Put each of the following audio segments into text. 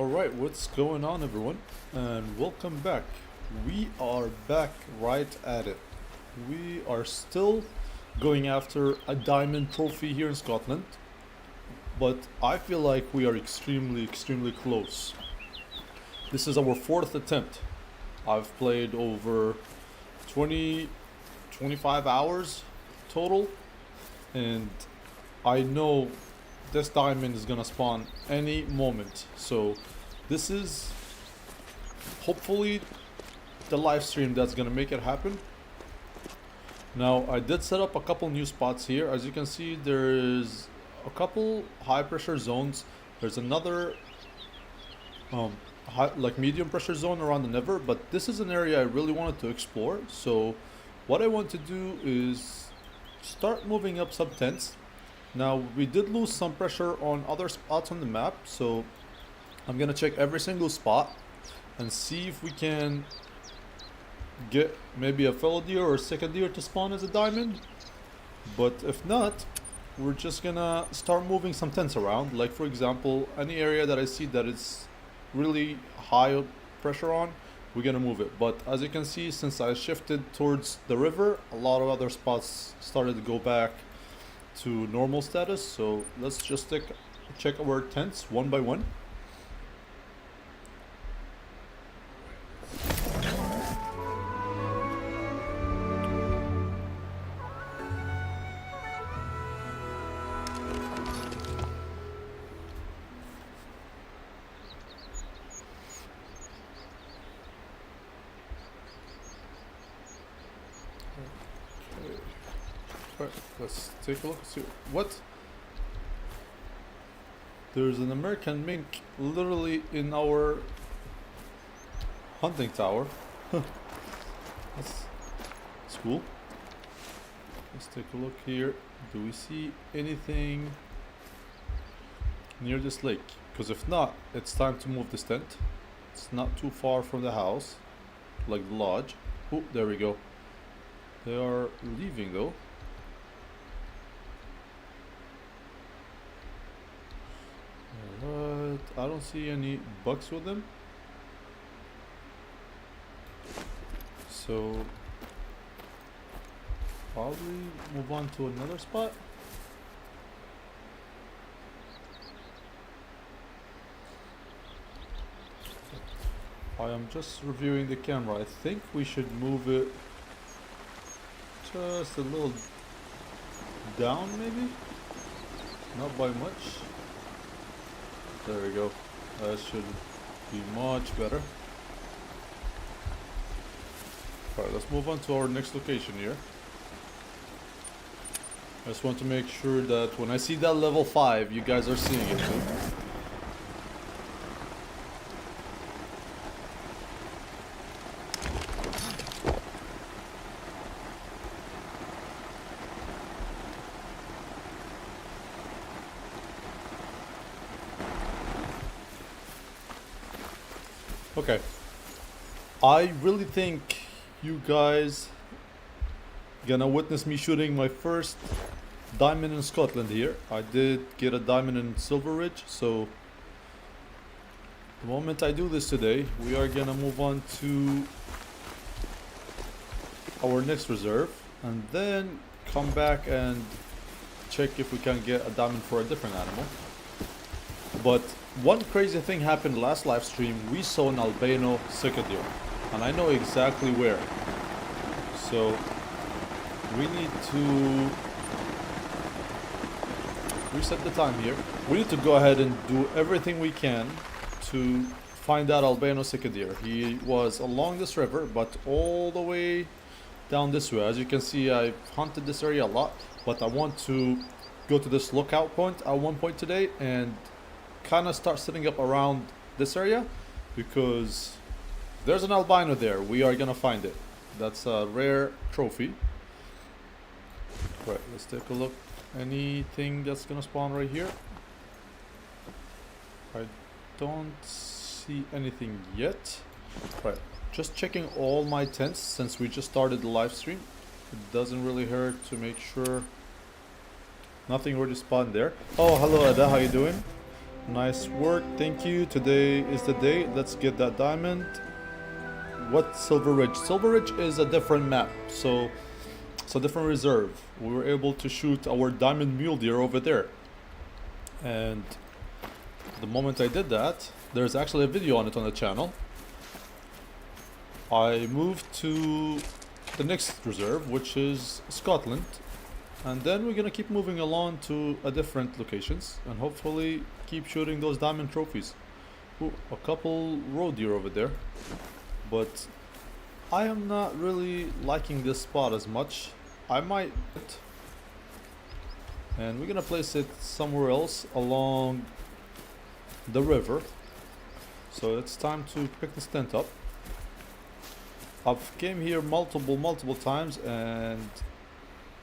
Alright, what's going on everyone? And welcome back. We are back right at it. We are still going after a diamond trophy here in Scotland, but I feel like we are extremely close. This is our fourth attempt. I've played over 25 hours total, and I know this diamond is gonna spawn any moment. So this is hopefully the live stream that's gonna make it happen. Now I did set up a couple new spots here. As you can see, there's a couple high pressure zones. There's another like medium pressure zone around the Never, but this is an area I really wanted to explore. So what I want to do is start moving up some tents. Now we did lose some pressure on other spots on the map, so I'm gonna check every single spot and see if we can get maybe a fellow deer or a second deer to spawn as a diamond. But if not, we're just gonna start moving some tents around. Like for example, any area that I see that is really high pressure on, we're gonna move it. But as you can see, since I shifted towards the river, a lot of other spots started to go back to normal status. So let's just check our tents one by one. Let's take a look and see what. There's an American mink literally in our hunting tower. That's cool. Let's take a look here. Do we see anything near this lake? Because if not, it's time to move this tent. It's not too far from the house, like the lodge. Oh, there we go. They are leaving though. I don't see any bugs with them, so probably move on to another spot. I am just reviewing the camera. I think we should move it just a little down, maybe not by much. There we go. That should be much better. Alright, let's move on to our next location here. I just want to make sure that when I see that level 5, you guys are seeing it too. Okay, I really think you guys gonna witness me shooting my first diamond in Scotland here. I did get a diamond in Silver Ridge, so the moment I do this today, we are gonna move on to our next reserve and then come back and check if we can get a diamond for a different animal. But one crazy thing happened last live stream. We saw an albino cicadere, and I know exactly where. So we need to reset the time here. We need to go ahead and do everything we can to find that albino cicadere. He was along this river, but all the way down this way. As you can see, I've hunted this area a lot, but I want to go to this lookout point at one point today and kind of start setting up around this area, because there's an albino there. We are gonna find it. That's a rare trophy. Right, let's take a look. Anything that's gonna spawn right here? I don't see anything yet. Right, just checking all my tents since we just started the live stream. It doesn't really hurt to make sure nothing already spawned there. Oh, hello Ada, how you doing? Nice work, thank you. Today is the day. Let's get that diamond. What Silver Ridge? Silver Ridge is a different map, so it's a different reserve. We were able to shoot our diamond mule deer over there. And the moment I did that, there's actually a video on it on the channel. I moved to the next reserve, which is Scotland. And then we're gonna keep moving along to a different locations and hopefully keep shooting those diamond trophies. Ooh, a couple roe deer over there, but I am not really liking this spot as much. I might, and we're gonna place it somewhere else along the river. So it's time to pick this tent up. I've came here multiple times and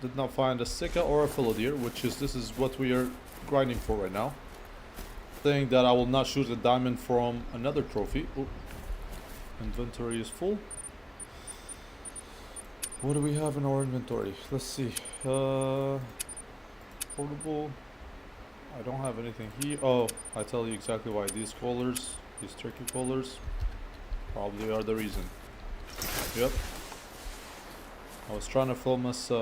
did not find a sika or a fellow deer, which is this is what we are grinding for right now. Saying that I will not shoot a diamond from another trophy. Ooh. Inventory is full. What do we have in our inventory? Let's see. Portable. I don't have anything here. Oh, I tell you exactly why. These collars, these turkey collars, probably are the reason. Yep. I was trying to film us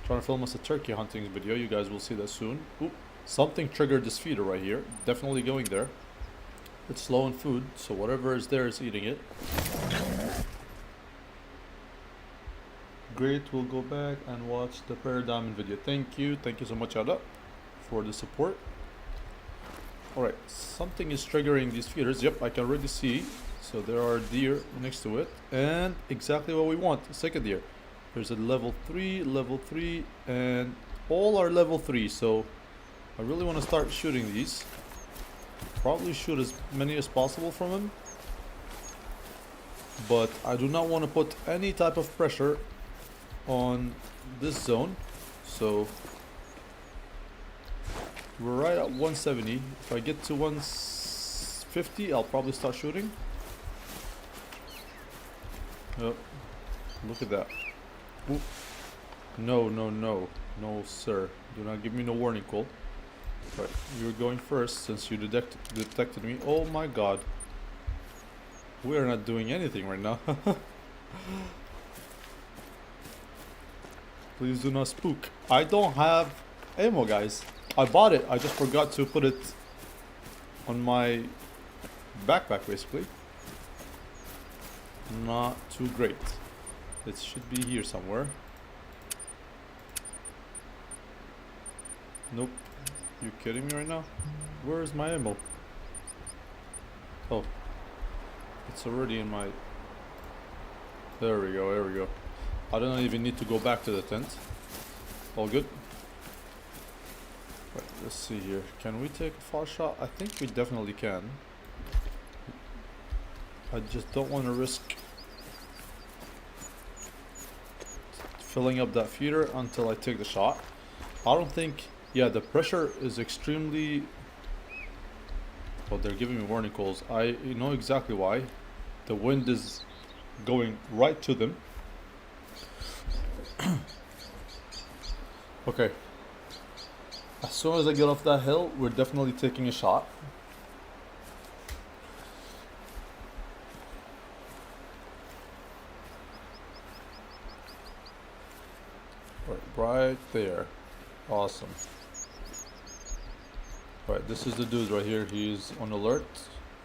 trying to film us a turkey hunting video. You guys will see that soon. Ooh, something triggered this feeder right here. Definitely going there. It's low on food, so whatever is there is eating it. Great, we'll go back and watch the Paradigm video. Thank you so much, Ada, for the support. Alright, something is triggering these feeders. Yep, I can already see. So there are deer next to it, and exactly what we want, a second deer. There's a level 3, and all are level 3, so I really want to start shooting these. Probably shoot as many as possible from them, but I do not want to put any type of pressure on this zone. So we're right at 170. If I get to 150, I'll probably start shooting. Oh, look at that. Ooh. No, sir. Do not give me no warning call. Right, you're going first since you detected me. Oh my god. We are not doing anything right now. Please do not spook. I don't have ammo, guys. I bought it. I just forgot to put it on my backpack, basically. Not too great. It should be here somewhere. Nope. You kidding me right now? Where is my ammo? Oh. It's already in my... There we go. I don't even need to go back to the tent. All good. Right, let's see here. Can we take a far shot? I think we definitely can. I just don't want to risk filling up that feeder until I take the shot. I don't think... Yeah, the pressure is extremely... Well, they're giving me warning calls. I know exactly why. The wind is going right to them. Okay. As soon as I get off that hill, we're definitely taking a shot. Right there. Awesome. Right, this is the dude right here. He's on alert.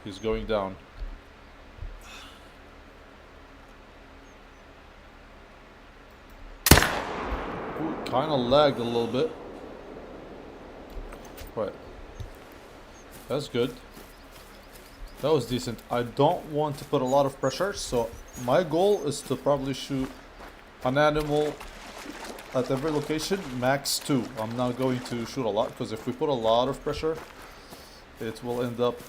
He's going down. Kind of lagged a little bit. Right. That's good. That was decent. I don't want to put a lot of pressure, so my goal is to probably shoot an animal at every location, max 2. I'm not going to shoot a lot, because if we put a lot of pressure, it will end up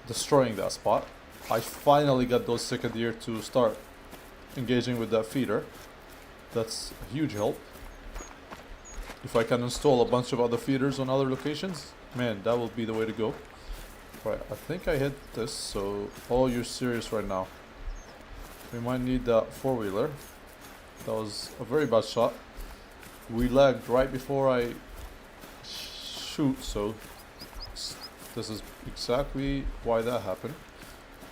destroying that spot. I finally got those second deer to start engaging with that feeder. That's a huge help. If I can install a bunch of other feeders on other locations, man, that will be the way to go. Right, I think I hit this, so... Oh, you're serious right now. We might need that four-wheeler. That was a very bad shot. We lagged right before I shoot, so this is exactly why that happened.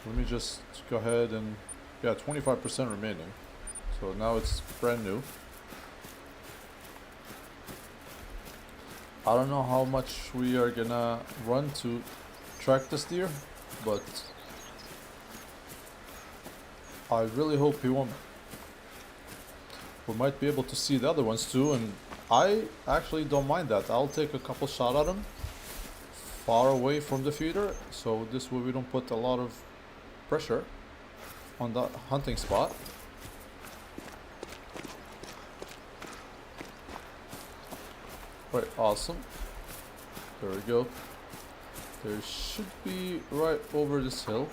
Let me just go ahead and, yeah, 25% remaining. So now it's brand new. I don't know how much we are gonna run to track this deer, but I really hope he won't. We might be able to see the other ones too, and I actually don't mind that. I'll take a couple shots at him far away from the feeder, so this way we don't put a lot of pressure on that hunting spot. Right, awesome. There we go. There should be right over this hill.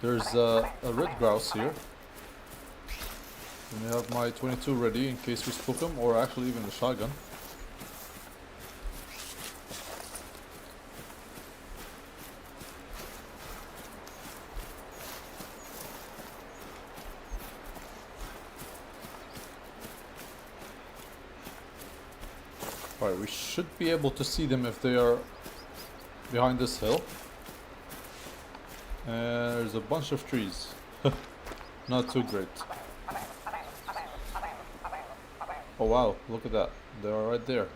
There's a red grouse here. And I have my 22 ready in case we spook him, or actually even the shotgun. Alright, we should be able to see them if they are behind this hill. And there's a bunch of trees. Not too great. Oh wow, look at that. They are right there.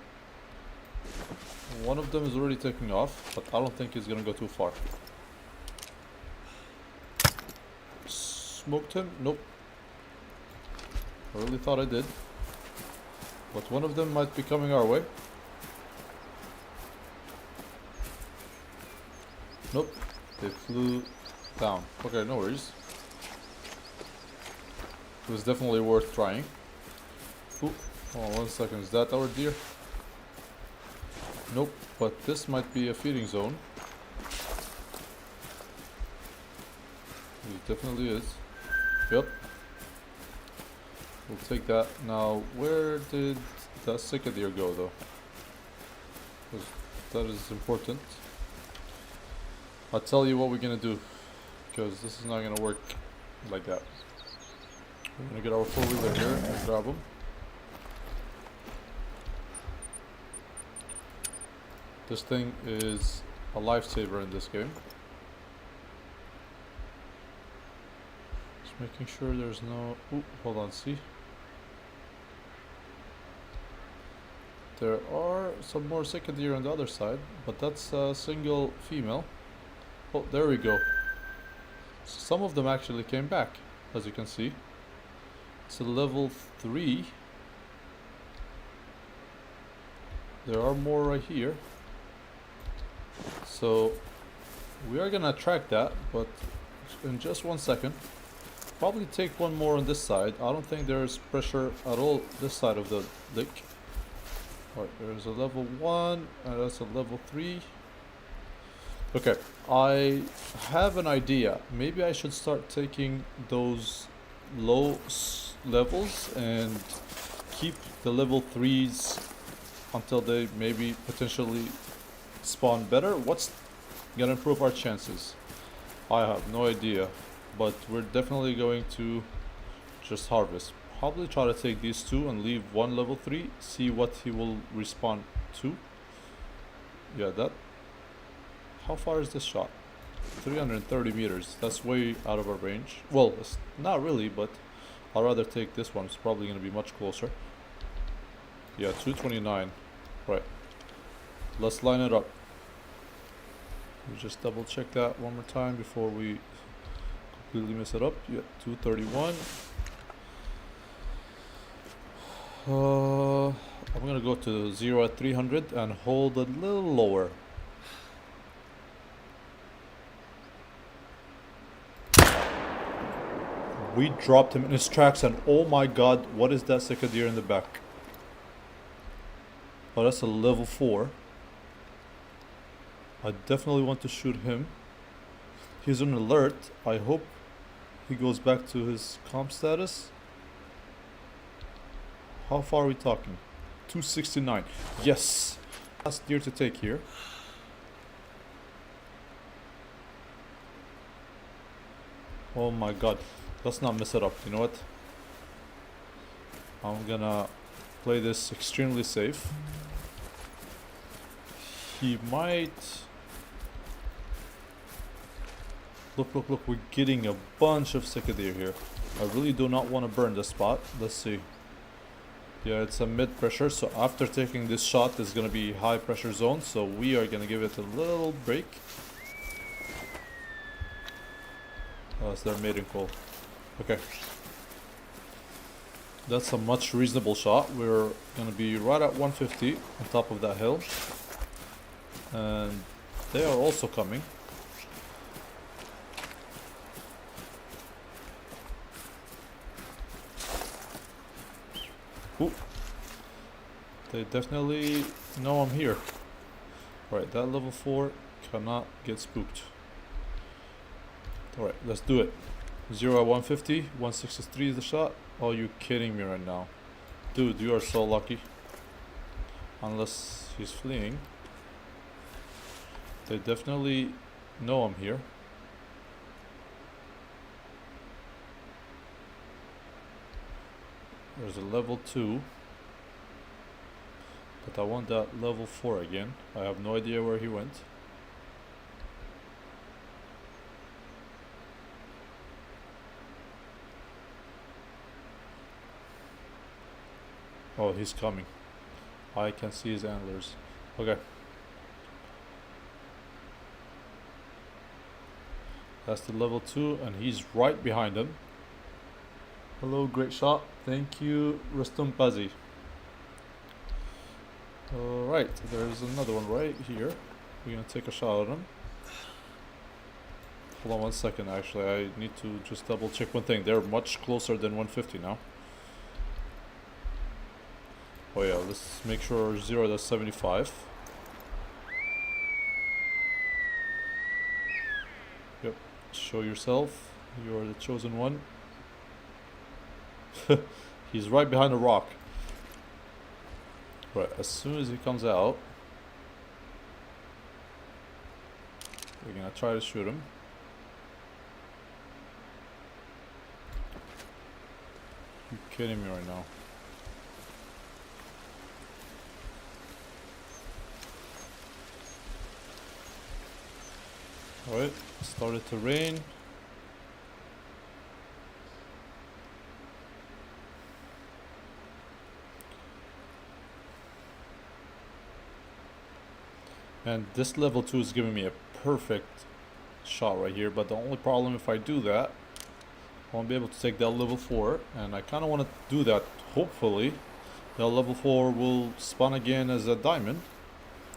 One of them is already taking off, but I don't think he's gonna go too far. Smoked him? Nope. I really thought I did. But one of them might be coming our way. Nope. They flew down. Okay, no worries. It was definitely worth trying. Ooh, hold on 1 second. Is that our deer? Nope, but this might be a feeding zone. It definitely is. Yep. We'll take that. Now, where did that second deer go though? Because that is important. I'll tell you what we're gonna do, because this is not gonna work like that. We're gonna get our four-wheeler here and grab him. This thing is a lifesaver in this game. Just making sure there's no... Ooh, hold on, see? There are some more second deer on the other side, but that's a single female. Oh, there we go. Some of them actually came back, as you can see. It's a level 3. There are more right here. So we are gonna track that, but in just 1 second. Probably take one more on this side. I don't think there's pressure at all this side of the lake. Alright, there's a level 1 and that's a level 3. Okay, I have an idea. Maybe I should start taking those low levels and keep the level 3s until they maybe potentially spawn better. What's gonna improve our chances? I have no idea, but we're definitely going to just harvest. Probably try to take these two and leave one level 3, see what he will respawn to. Yeah, that. How far is this shot? 330 meters. That's way out of our range. Well, it's not really, but I'd rather take this one. It's probably going to be much closer. Yeah, 229. Right. Let's line it up. We just double check that one more time before we completely mess it up. Yeah, 231. I'm going to go to 0 at 300 and hold a little lower. We dropped him in his tracks, and oh my god, what is that second deer in the back? Oh, that's a level 4. I definitely want to shoot him. He's on alert. I hope he goes back to his calm status. How far are we talking? 269. Yes! Last deer to take here. Oh my god. Let's not mess it up. You know what? I'm gonna play this extremely safe. he might... Look, look, look, we're getting a bunch of cicada here. I really do not want to burn this spot. Let's see. Yeah, it's a mid pressure, so after taking this shot, it's going to be high pressure zone, so we are going to give it a little break. Oh, it's their mating call. Okay. That's a much reasonable shot. We're going to be right at 150 on top of that hill. And they are also coming. Ooh. They definitely know I'm here. Right, that level 4 cannot get spooked. Alright, let's do it. 0 at 150, 163 is the shot. Oh, you kidding me right now. Dude, you are so lucky. Unless he's fleeing. They definitely know I'm here. There's a level 2. But I want that level 4 again. I have no idea where he went. Oh, he's coming. I can see his antlers. Okay. That's the level 2 and he's right behind him. Hello, great shot. Thank you, Rustum Pazi. Alright, there's another one right here. We're gonna take a shot at him. Hold on one second, actually. I need to just double check one thing. They're much closer than 150 now. Oh yeah, let's make sure 0 to 75. Yep, show yourself. You are the chosen one. He's right behind a rock. Right, as soon as he comes out, we're gonna try to shoot him. You kidding me right now? Alright, started to rain. And this level 2 is giving me a perfect shot right here, but the only problem if I do that, I won't be able to take that level 4, and I kind of want to do that. Hopefully that level 4 will spawn again as a diamond,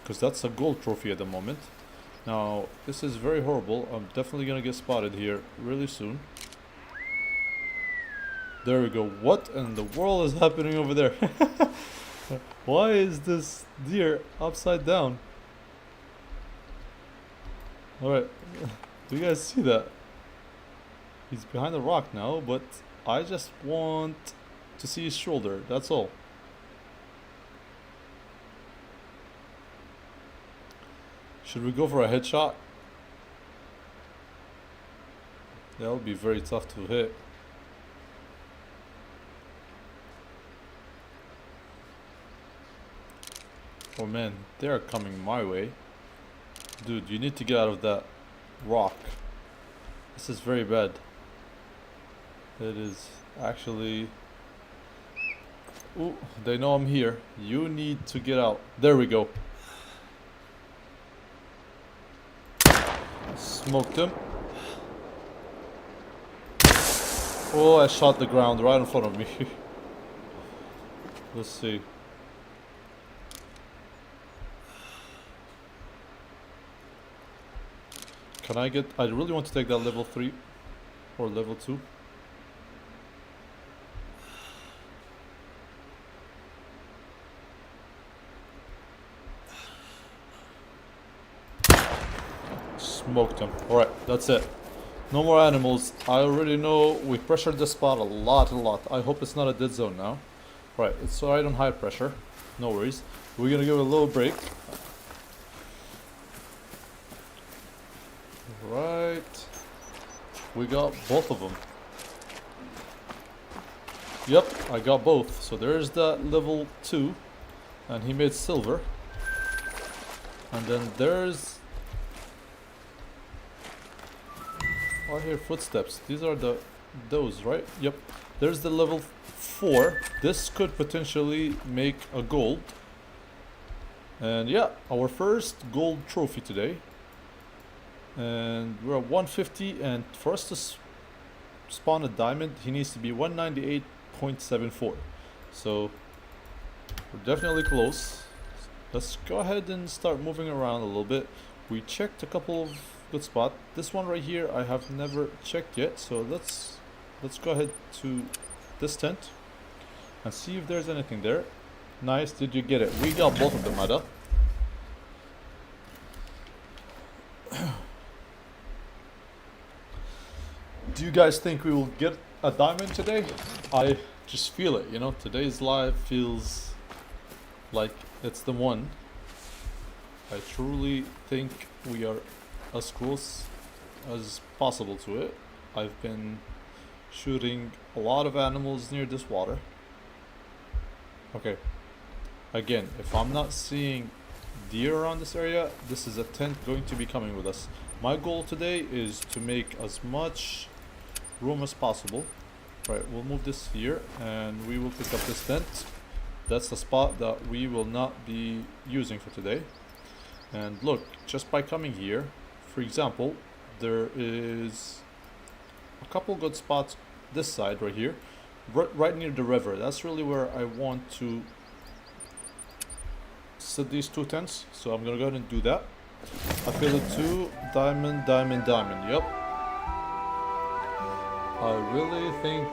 because that's a gold trophy at the moment. Now this is very horrible. I'm definitely gonna get spotted here really soon. There we go. What in the world is happening over there? Why is this deer upside down? Alright, do you guys see that? He's behind the rock now, but I just want to see his shoulder, that's all. Should we go for a headshot? That would be very tough to hit. Oh man, they are coming my way. Dude, you need to get out of that rock. This is very bad. It is actually... Ooh, they know I'm here. You need to get out. There we go. Smoked him. Oh, I shot the ground right in front of me. Let's see. Can I get... I really want to take that level 3 or level 2. Smoked him. Alright, that's it. No more animals. I already know we pressured the spot a lot. I hope it's not a dead zone now. Right, it's alright on high pressure. No worries. We're gonna give it a little break. Right. We got both of them. Yep, I got both. So there's that level 2. And he made silver. And then there's... Oh, I hear footsteps. These are those, right? Yep. There's the level 4. This could potentially make a gold. And yeah, our first gold trophy today. And we're at 150, and for us to spawn a diamond, he needs to be 198.74. So we're definitely close. Let's go ahead and start moving around a little bit. We checked a couple of good spots. This one right here I have never checked yet, so let's go ahead to this tent and see if there's anything there. Nice, did you get it? We got both of them, Ada. Do you guys think we will get a diamond today? I just feel it, you know, today's live feels like it's the one. I truly think we are as close as possible to it. I've been shooting a lot of animals near this water. Okay, again, if I'm not seeing deer around this area, this is a tent going to be coming with us. My goal today is to make as much room as possible. Right, we'll move this here and we will pick up this tent. That's the spot that we will not be using for today. And look, just by coming here, for example, there is a couple good spots this side right here, right near the river. That's really where I want to set these 2 tents. So I'm gonna go ahead and do that. I feel it too. Diamond, diamond, diamond. Yep. I really think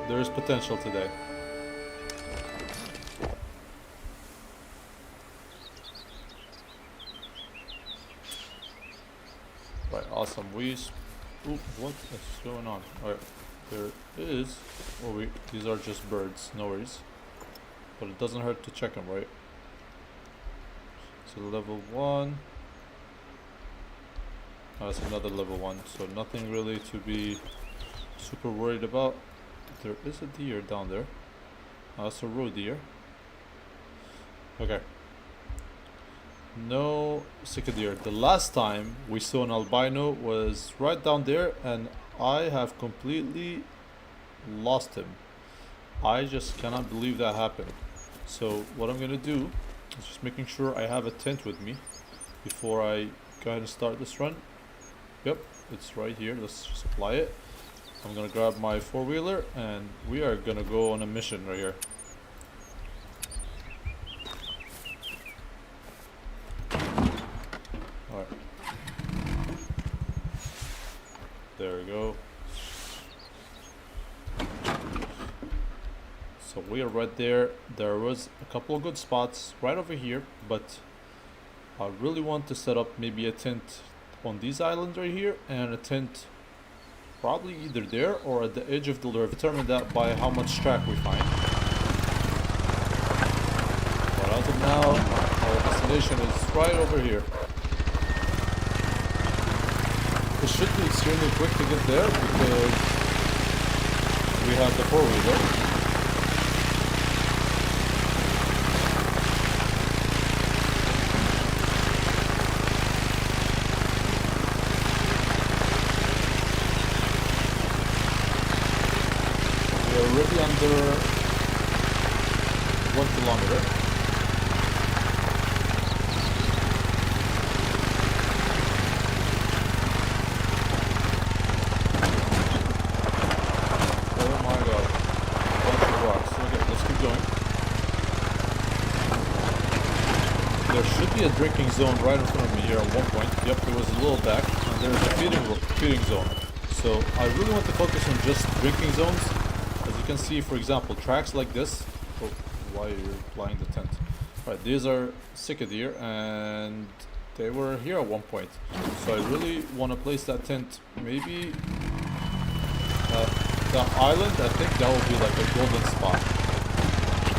there's potential today. Right, awesome. Ooh, what is going on? Alright, there is... Oh wait, these are just birds, no worries. But it doesn't hurt to check them, right? So level 1. Oh, that's another level 1, so nothing really to be super worried about. There is a deer down there. That's a roe deer. Okay. No cicada. The last time we saw an albino was right down there, and I have completely lost him. I just cannot believe that happened. So what I'm gonna do is just making sure I have a tent with me before I go ahead and start this run. Yep, it's right here. Let's just apply it. I'm gonna grab my 4-wheeler and we are gonna go on a mission right here. Alright. There we go. So we are right there. There was a couple of good spots right over here, but I really want to set up maybe a tent on these islands right here and a tent probably either there or at the edge of the river. Determine that by how much track we find. But as of now, our destination is right over here. It should be extremely quick to get there because we have the 4-wheeler. Already under 1 kilometer. Oh my god. Bunch of rocks. Okay, let's keep going. There should be a drinking zone right in front of me here at one point. Yep, there was a little back. And there's a feeding zone. So I really want to focus on just drinking zones. You can see, for example, tracks like this. Oh, why are you flying the tent? Right, these are cicada, and they were here at one point. So I really want to place that tent maybe the island. I think that will be like a golden spot. I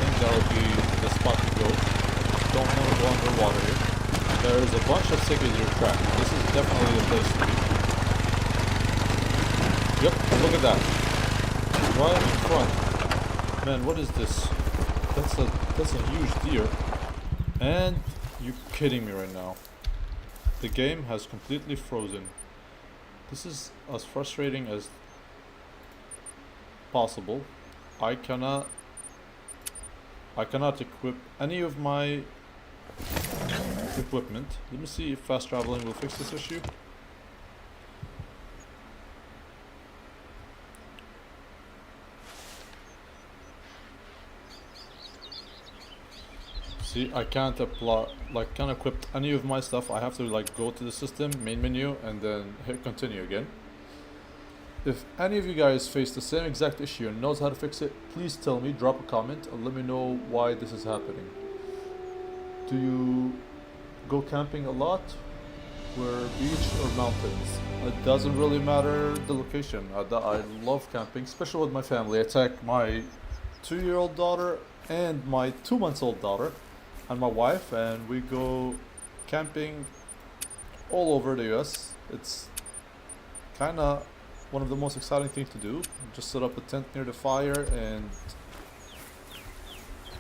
think that will be the spot to go. Don't want to go underwater here. There is a bunch of cicada tracks. This is definitely the place to be. Yep, look at that. Right in front. Man, what is this? That's a huge deer. And You kidding me right now? The game has completely frozen. This is as frustrating as possible. I cannot equip any of my equipment. Let me see if fast traveling will fix this issue. See, I can't apply, can't equip any of my stuff. I have to go to the system, main menu, and then hit continue again. If any of you guys face the same exact issue and knows how to fix it, please tell me, drop a comment, and let me know why this is happening. Do you go camping a lot? Where beach or mountains? It doesn't really matter the location. I love camping, especially with my family. I take my 2-year-old daughter and my 2-month-old daughter and my wife, and we go camping all over the US. It's kind of one of the most exciting things to do. Just set up a tent near the fire, and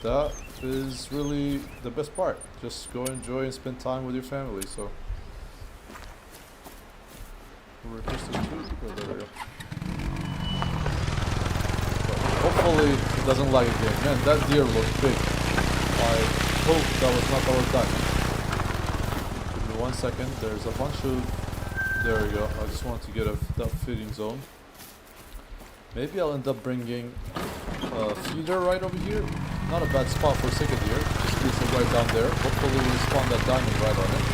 that is really the best part. Just go enjoy and spend time with your family. So there we go. Hopefully it doesn't lag again. Man, that deer looks big. I hope that was not our diamond. Give me 1 second. There's a bunch of... There we go. I just wanted to get that feeding zone. Maybe I'll end up bringing a feeder right over here. Not a bad spot for sick deer. Just place it right down there. Hopefully we spawn that diamond right on it.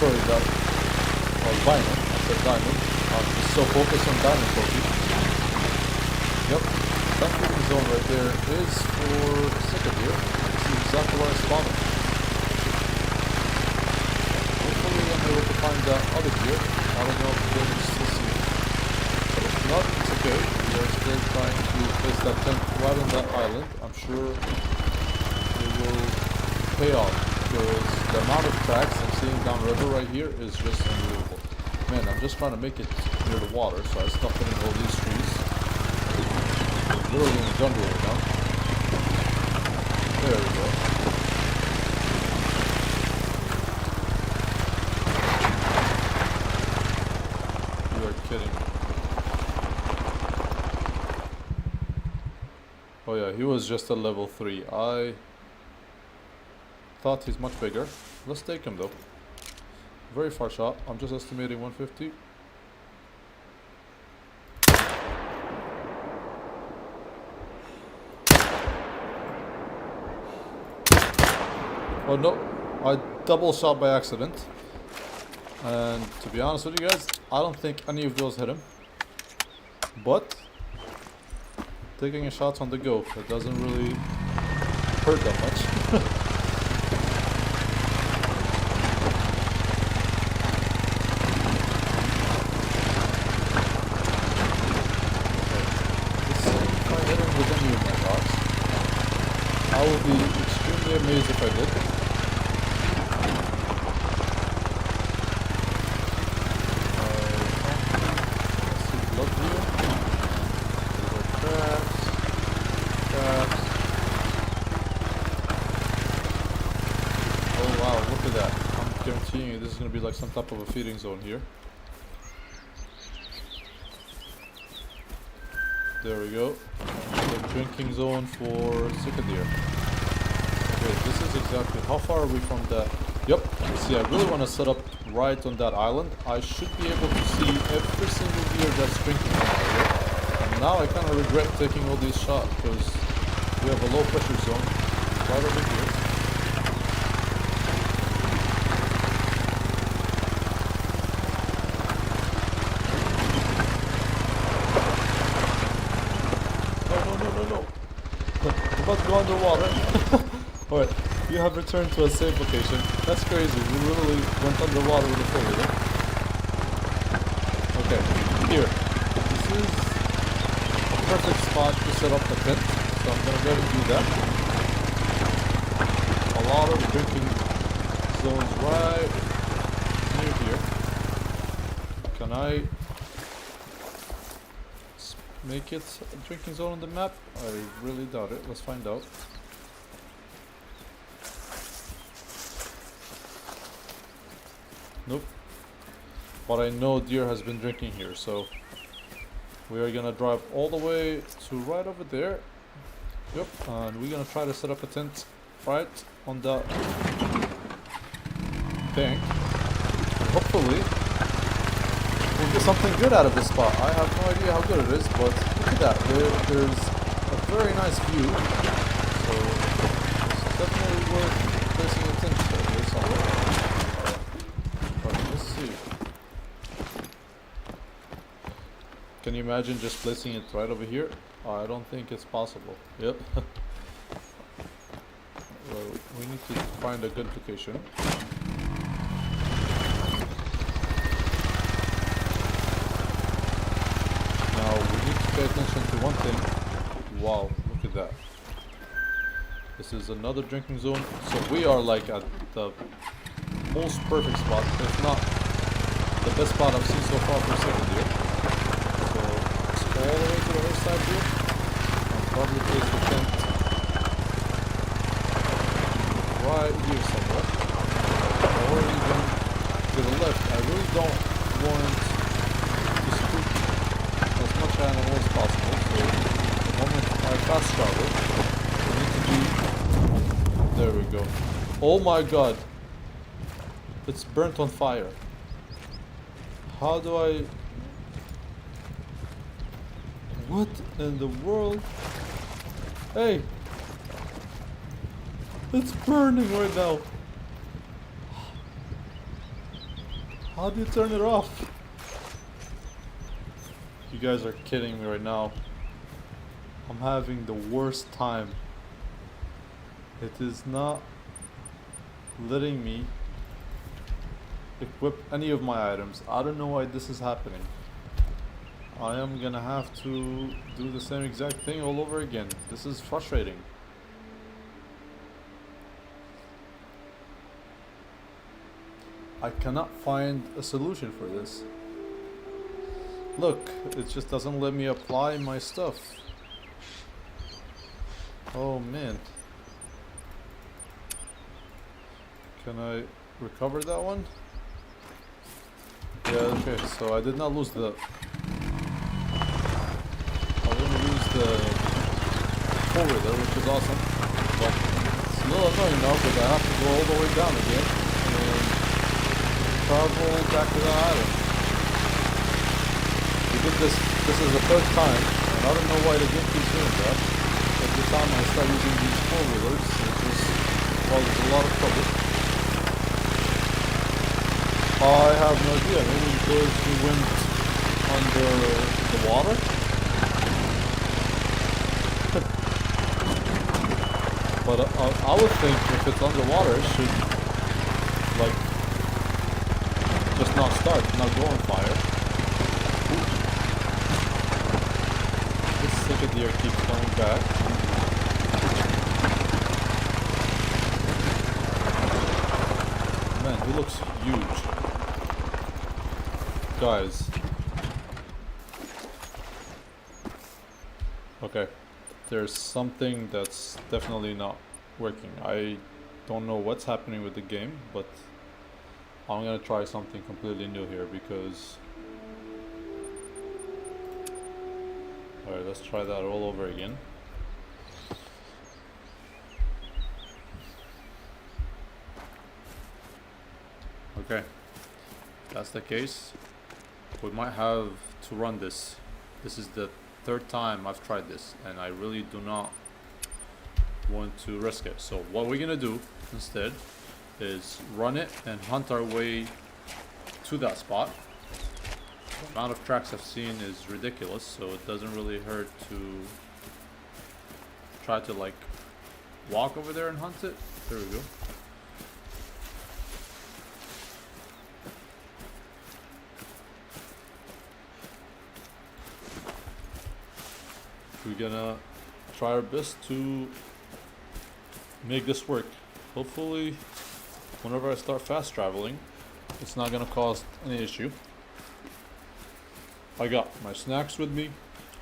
Sorry, that albino. I said diamond. I'm just so focused on diamond trophy. Yep. That feeding zone right there is for sick deer. See exactly where I spawned it. Hopefully I'm able to find that other deer. I don't know if the game is still see it. But if not, it's okay. We are still trying to place that tent right on that island. I'm sure it will pay off, because the amount of tracks I'm seeing downriver right here is just unbelievable. Man, I'm just trying to make it near the water, so I stopped hitting all these trees. It's literally in the jungle right now. There we go. Kidding. Oh yeah, he was just a level 3. I thought he's much bigger. Let's take him though. Very far shot. I'm just estimating 150. Oh no, I double shot by accident. And to be honest with you guys, I don't think any of those hit him. But taking a shot on the go, it doesn't really hurt that much. Let's see if I hit him with any of my shots. I will be extremely amazed if I did. This is going to be like some type of a feeding zone here. There we go. The drinking zone for cicadere. Okay, this is exactly... How far are we from that? Yep. See, I really want to set up right on that island. I should be able to see every single deer that's drinking right here. And now I kind of regret taking all these shots, because we have a low pressure zone right over here. About to go underwater. Alright, you have returned to a safe location. That's crazy. We literally went underwater with a four-wheeler. Okay, here. This is a perfect spot to set up the tent, so I'm gonna go ahead and do that. A lot of drinking zones right near here. Can I make it a drinking zone on the map? I really doubt it. Let's find out. but I know deer has been drinking here, so we are gonna drive all the way to right over there. Yep, and we're gonna try to set up a tent right on the bank. And hopefully we'll get something good out of this spot. I have no idea how good it is, but look at that. There's a very nice view. So it's definitely worth placing a tent here somewhere. But let's see. Can you imagine just placing it right over here? I don't think it's possible. Yep. Well, we need to find a good location. Now we need to pay attention to one thing. Wow, look at that. This is another drinking zone. So we are like at the most perfect spot, if not the best spot I've seen so far for second year. So let's go all the way to the other side here. I'll probably place the tent right here somewhere. Or even to the left. I really don't want to spook as much animal as possible. So the moment I fast travel, we need to be... There we go. Oh my god. It's burnt on fire. How do I... What in the world? Hey! It's burning right now. How do you turn it off? You guys are kidding me right now. I'm having the worst time. It is not letting me equip any of my items. I don't know why this is happening. I am gonna have to do the same exact thing all over again. This is frustrating. I cannot find a solution for this. Look, it just doesn't let me apply my stuff. Oh man. Can I recover that one? Yeah, okay, so I did not lose the... I didn't lose the four-wheeler, which is awesome. But it's a little annoying now because I have to go all the way down again and travel back to the island. We did this is the third time, and I don't know why the game keeps doing that. Every time I start using these four-wheelers, it just causes a lot of trouble. I have no idea, maybe because we went under the water? But I would think if it's underwater, it should, like, just not start, not go on fire. Ooh. This second deer keeps coming back. Man, he looks huge. Guys. Okay. There's something that's definitely not working. I don't know what's happening with the game, but I'm gonna try something completely new here because... Alright, let's try that all over again. Okay, if that's the case, we might have to run this. This is the third time I've tried this, and I really do not want to risk it. So what we're gonna do instead is run it and hunt our way to that spot. The amount of tracks I've seen is ridiculous, so it doesn't really hurt to try to like walk over there and hunt it. There we go. We're gonna try our best to make this work. Hopefully, whenever I start fast traveling, it's not gonna cause any issue. I got my snacks with me.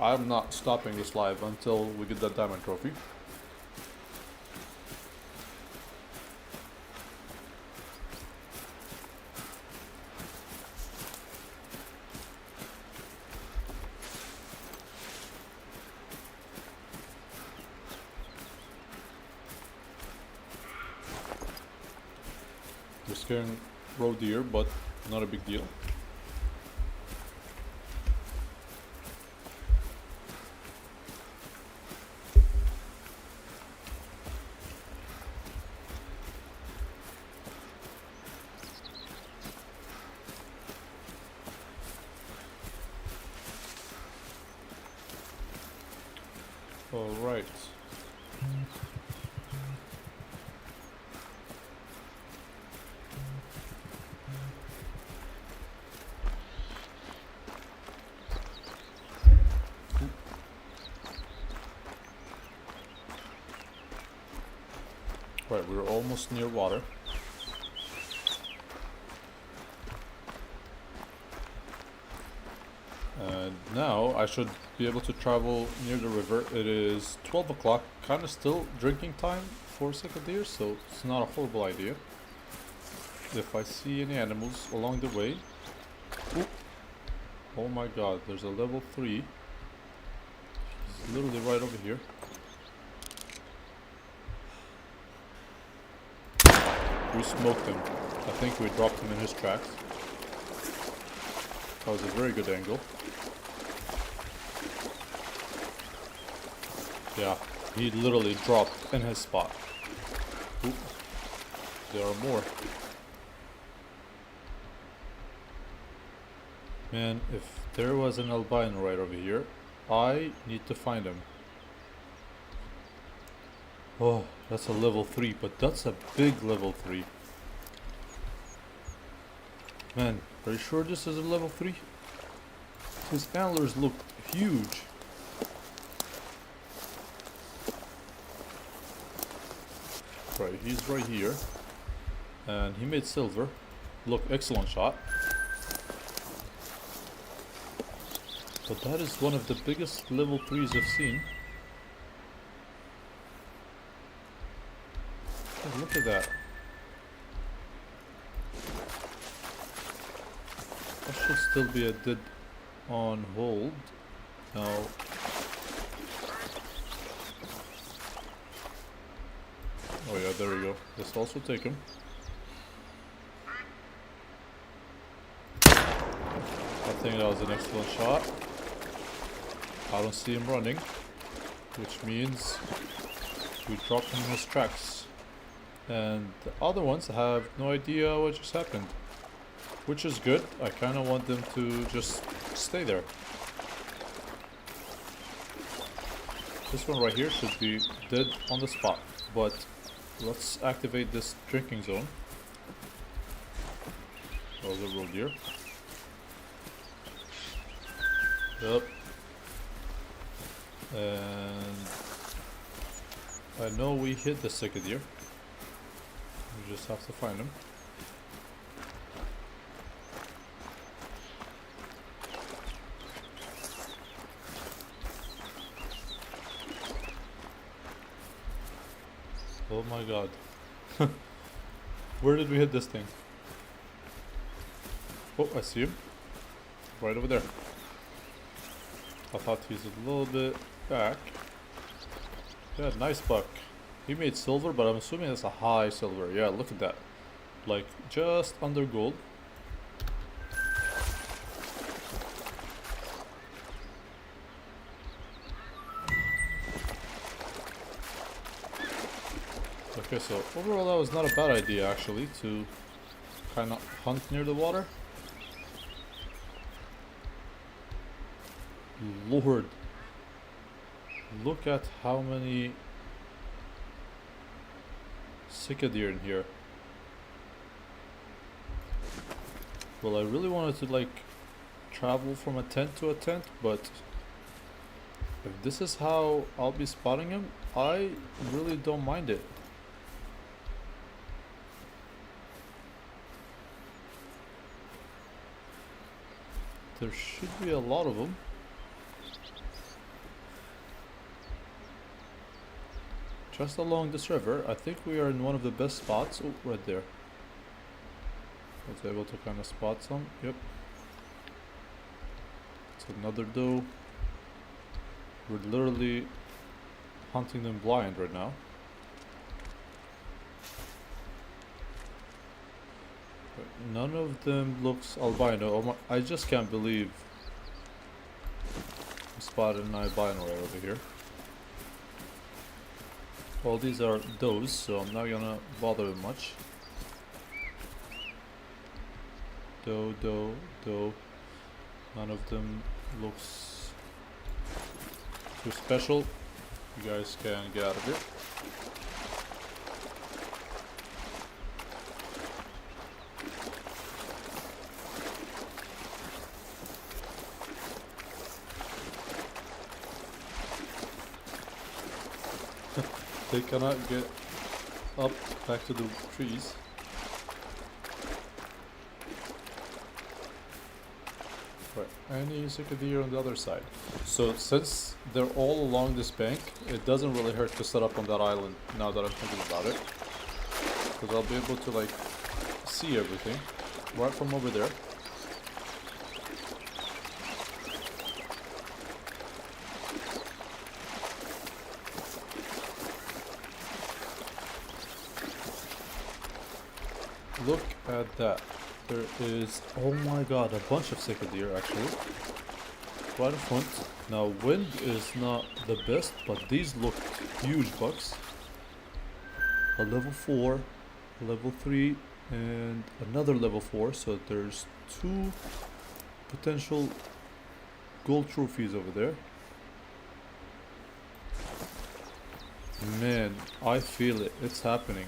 I'm not stopping this live until we get that diamond trophy. scaring roe deer, but not a big deal. All right. Right, we're almost near water. And now I should be able to travel near the river. It is 12 o'clock, kind of still drinking time for deer, so it's not a horrible idea. If I see any animals along the way... Ooh. Oh my god, there's a level 3. He's literally right over here. We smoked him. I think we dropped him in his tracks. That was a very good angle. Yeah, he literally dropped in his spot. Oop. There are more. Man, if there was an albino right over here, I need to find him. Oh, that's a level 3, but that's a big level 3. Man, are you sure this is a level 3? His antlers look huge. Right, he's right here. And he made silver. Look, excellent shot. But that is one of the biggest level 3s I've seen. Oh, look at that. That should still be a dead on hold. Now... Oh yeah, there we go. Let's also take him. I think that was an excellent shot. I don't see him running, which means we dropped him in his tracks. And the other ones have no idea what just happened, which is good. I kind of want them to just stay there. This one right here should be dead on the spot, but let's activate this drinking zone. Oh, the road deer. Yep. And I know we hit the second deer. We just have to find him. Oh my god. Where did we hit this thing? Oh, I see him. Right over there. I thought he's a little bit back. Yeah, nice buck. He made silver, but I'm assuming that's a high silver. Yeah, look at that. Like, just under gold. Okay, so overall that was not a bad idea actually, to kind of hunt near the water. Lord, look at how many deer in here. Well, I really wanted to like travel from a tent to a tent, but if this is how I'll be spotting him, I really don't mind it. There should be a lot of them. Just along this river. I think we are in one of the best spots. Oh, right there. I was able to kind of spot some. Yep. It's another doe. We're literally hunting them blind right now. none of them looks albino. Oh my, I just can't believe I spotted an albino right over here. All these are does, so I'm not gonna bother with much. Doe. None of them looks too special. You guys can get out of here. They cannot get up back to the trees. Right, any cicadilla on the other side. So since they're all along this bank, it doesn't really hurt to set up on that island now that I'm thinking about it. Because I'll be able to like see everything right from over there. Look at that. There is, oh my god, a bunch of cicadilla actually. Right in front. Now wind is not the best, but these look huge bucks. A level 4, a level 3, and another level 4. So there's 2 potential gold trophies over there. Man, I feel it. It's happening.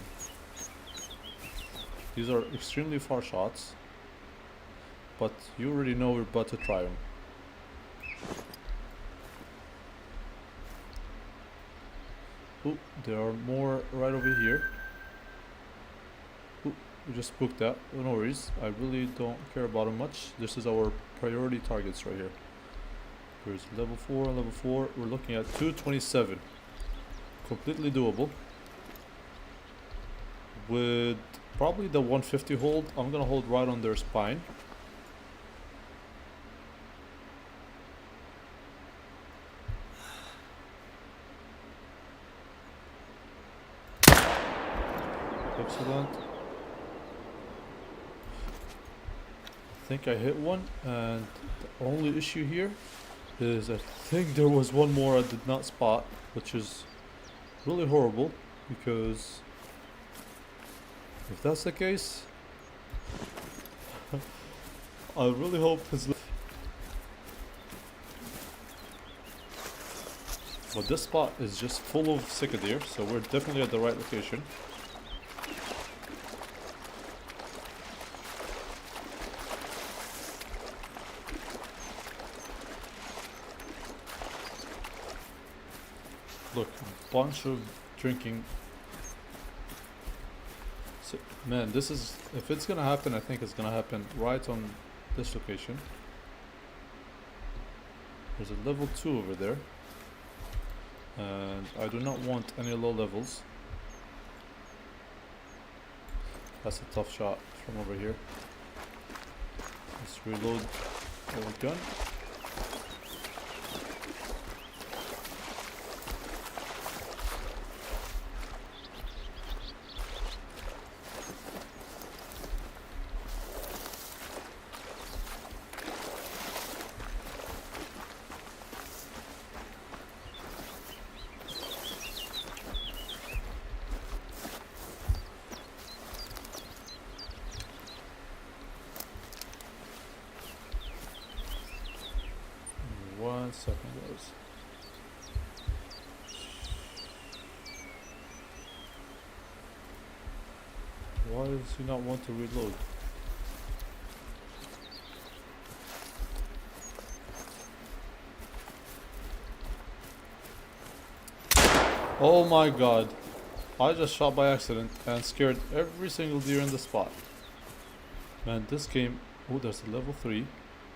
These are extremely far shots, but you already know we're about to try them. Oh, there are more right over here. Oh, we just spooked that. No worries. I really don't care about them much. This is our priority targets right here. There's level 4, level 4. We're looking at 227. Completely doable. With probably the 150 hold, I'm gonna hold right on their spine. Excellent. I think I hit one, and the only issue here is I think there was one more I did not spot, which is really horrible because if that's the case, I really hope his. But this spot is just full of cicadilla, so we're definitely at the right location. Look, a bunch of drinking. So, man, this is, if it's gonna happen, I think it's gonna happen right on this location. There's a level 2 over there, and I do not want any low levels. That's a tough shot from over here. Let's reload our gun. One second, guys. Why does he not want to reload? Oh my god. I just shot by accident and scared every single deer in the spot. Man, this game... Oh, there's a level 3.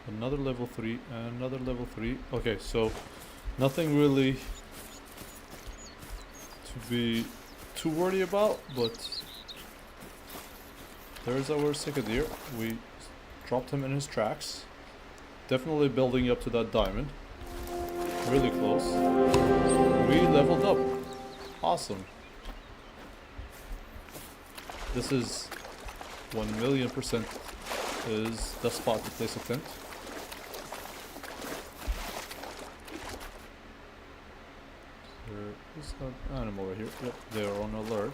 Another level 3 and another level 3. Okay, so nothing really to be too worried about, but there's our cicadilla. We dropped him in his tracks. Definitely building up to that diamond. Really close. We leveled up. Awesome. This is 1,000,000% is the spot to place a tent. There is an animal right here. Yep, they're on alert.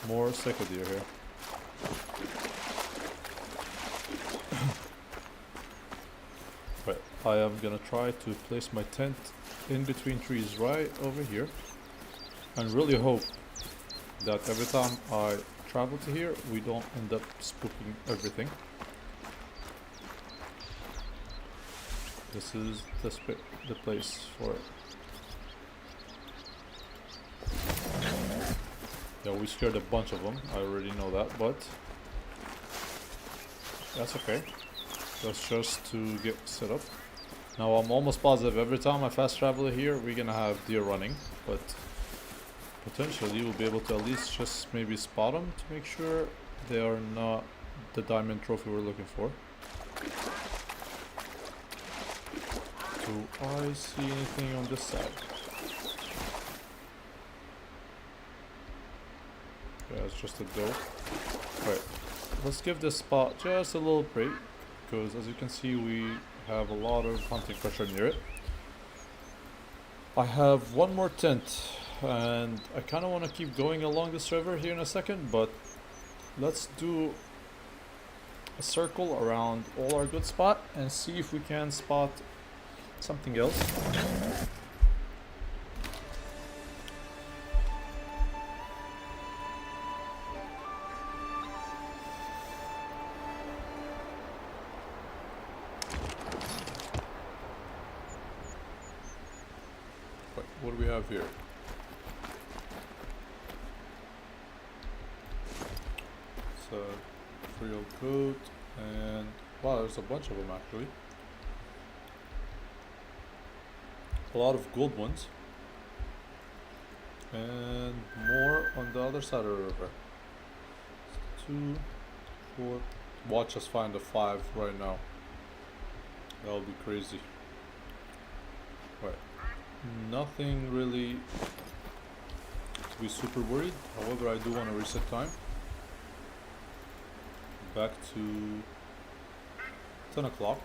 More cicada deer here. Right, I am gonna try to place my tent in between trees right over here, and really hope that every time I travel to here, we don't end up spooking everything. This is the place for it. Yeah, we scared a bunch of them. I already know that, but that's okay. That's just to get set up. Now I'm almost positive every time I fast travel here, we're gonna have deer running, but potentially we'll be able to at least just maybe spot them to make sure they are not the diamond trophy we're looking for. Do I see anything on this side? Yeah, it's just a doe. Right, let's give this spot just a little break, because as you can see we have a lot of hunting pressure near it. I have one more tent, and I kind of want to keep going along this river here in a second, but let's do a circle around all our good spot and see if we can spot something else. What do we have here? It's a real goat, and wow, there's a bunch of them actually. A lot of gold ones, and more on the other side of the river. 2, 4. Watch us find a 5 right now. That'll be crazy. Right. Nothing really to be super worried. However, I do want to reset time back to 10 o'clock.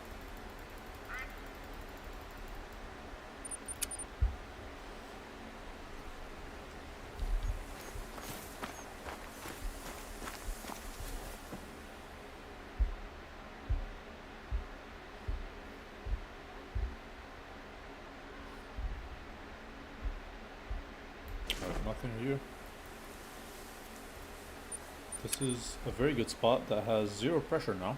Nothing here. This is a very good spot that has 0 pressure now.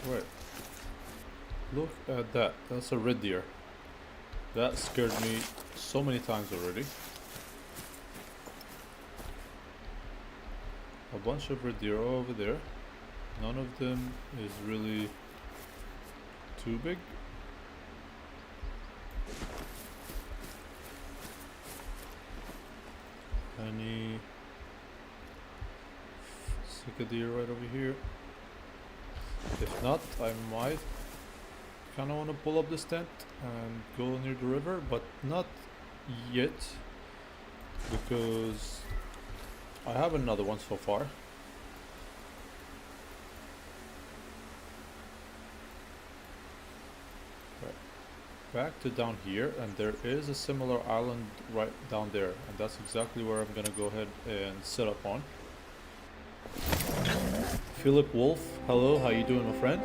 Right. Look at that. That's a red deer. That scared me so many times already. A bunch of red deer over there. None of them is really too big. Any cicada deer right over here? If not, I might kind of want to pull up this tent and go near the river, but not yet, because I have another one so far. Right. Back to down here, and there is a similar island right down there, and that's exactly where I'm gonna go ahead and set up on. Philip Wolf, hello, how you doing, my friend?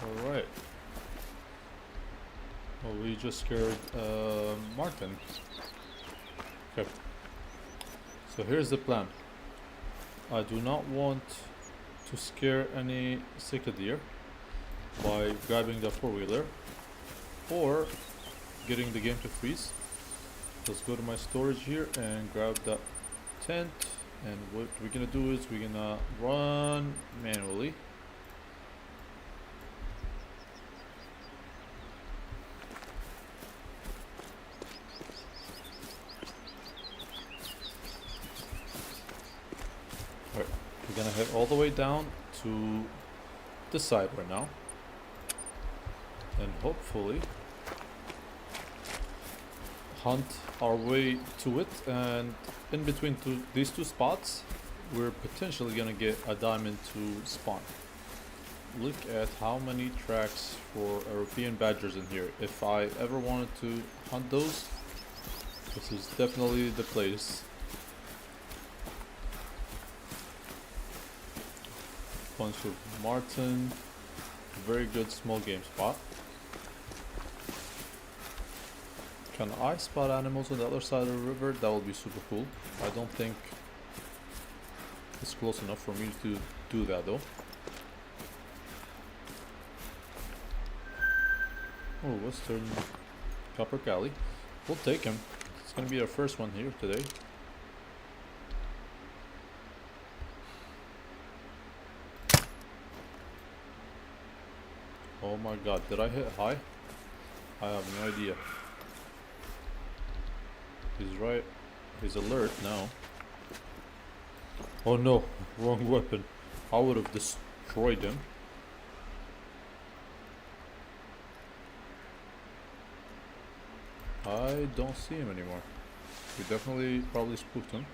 Alright. Well, we just scared Martin. Okay. So here's the plan. I do not want to scare any cicada deer by grabbing the four-wheeler. or getting the game to freeze. Let's go to my storage here and grab that tent, and what we're gonna do is we're gonna run manually. Alright, we're gonna head all the way down to this side right now, and hopefully hunt our way to it, and in between these two spots we're potentially gonna get a diamond to spawn. Look at how many tracks for European badgers in here. If I ever wanted to hunt those, this is definitely the place. Bunch of marten, very good small game spot. Can I spot animals on the other side of the river? That would be super cool. I don't think it's close enough for me to do that though. Oh, Western Copper Cali. We'll take him. It's gonna be our first one here today. Oh my god, did I hit high? I have no idea. He's right. He's alert now. Oh no, wrong weapon. I would have destroyed him. I don't see him anymore. We definitely probably spooked him.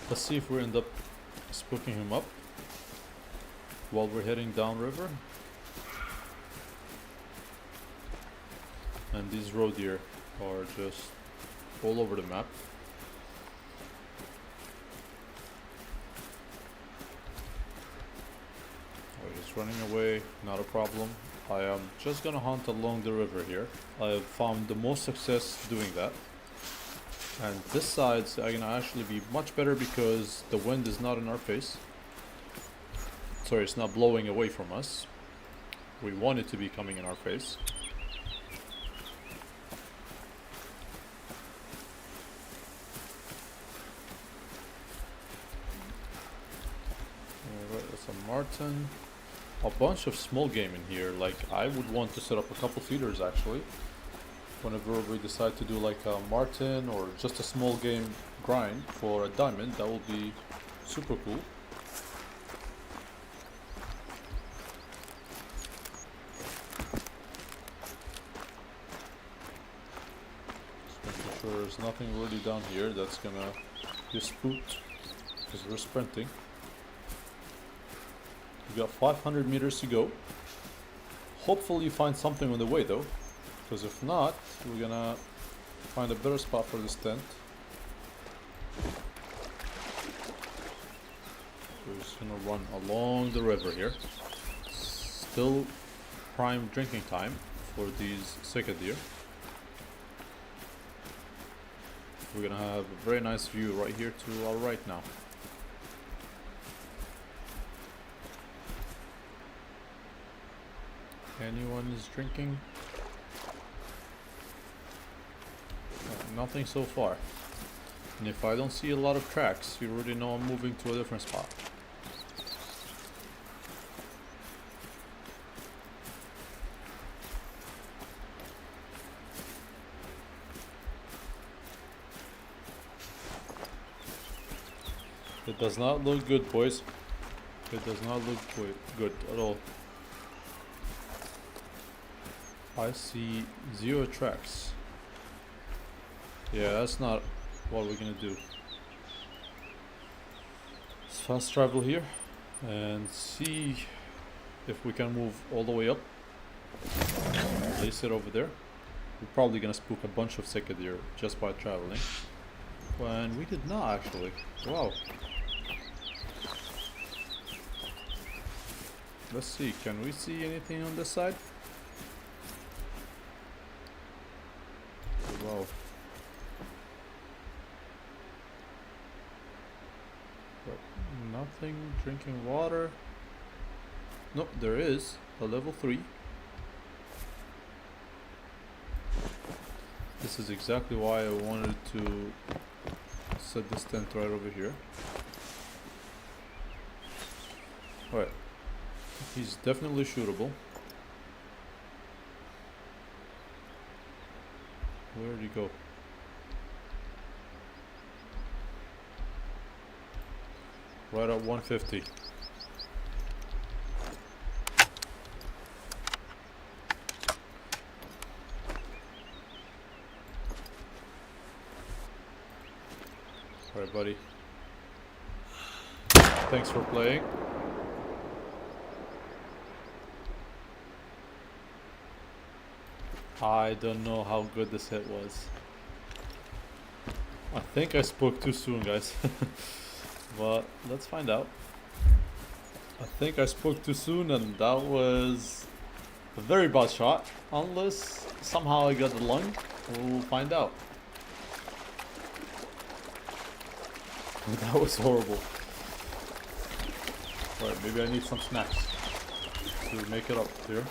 Let's see if we end up spooking him up while we're heading downriver. And these roe deer are just all over the map. Oh, he's running away, not a problem. I am just gonna hunt along the river here. I have found the most success doing that. And this side's gonna actually be much better because the wind is not in our face. Sorry, it's not blowing away from us. We want it to be coming in our face. Alright, that's a marten. A bunch of small game in here. Like, I would want to set up a couple feeders actually. Whenever we decide to do like a marten or just a small game grind for a diamond, that will be super cool. Sure, there's nothing really down here that's gonna get spooked because we're sprinting. We got 500 meters to go. Hopefully find something on the way though, because if not, we're gonna find a better spot for this tent. We're just gonna run along the river here. Still prime drinking time for these cicada deer. We're gonna have a very nice view right here to our right now. Anyone is drinking? Nothing so far. And if I don't see a lot of tracks, you already know I'm moving to a different spot. It does not look good, boys. It does not look good at all. I see 0 tracks. Yeah, that's not what we're gonna do. Let's fast travel here and see if we can move all the way up. Place it over there. We're probably gonna spook a bunch of cicada deer just by traveling. When we did not actually. Wow. Let's see, can we see anything on this side? Wow. drinking water. Nope, there is a level 3. This is exactly why I wanted to set this tent right over here. Alright, he's definitely shootable. Where did he go? Right at 150. Alright, buddy. Thanks for playing. I don't know how good this hit was. I think I spoke too soon, guys. But let's find out. I think I spoke too soon, and that was a very bad shot. Unless somehow I got the lung, we'll find out. That was horrible. Alright, maybe I need some snacks to make it up here.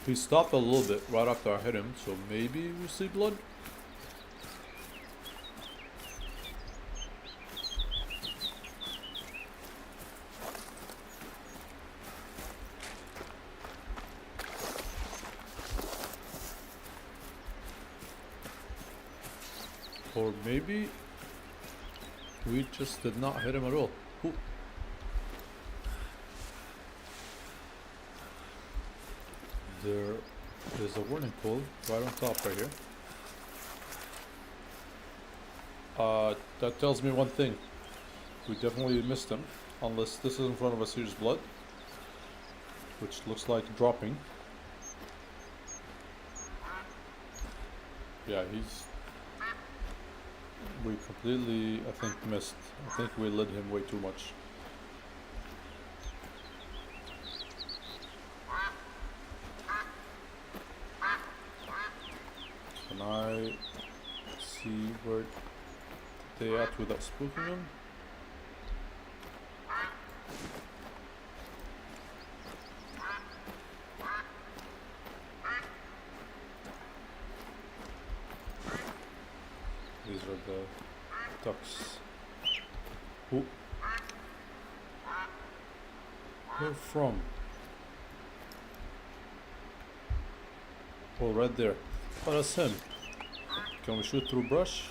He stopped a little bit right after I hit him, so maybe we see blood? Or maybe we just did not hit him at all. Ooh. There is a warning pole right on top right here. That tells me one thing. We definitely missed him, unless this is in front of us. Here's blood, which looks like dropping. Yeah, we completely, I think, missed. I think we led him way too much. Can I see where they at without spooking them? These are the ducks. Who? Where from? Oh, right there. Oh, that's him. Can we shoot through brush?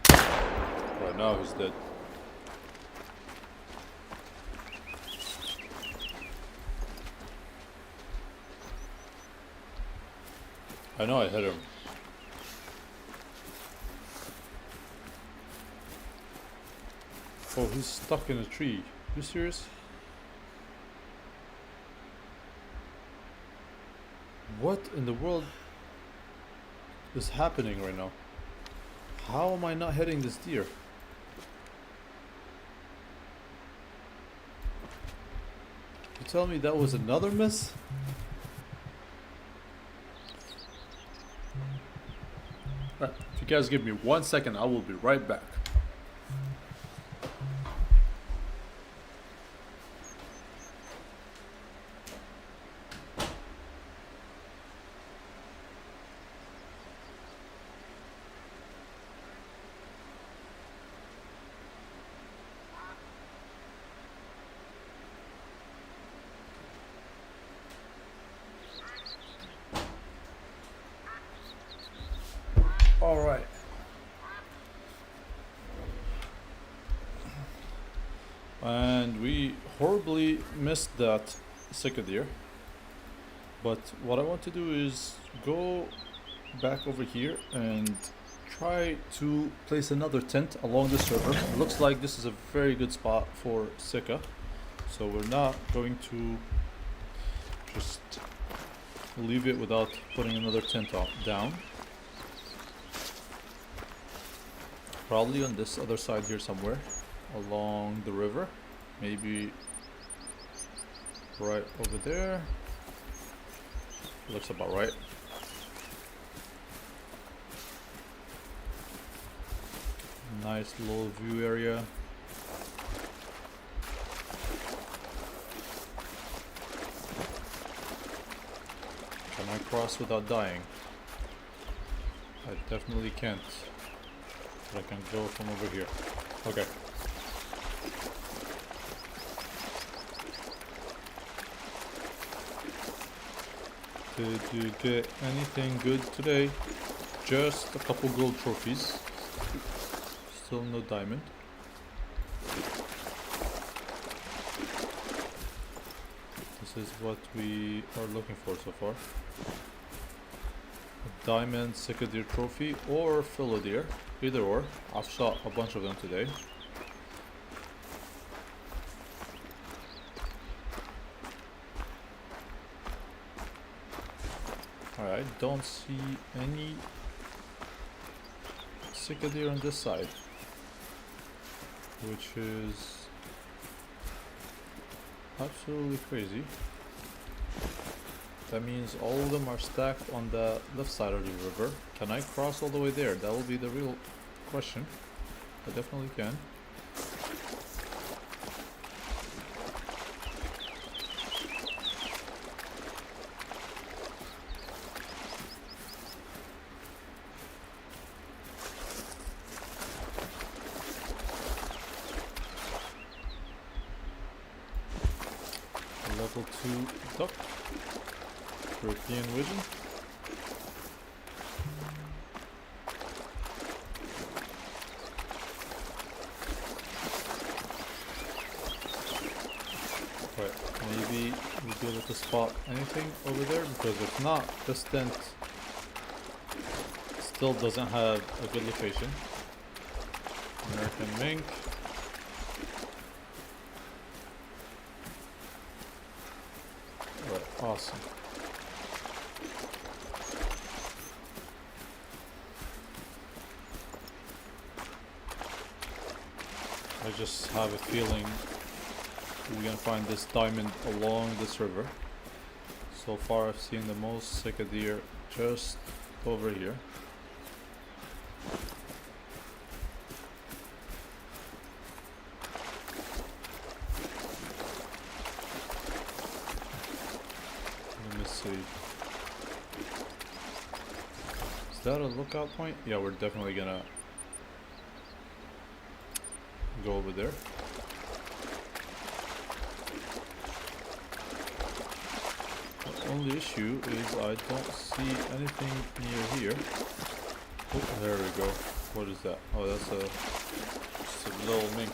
Right now he's dead. I know I hit him. Oh, he's stuck in a tree. You serious? What in the world is happening right now? How am I not hitting this deer? You tell me that was another miss? Right, if you guys give me 1 second, I will be right back. Alright. And we horribly missed that cicada. But what I want to do is go back over here and try to place another tent along the server. It looks like this is a very good spot for Sika. So we're not going to just leave it without putting another tent down. Probably on this other side here somewhere, along the river. Maybe right over there. Looks about right. Nice little view area. Can I cross without dying? I definitely can't. But I can go from over here. Okay. Did you get anything good today? Just a couple gold trophies. Still no diamond. This is what we are looking for so far. A diamond cicadere trophy or philodeer. Either or. I've shot a bunch of them today. Alright, don't see any cicadere on this side, which is absolutely crazy. That means all of them are stacked on the left side of the river. Can I cross all the way there? That will be the real question. I definitely can. Level 2 duck. European vision. Right, maybe we'll be able to spot anything over there, because if not, this tent still doesn't have a good location. American mink. Right, awesome. I just have a feeling we're gonna find this diamond along this river. So far I've seen the most cicadere just over here. Let me see. Is that a lookout point? Yeah, we're definitely gonna go over there. The only issue is I don't see anything near here. Oh, there we go. What is that? Oh, that's just a little mink.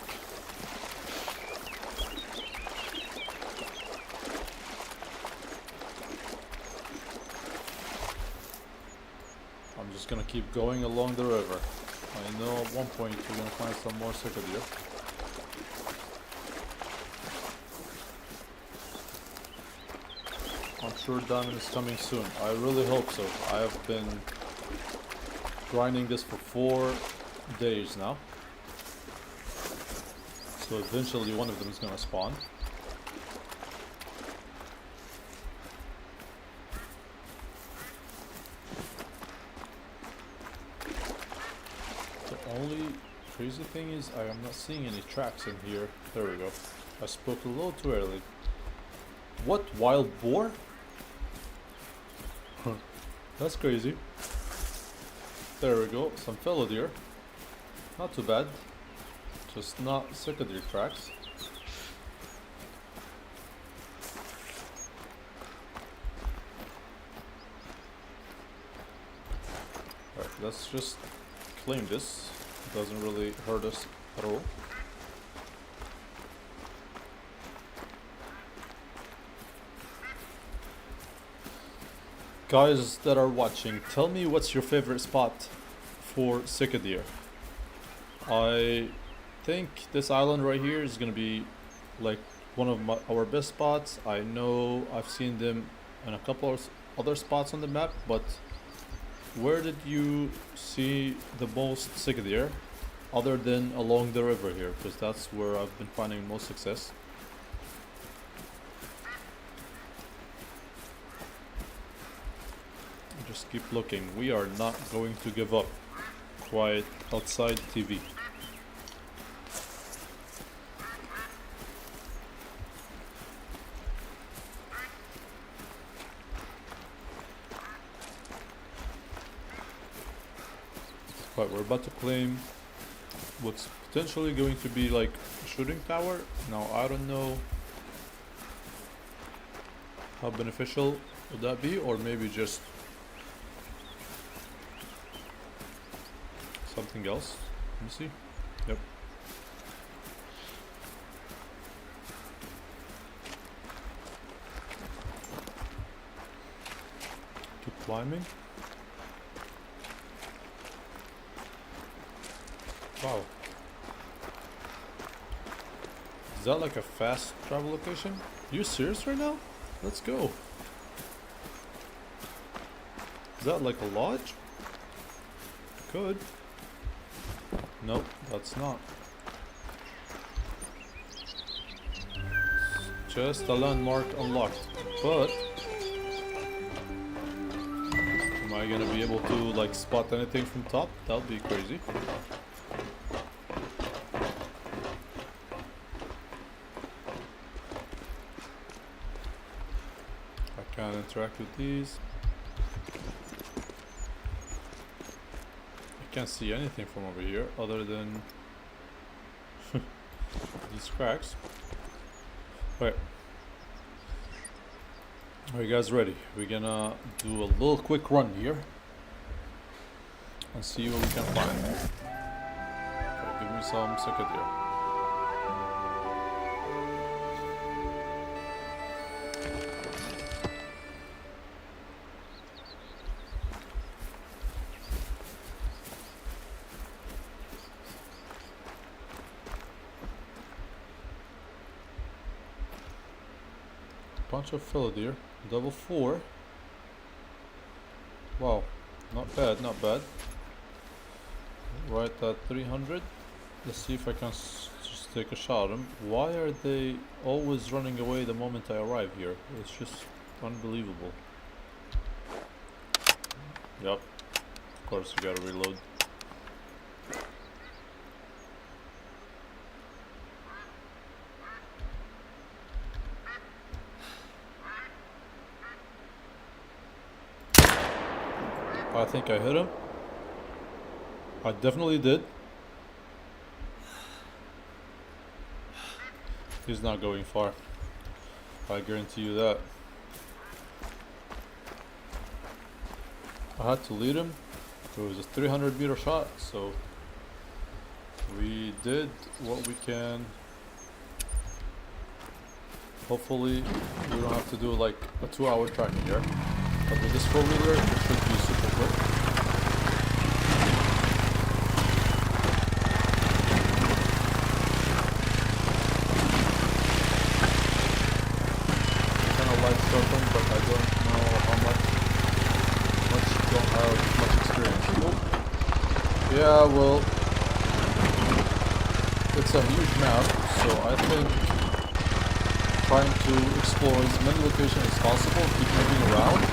I'm just gonna keep going along the river. I know at one point we're gonna find some more cicadere. I'm sure diamond is coming soon. I really hope so. I have been grinding this for 4 days now. So eventually one of them is gonna spawn. The only crazy thing is I am not seeing any tracks in here. There we go. I spoke a little too early. What? Wild boar? That's crazy. There we go. Some philodeer. Not too bad. Just not cicadere tracks. Alright, let's just claim this. It doesn't really hurt us at all. Guys that are watching, tell me what's your favorite spot for cicadere. I think this island right here is gonna be like one of our best spots. I know I've seen them in a couple of other spots on the map, but where did you see the most sick deer other than along the river here? Because that's where I've been finding most success. Just keep looking. We are not going to give up. Quiet outside TV. Right, we're about to claim what's potentially going to be like a shooting tower. Now I don't know how beneficial would that be, or maybe just something else. Let me see. Yep. Keep climbing. Wow. Is that like a fast travel location? Are you serious right now? Let's go. Is that like a lodge? Could. Nope, that's not. It's just a landmark unlocked. But am I gonna be able to like spot anything from top? That would be crazy. I can't interact with these. Can't see anything from over here other than these cracks. Right. Are you guys ready? We're gonna do a little quick run here and see what we can find. Okay, give me some second here. Bunch of fellow deer, level 4. Wow, not bad, not bad. Right at 300. Let's see if I can just take a shot at them. Why are they always running away the moment I arrive here? It's just unbelievable. Yup, of course you gotta reload. I think I hit him. I definitely did. He's not going far. I guarantee you that. I had to lead him. It was a 300-meter shot, so we did what we can. Hopefully we don't have to do like a 2-hour tracking here. But with this 4-wheeler, it should be super quick. I'm gonna light start them, but I don't know how much. Don't have much experience. Yeah, well, it's a huge map, so I think trying to explore as many locations as possible, keep moving around.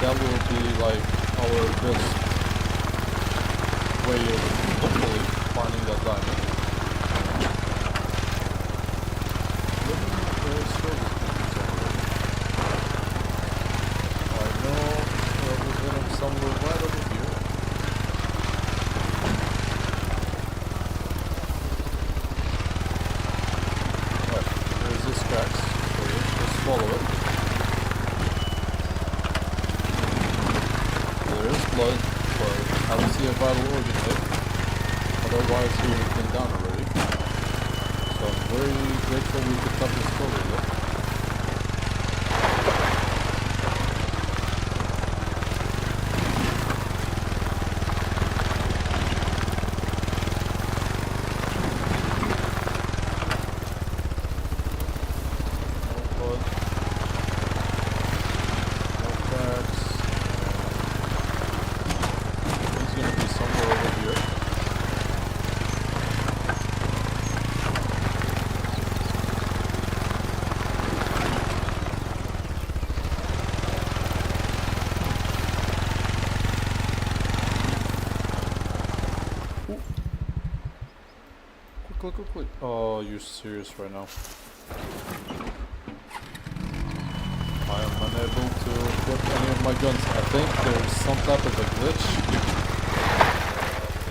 That will be like our best way of hopefully finding that diamond. I know we're getting somewhere right over here. Right, there's this tracks. So let's just follow it. Blood, but I don't see a vital organ hit. Otherwise he would have been down already. So I'm very grateful we picked up this four-wheeler. No blood. No cracks. Quickly. Oh, you're serious right now. I am unable to equip any of my guns. I think there's some type of a glitch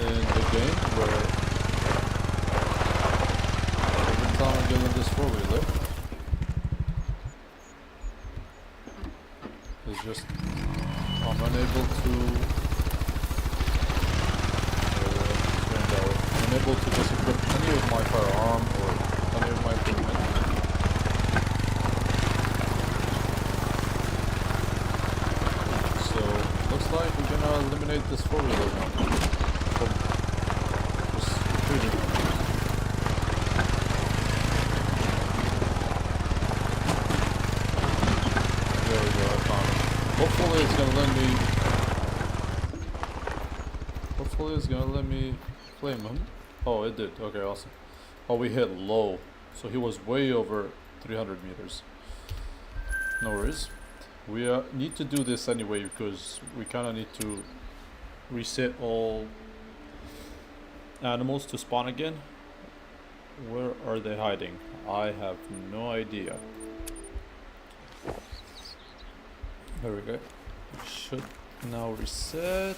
in the game where every time I get in this four-wheeler, it's just I'm unable to unable to just equip any of my firearm or any of my equipment. So looks like we're gonna eliminate this four-wheeler now. Just shooting. There we go, I found it. Hopefully it's gonna let me flame him. Oh, it did. Okay, awesome. Oh, we hit low. So he was way over 300 meters. No worries. We need to do this anyway because we kind of need to reset all animals to spawn again. Where are they hiding? I have no idea. There we go. Should now reset.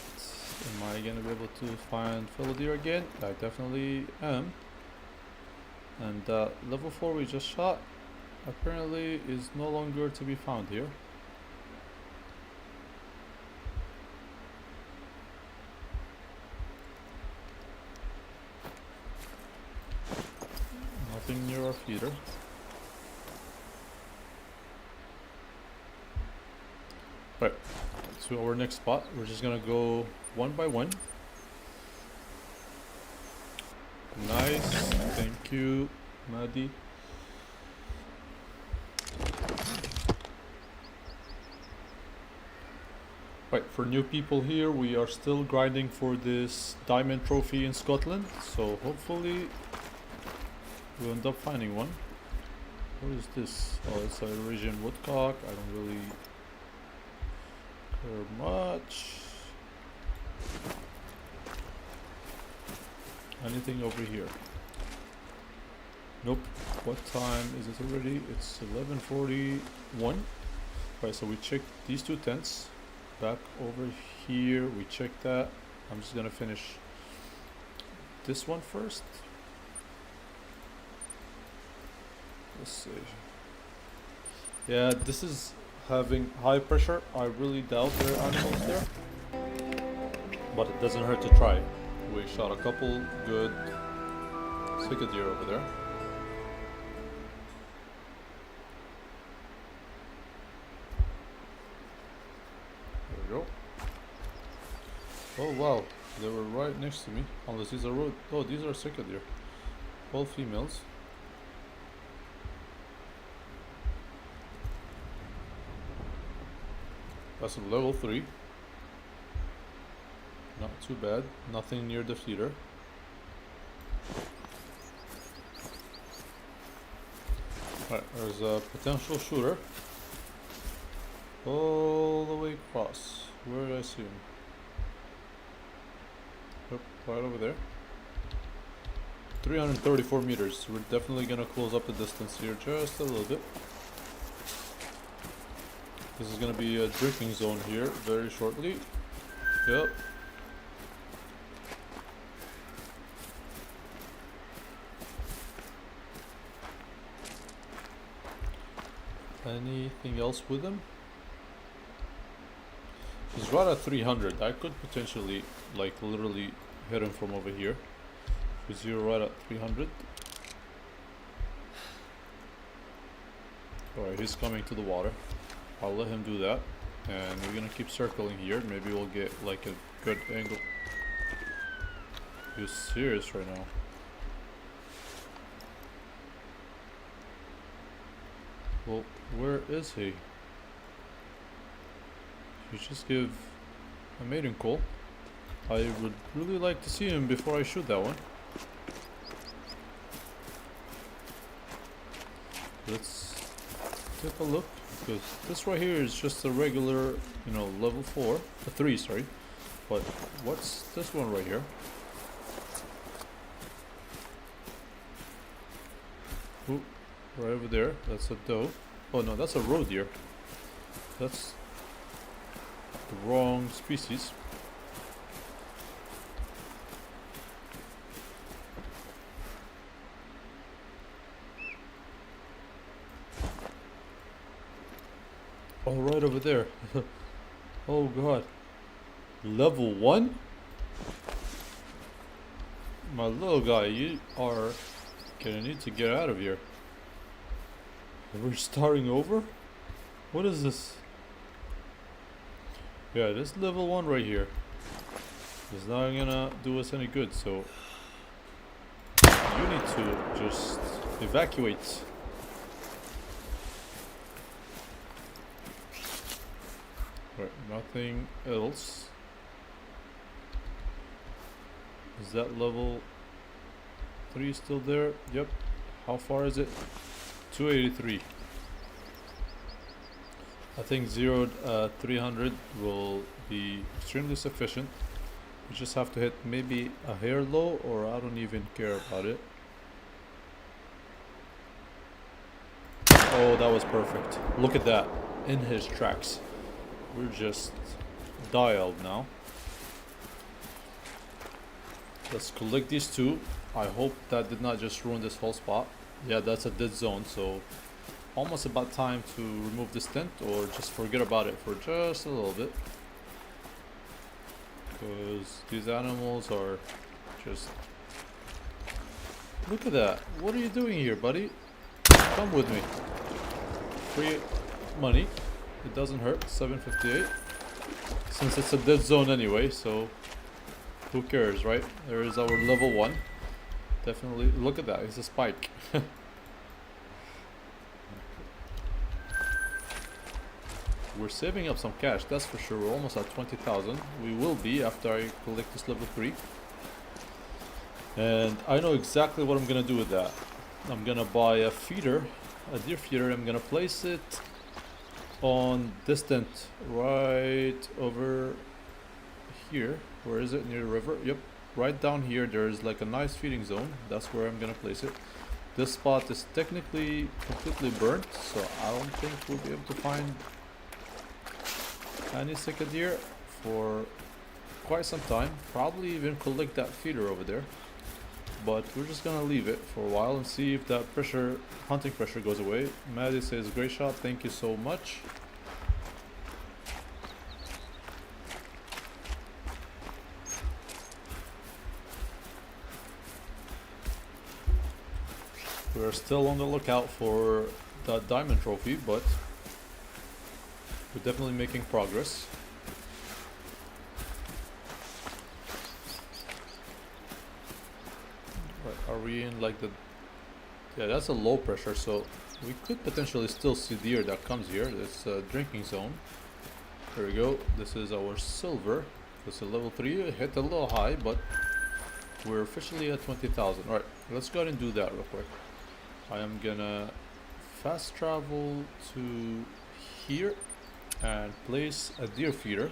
Am I gonna be able to find fellow deer again? I definitely am. And level 4 we just shot apparently is no longer to be found here. Nothing near our feeder. Right, to our next spot. We're just gonna go one by one. Nice, thank you, Maddie. Right, for new people here, we are still grinding for this diamond trophy in Scotland, so hopefully we'll end up finding one. What is this? Oh, it's a Eurasian woodcock. I don't really care much. Anything over here? Nope. What time is it already? It's 11:41. Right, so we checked these two tents. Back over here, we checked that. I'm just gonna finish this one first. Let's see. Yeah, this is having high pressure. I really doubt there are animals there, but it doesn't hurt to try. We shot a couple good sika deer over there. There we go. Oh wow, they were right next to me. Unless these are road. Oh, these are sika deer. All females. That's a level 3. Not too bad. Nothing near the feeder. Alright, there's a potential shooter. All the way across. Where did I see him? Yep, right over there. 334 meters. We're definitely gonna close up the distance here just a little bit. This is gonna be a drinking zone here very shortly. Yep. Anything else with him? He's right at 300. I could potentially, like, literally hit him from over here. He's here right at 300. Alright, he's coming to the water. I'll let him do that. And we're gonna keep circling here. Maybe we'll get, like, a good angle. He's serious right now. Well, where is he? You just give a mating call. I would really like to see him before I shoot that one. Let's take a look, because this right here is just a regular, you know, level 4, 3, sorry. But what's this one right here? right over there. That's a doe. Oh no, that's a roe deer. That's the wrong species. Oh, right over there. Oh god. Level 1? My little guy, you are gonna need to get out of here. We're starting over? What is this? Yeah, this level 1 right here is not gonna do us any good, so you need to just evacuate. Right, nothing else. Is that level 3 still there? Yep. How far is it? 283. I think 300 will be extremely sufficient. We just have to hit maybe a hair low, or I don't even care about it. Oh, that was perfect. Look at that. In his tracks. We're just dialed now. Let's collect these two. I hope that did not just ruin this whole spot. Yeah, that's a dead zone, so almost about time to remove this tent or just forget about it for just a little bit. Because these animals are just... Look at that. What are you doing here, buddy? Come with me. Free money. It doesn't hurt. 758. Since it's a dead zone anyway, so who cares, right? There is our level 1. Definitely. Look at that. It's a spike. We're saving up some cash, that's for sure. We're almost at 20,000. We will be after I collect this level 3. And I know exactly what I'm gonna do with that. I'm gonna buy a feeder, a deer feeder. I'm gonna place it on this tent right over here. Where is it? Near the river? Yep. Right down here there's like a nice feeding zone. That's where I'm gonna place it. This spot is technically completely burnt, so I don't think we'll be able to find any sick deer for quite some time. Probably even collect that feeder over there. But we're just gonna leave it for a while and see if that pressure, hunting pressure, goes away. Maddie says, great shot, thank you so much. We're still on the lookout for that diamond trophy, but we're definitely making progress. Are we in like the... Yeah, that's a low pressure, so we could potentially still see deer that comes here. This drinking zone. There we go. This is our silver. This is level 3. It hit a little high, but we're officially at 20,000. Alright, let's go ahead and do that real quick. I am gonna fast travel to here and place a deer feeder.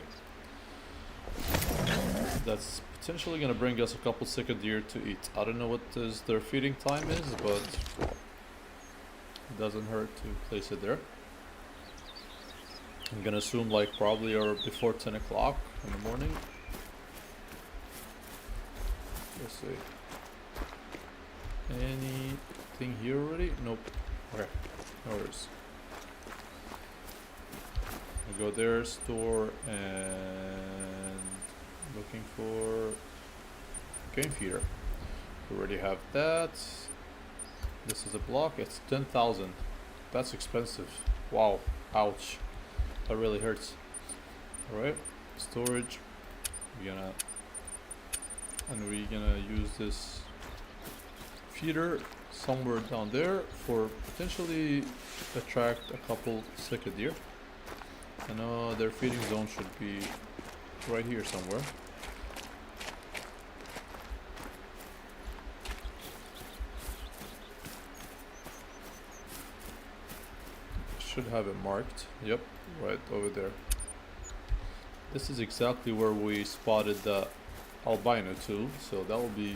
That's potentially gonna bring us a couple sick deer to eat. I don't know what their feeding time is, but it doesn't hurt to place it there. I'm gonna assume like probably or before 10 o'clock in the morning. Let's see. Anything here already? Nope. Okay. No worries. I go there, store, and looking for game feeder. We already have that. This is a block. It's 10,000. That's expensive. Wow. Ouch. That really hurts. Alright. Storage. We're gonna use this feeder somewhere down there for potentially attract a couple sick deer. I know their feeding zone should be right here somewhere. Should have it marked. Yep, right over there. This is exactly where we spotted the albino too, so that will be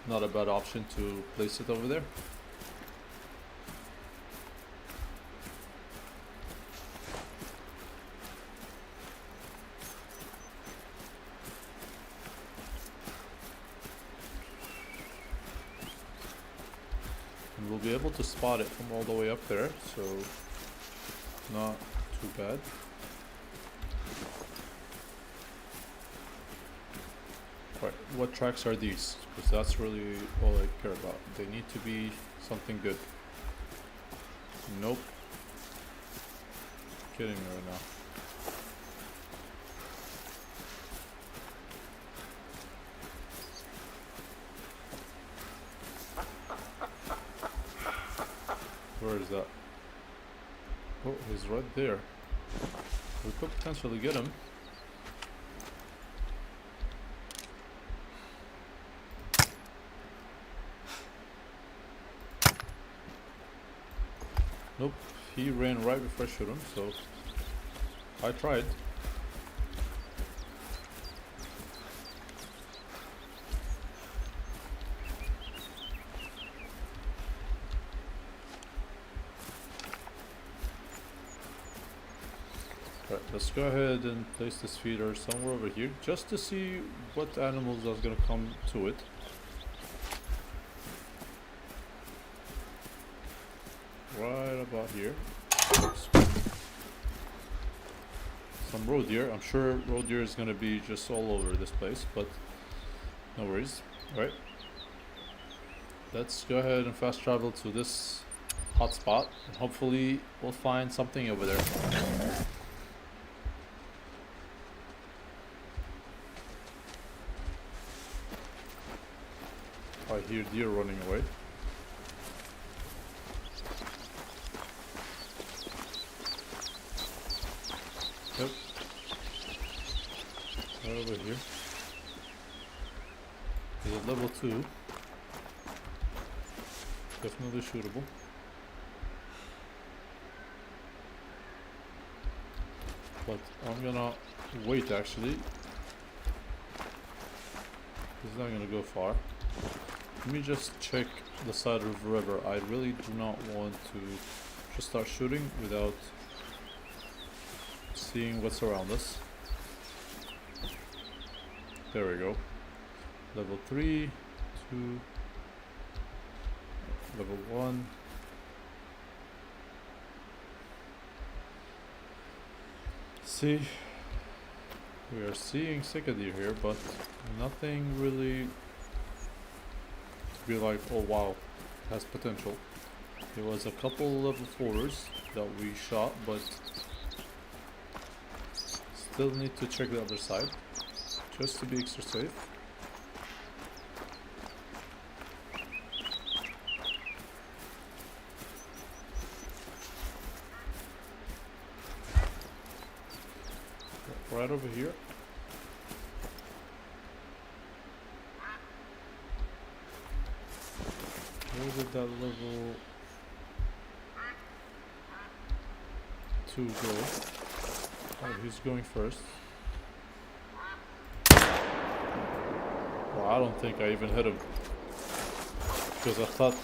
not a bad option to place it over there. be able to spot it from all the way up there, so not too bad. Right, what tracks are these? Because that's really all I care about. They need to be something good. Nope. Kidding me right now. Where is that? Oh, he's right there. We could potentially get him. Nope, he ran right before I shot him, so I tried. Right, let's go ahead and place this feeder somewhere over here just to see what animals are gonna come to it. Right about here. Oops. Some roe deer. I'm sure roe deer is gonna be just all over this place, but no worries. Alright. Let's go ahead and fast travel to this hot spot and hopefully we'll find something over there. I hear deer running away. Yep. Right over here. He's at level 2. Definitely shootable. But I'm gonna wait actually. He's not gonna go far. Let me just check the side of the river. I really do not want to just start shooting without seeing what's around us. There we go. Level 3, 2, level 1. See, we are seeing cicada here, but nothing really to be like, oh wow, has potential. There was a couple level 4s that we shot, but still need to check the other side just to be extra safe. Right over here. Where did that level 2 go? Oh, he's going first. Well, I don't think I even hit him. Because I thought,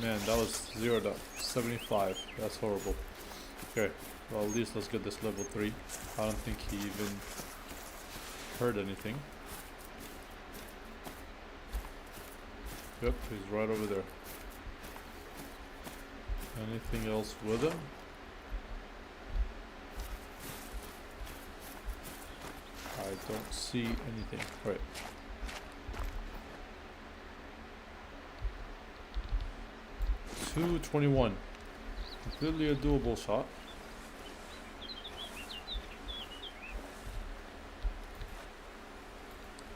man, that was 0.75. That's horrible. Okay, well at least let's get this level 3. I don't think he even heard anything. Yep, he's right over there. Anything else with him? I don't see anything. Right. .221. Completely a doable shot.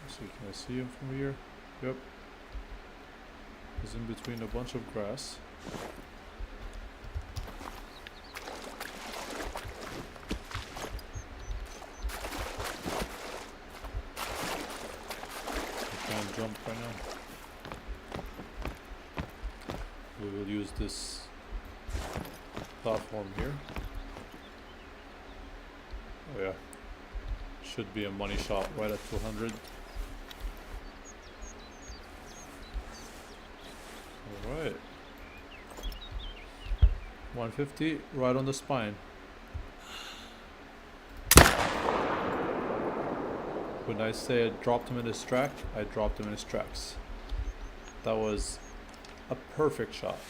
Let's see, can I see him from here? Yep. He's in between a bunch of grass. Jump right now. We will use this platform here. Oh yeah, should be a money shot right at 200. All right, 150 right on the spine. When I say I dropped him in his track, I dropped him in his tracks. That was a perfect shot.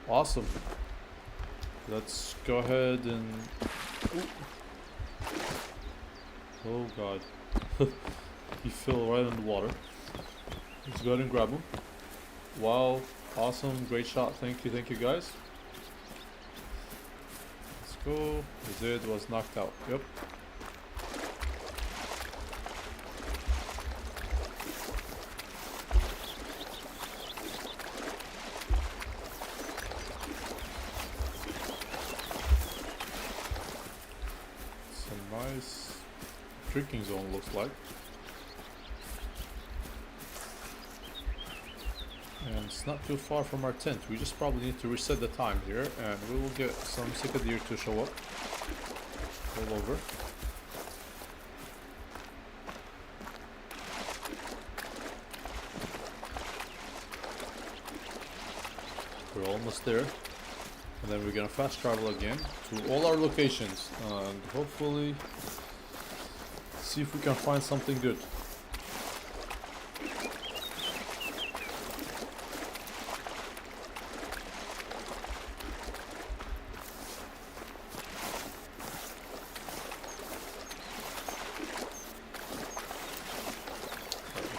Awesome. Let's go ahead and... Ooh. Oh god. He fell right in the water. Let's go ahead and grab him. Wow. Awesome. Great shot. Thank you guys. Let's go. Zed was knocked out. Yep. Nice drinking zone looks like, and it's not too far from our tent. We just probably need to reset the time here, and we will get some sick deer to show up all over. We're almost there. And then we're gonna fast travel again to all our locations and hopefully see if we can find something good.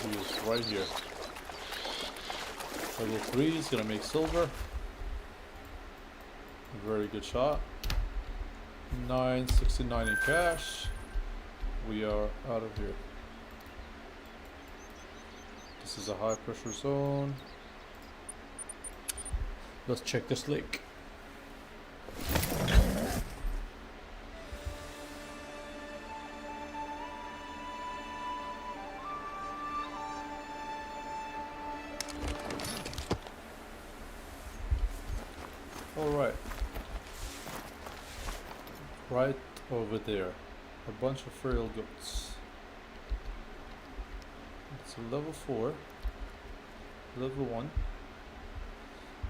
He is right here. Level 3 is gonna make silver. Very good shot. 969 in cash. We are out of here. This is a high pressure zone. Let's check this lake. All right. Right over there, a bunch of feral goats. It's a level 4, level 1.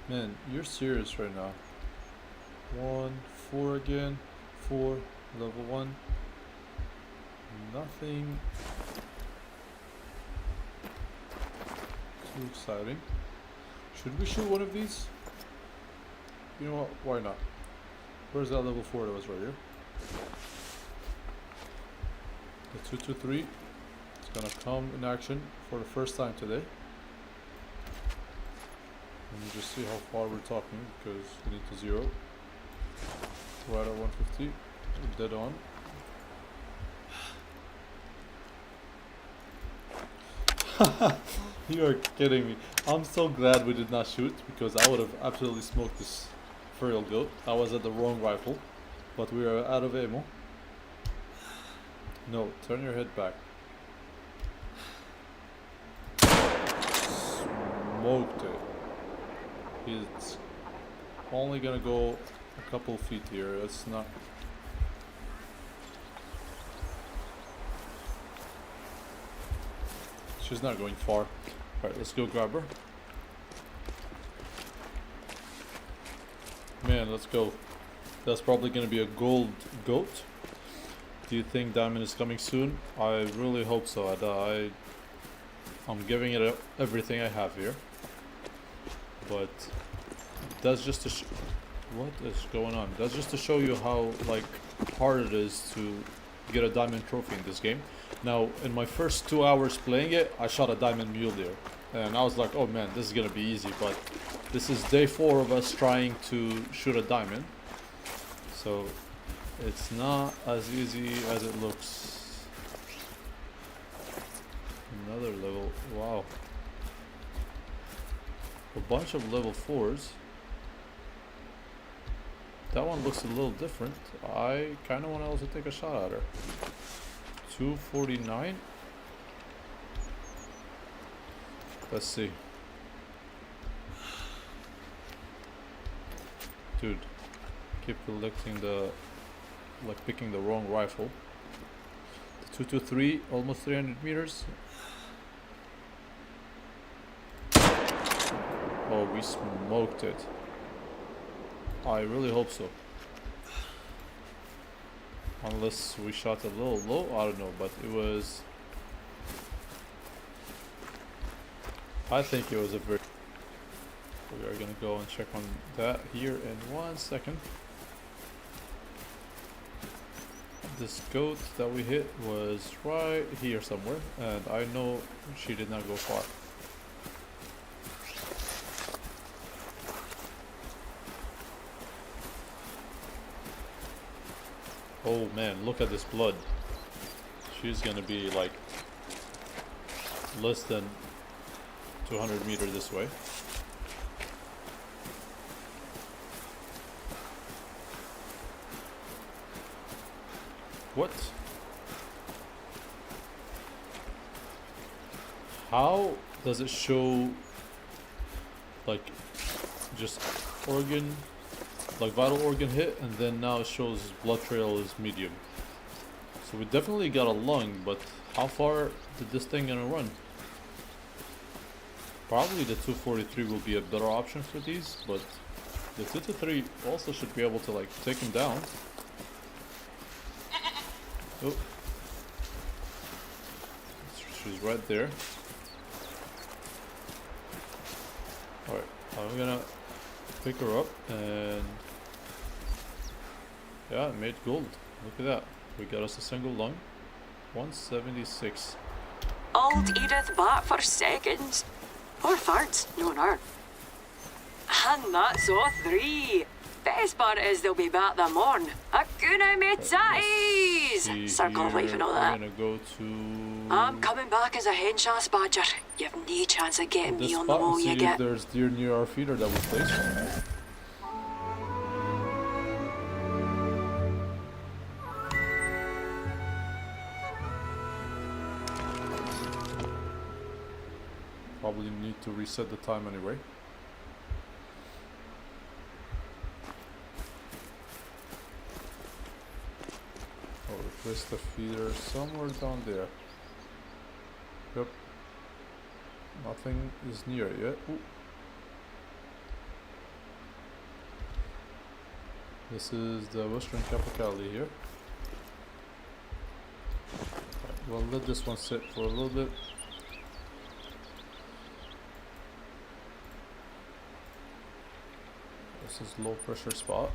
Man, you're serious right now. 1, 4 again, 4, level 1. Nothing too exciting. Should we shoot one of these? You know what, why not? Where's that level 4 that was right here? The 223 is gonna come in action for the first time today. Let me just see how far we're talking because we need to zero. Right at 150, we're dead on. You are kidding me. I'm so glad we did not shoot because I would have absolutely smoked this feral goat. I was at the wrong rifle, but we are out of ammo. No, turn your head back. Smoked it. It's only gonna go a couple feet here. It's not. She's not going far. Alright, let's go grab her. Man, let's go. That's probably gonna be a gold goat. Do you think diamond is coming soon? I really hope so. I'm giving it everything I have here. But that's just to what is going on? That's just to show you how like hard it is to get a diamond trophy in this game. Now, in my first 2 hours playing it, I shot a diamond mule deer, and I was like, "Oh man, this is gonna be easy." But this is day 4 of us trying to shoot a diamond, so it's not as easy as it looks. Another level, wow. A bunch of level 4s. That one looks a little different. I kind of want to also take a shot at her. 249. Let's see. Dude, keep selecting picking the wrong rifle. 223, almost 300 meters. Oh, we smoked it. I really hope so. Unless we shot a little low, I don't know, but it was... I think it was a very... We are gonna go and check on that here in 1 second. This goat that we hit was right here somewhere, and I know she did not go far. Oh man, look at this blood. She's gonna be like less than 200 meters this way. What? How does it show like just organ, like vital organ hit, and then now it shows blood trail is medium? So we definitely got a lung, but how far did this thing gonna run? Probably the 243 will be a better option for these, but the 223 also should be able to like take him down. Oh, she's right there. Alright, I'm gonna pick her up, and yeah, it made gold. Look at that. We got us a single lung. 176. Old Edith back for seconds. Or thirds, no her. And that's all three. Best part is they'll be back the morn. Hakuna Matatatis! Circle of life and all that. We're gonna go to... I'm coming back as a henshas badger. You've no chance of getting me on the wall, you get. There's deer near our feeder that we placed. Probably need to reset the time anyway. Oh, replace the feeder somewhere down there. Yep. Nothing is near it yet. Ooh. This is the Western Capitality here. Right, we'll let this one sit for a little bit. This is low pressure spot.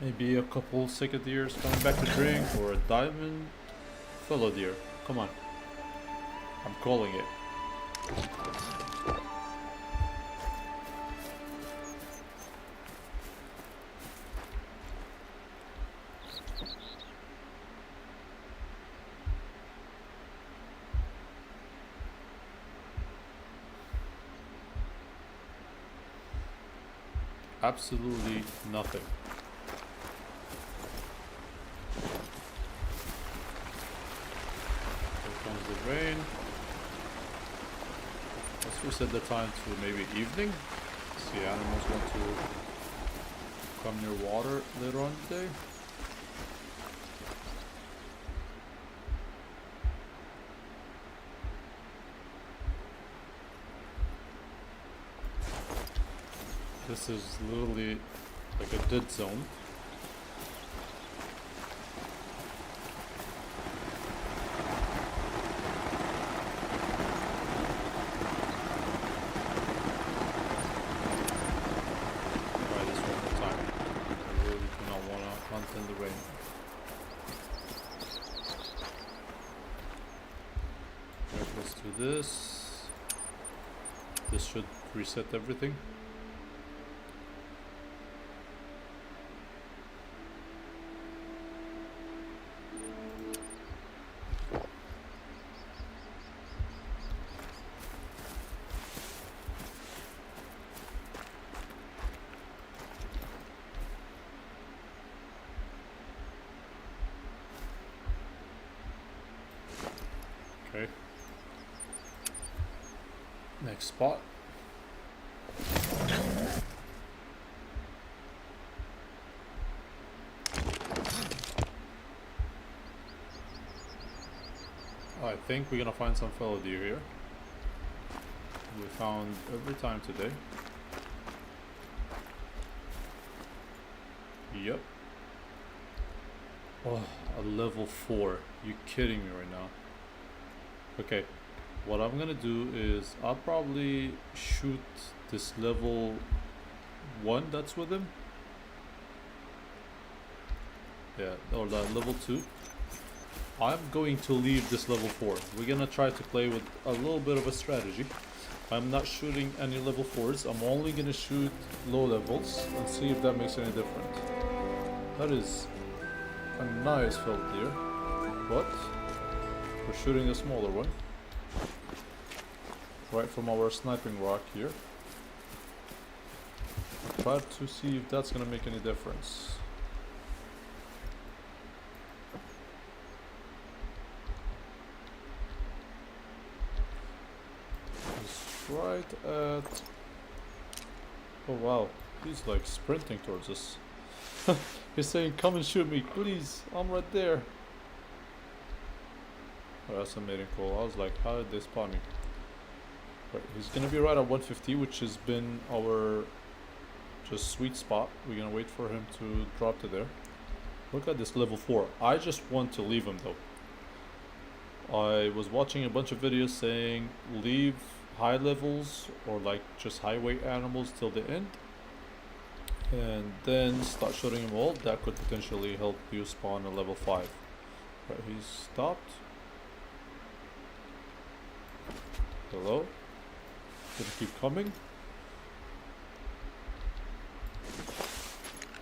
Maybe a couple sika deers coming back to drink, or a diamond fellow deer. Come on. I'm calling it. Absolutely nothing. Here comes the rain. Let's reset the time to maybe evening. See, animals want to come near water later on today. This is literally like a dead zone. Try this one more time. I really do not want to hunt in the rain. Right, let's do this. This should reset everything. Okay. Next spot. I think we're gonna find some fellow deer here. We found every time today. Yep. Oh, a level 4. You kidding me right now? Okay. what I'm gonna do is I'll probably shoot this level 1 that's with him. Yeah, or that level 2. I'm going to leave this level 4. We're gonna try to play with a little bit of a strategy. I'm not shooting any level 4s. I'm only gonna shoot low levels and see if that makes any difference. That is a nice felt deer, but we're shooting a smaller one right from our sniping rock here. Try to see if that's gonna make any difference. He's right at... Oh wow, he's like sprinting towards us. He's saying, come and shoot me, please, I'm right there. Oh, that's a mating call. I was like, how did they spawn me? Right, he's gonna be right at 150, which has been our just sweet spot. We're gonna wait for him to drop to there. Look at this level 4. I just want to leave him though. I was watching a bunch of videos saying leave high levels or like just high weight animals till the end, and then start shooting them all. That could potentially help you spawn a level 5. Right, he's stopped. Hello? Gonna keep coming.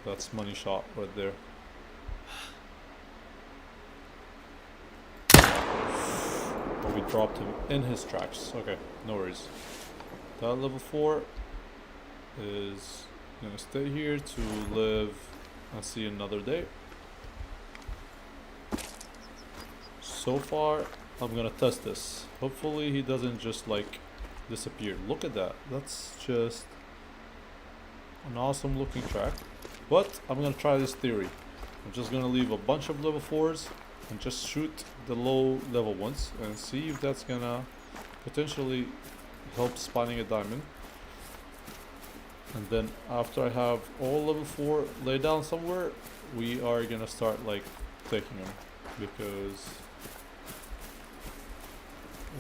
That's money shot right there. Oh, we dropped him in his tracks. Okay, no worries. That level 4 is gonna stay here to live and see another day. So far, I'm gonna test this. Hopefully he doesn't just like disappear. Look at that. That's just an awesome looking track. But I'm gonna try this theory. I'm just gonna leave a bunch of level 4s and just shoot the low level ones and see if that's gonna potentially help spawning a diamond. And then after I have all level 4 laid down somewhere, we are gonna start like taking them, because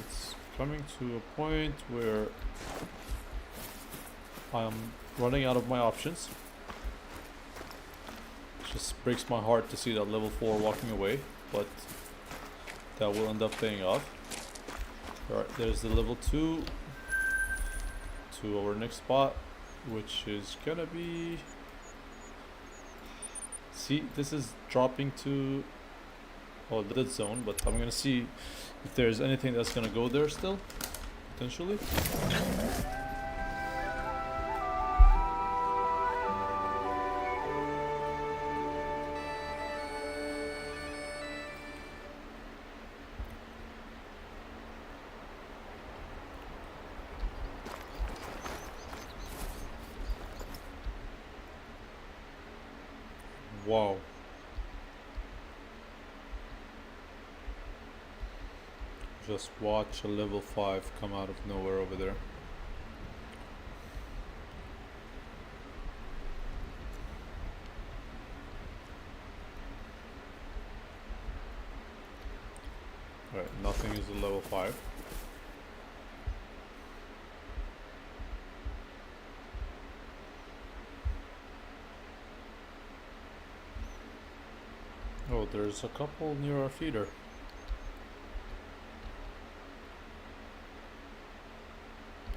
it's coming to a point where I'm running out of my options. It just breaks my heart to see that level 4 walking away, but that will end up paying off. Alright, there's the level 2 to our next spot, which is gonna be... See, this is dropping to the dead zone, but I'm gonna see if there's anything that's gonna go there still, potentially. Wow. Just watch a level 5 come out of nowhere over there. Right, nothing is a level 5. Oh, there's a couple near our feeder.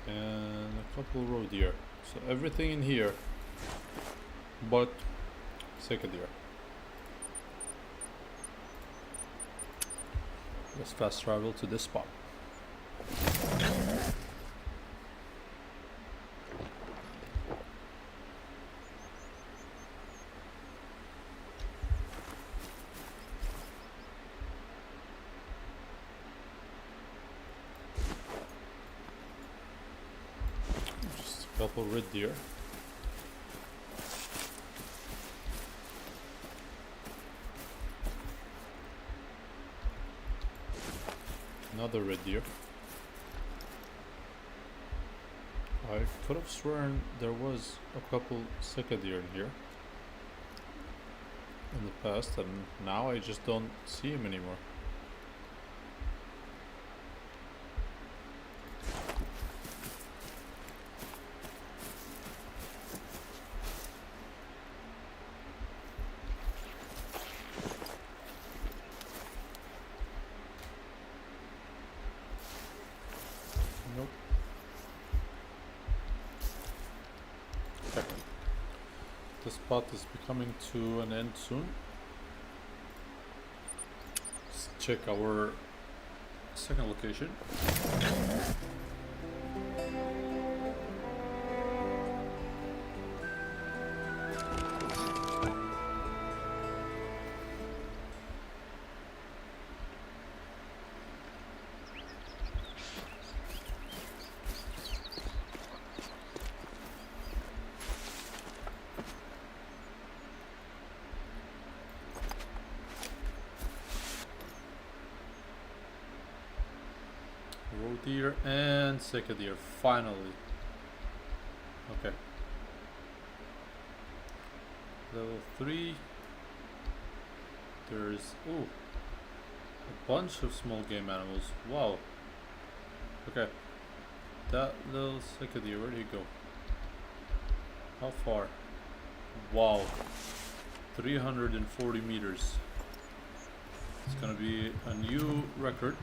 And a couple roe deer. So everything in here but second deer. Let's fast travel to this spot. Couple red deer. Another red deer. I could have sworn there was a couple sika deer in here in the past, and now I just don't see him anymore. the spot is becoming to an end soon. Let's check our second location. Roe deer and sika deer, finally. Okay. Level 3. There's, ooh, a bunch of small game animals. Wow. Okay. That little sika deer, where did he go? How far? Wow. 340 meters. It's gonna be a new record.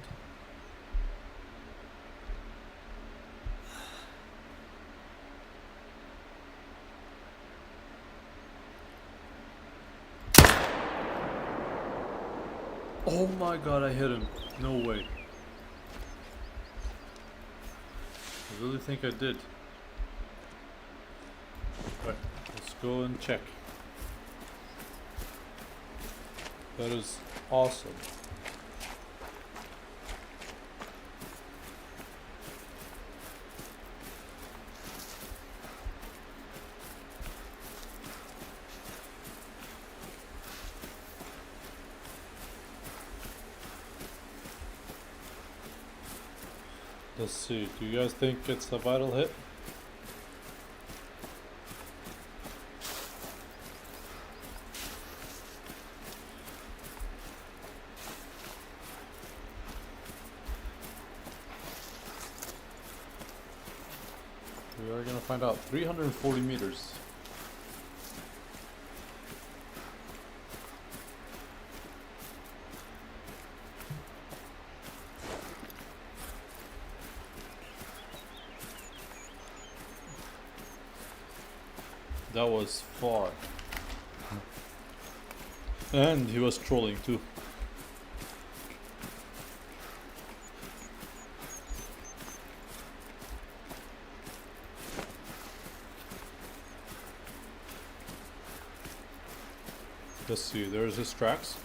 Oh my god, I hit him. No way. I really think I did. Right, let's go and check. That is awesome. Let's see, do you guys think it's a vital hit? We are gonna find out. 340 meters. That was far. And he was trolling too. Let's see, there's his tracks.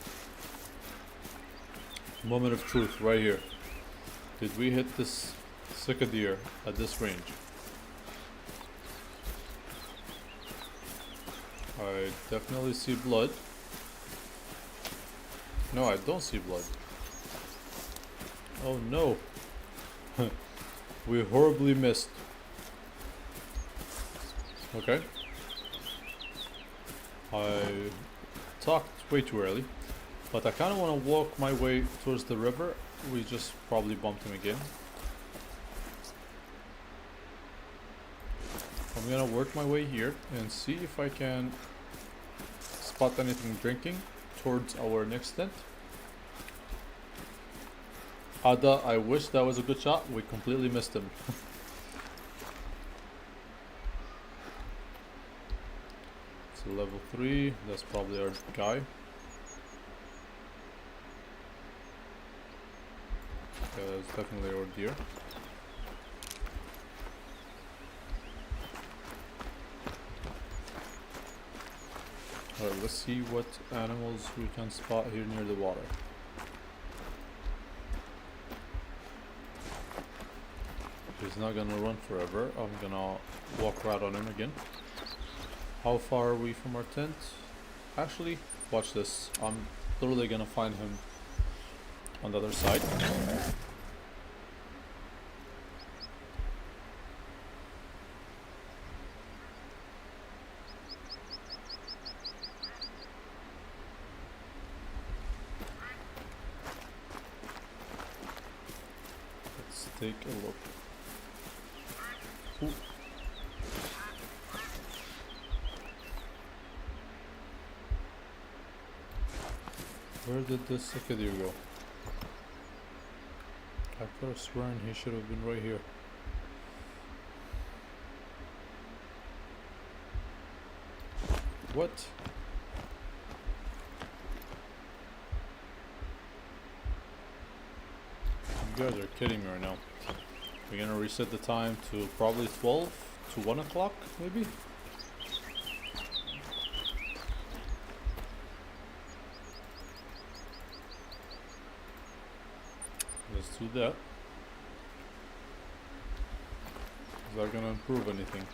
Moment of truth right here. Did we hit this sika deer at this range? I definitely see blood. No, I don't see blood. Oh no. We horribly missed. Okay. I talked way too early, but I kind of want to walk my way towards the river. We just probably bumped him again. I'm gonna work my way here and see if I can spot anything drinking towards our next tent. Ada, I wish that was a good shot. We completely missed him. It's a level 3. That's probably our guy. That's definitely our deer. Alright, let's see what animals we can spot here near the water. He's not gonna run forever. I'm gonna walk right on him again. How far are we from our tent? Actually, watch this. I'm literally gonna find him on the other side. Let's take a look. Ooh. Where did this sika deer go? I could have sworn he should have been right here. What? You guys are kidding me right now. We're gonna reset the time to probably 12 to 1 o'clock, maybe? Let's do that. Is that gonna improve anything?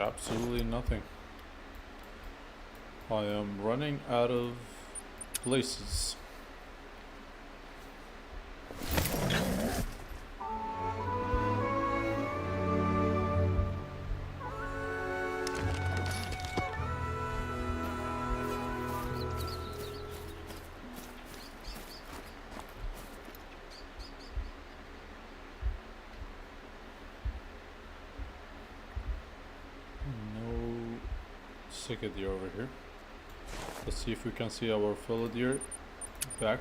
Absolutely nothing. I am running out of places. Sick deer over here. Let's see if we can see our fellow deer back.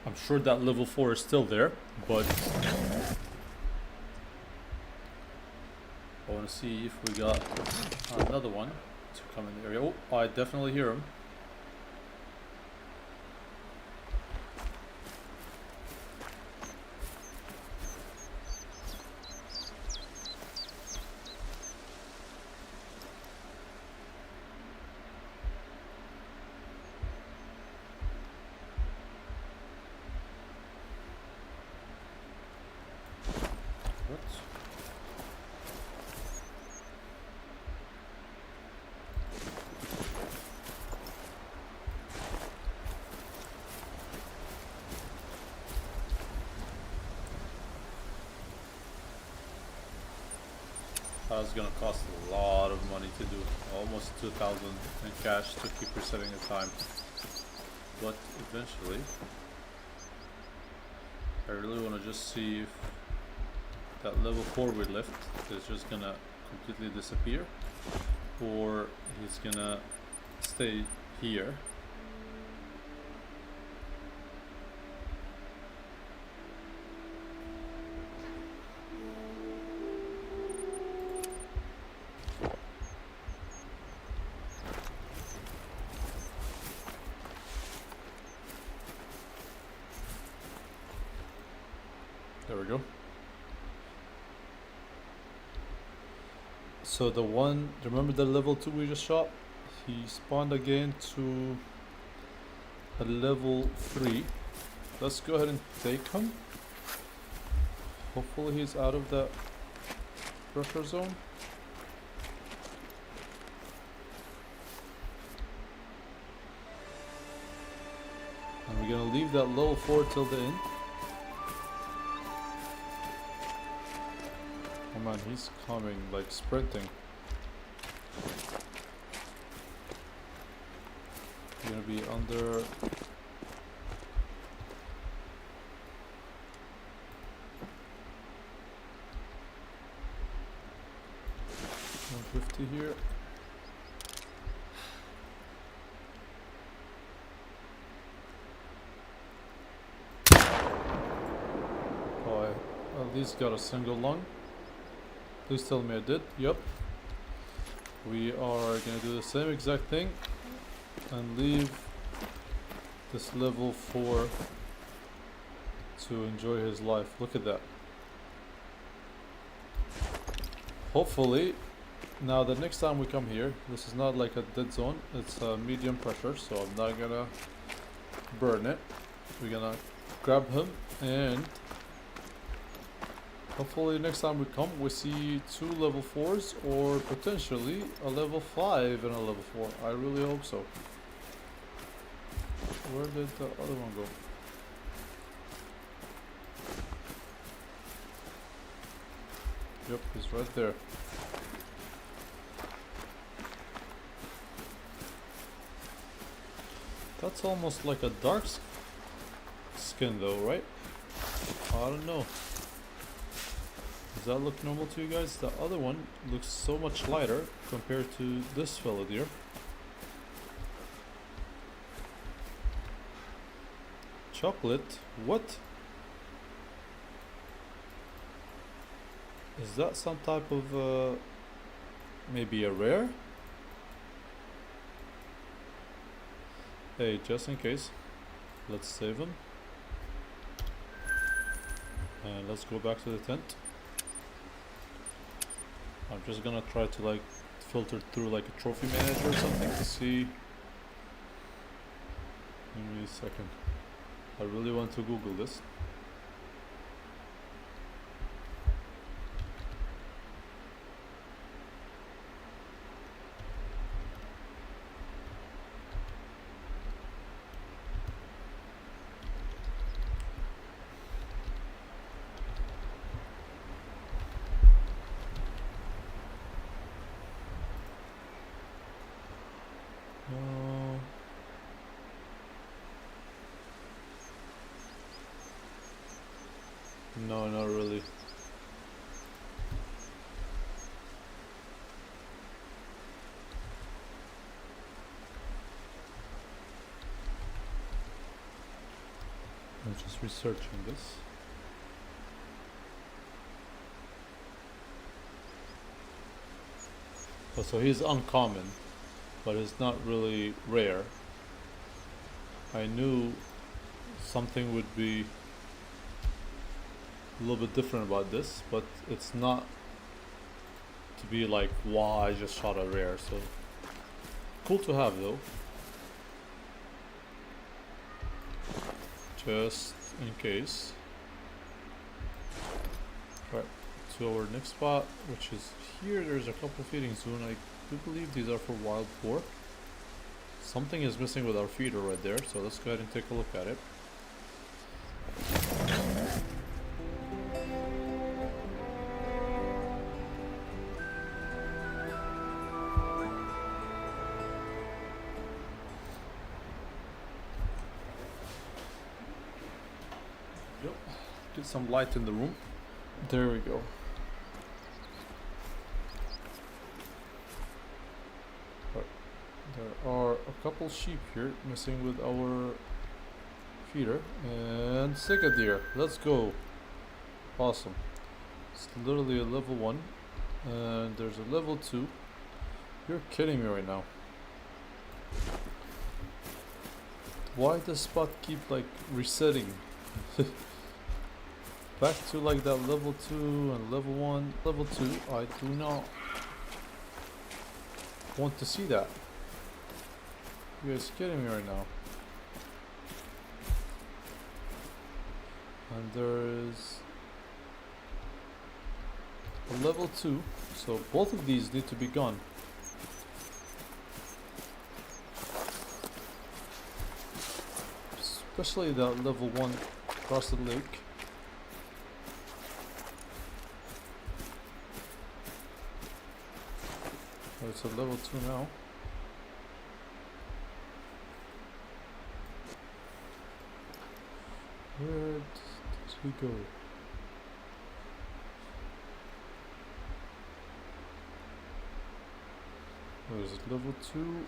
I'm sure that level 4 is still there, but I want to see if we got another one to come in the area. Oh, I definitely hear him. That's gonna cost a lot of money to do, almost 2,000 in cash to keep resetting the time. But eventually, I really want to just see if that level 4 we left is just gonna completely disappear, or he's gonna stay here. There we go. So the one, remember the level 2 we just shot? He spawned again to a level 3. Let's go ahead and take him. Hopefully he's out of that pressure zone. And we're gonna leave that level 4 till the end. Oh man, he's coming, like sprinting. He's gonna be under 150 here. Oh, I at least got a single lung. Please tell me I did. Yep. We are gonna do the same exact thing and leave this level 4 to enjoy his life. Look at that. Hopefully, now the next time we come here, this is not like a dead zone, it's a medium pressure, so I'm not gonna burn it. We're gonna grab him, and hopefully next time we come we see 2 level 4s or potentially a level 5 and a level 4. I really hope so. Where did the other one go? Yep, he's right there. That's almost like a dark skin though, right? I don't know. Does that look normal to you guys? The other one looks so much lighter compared to this fellow here. Chocolate? What? Is that some type of maybe a rare? Hey, just in case, let's save him. And let's go back to the tent. I'm just gonna try to like filter through like a trophy manager or something to see. Give me a second. I really want to Google this. No, not really. I'm just researching this. Oh, so he's uncommon, but it's not really rare. I knew something would be a little bit different about this, but it's not to be like, wow, I just shot a rare. So cool to have though, just in case. Right, to our next spot, which is here. There's a couple feeding zones. I do believe these are for wild boar. Something is missing with our feeder right there, so let's go ahead and take a look at it. Get some light in the room. There we go. Right. There are a couple sheep here missing with our feeder and Sega deer. Let's go. Awesome. It's literally a level 1 and there's a level 2. You're kidding me right now. Why does spot keep like resetting? Back to like that level 2 and level 1. Level 2, I do not want to see that. You guys kidding me right now. And there is a level 2, so both of these need to be gone. Especially that level 1 across the lake. Oh, it's a level 2 now. Where did he go? Where is it? Level 2.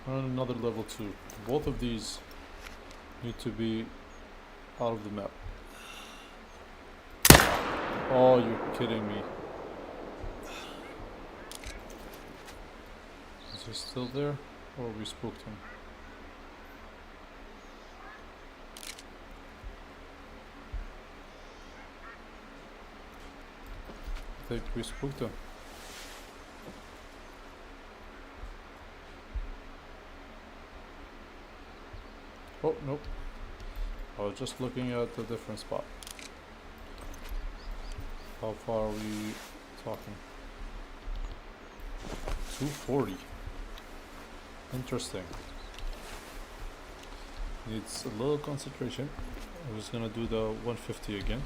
And another level 2. Both of these need to be out of the map. Oh, you're kidding me. Is he still there? Or we spooked him? I think we spooked him. Oh, nope. I was just looking at a different spot. How far are we talking? 240. Interesting. Needs a little concentration. I'm just gonna do the 150 again.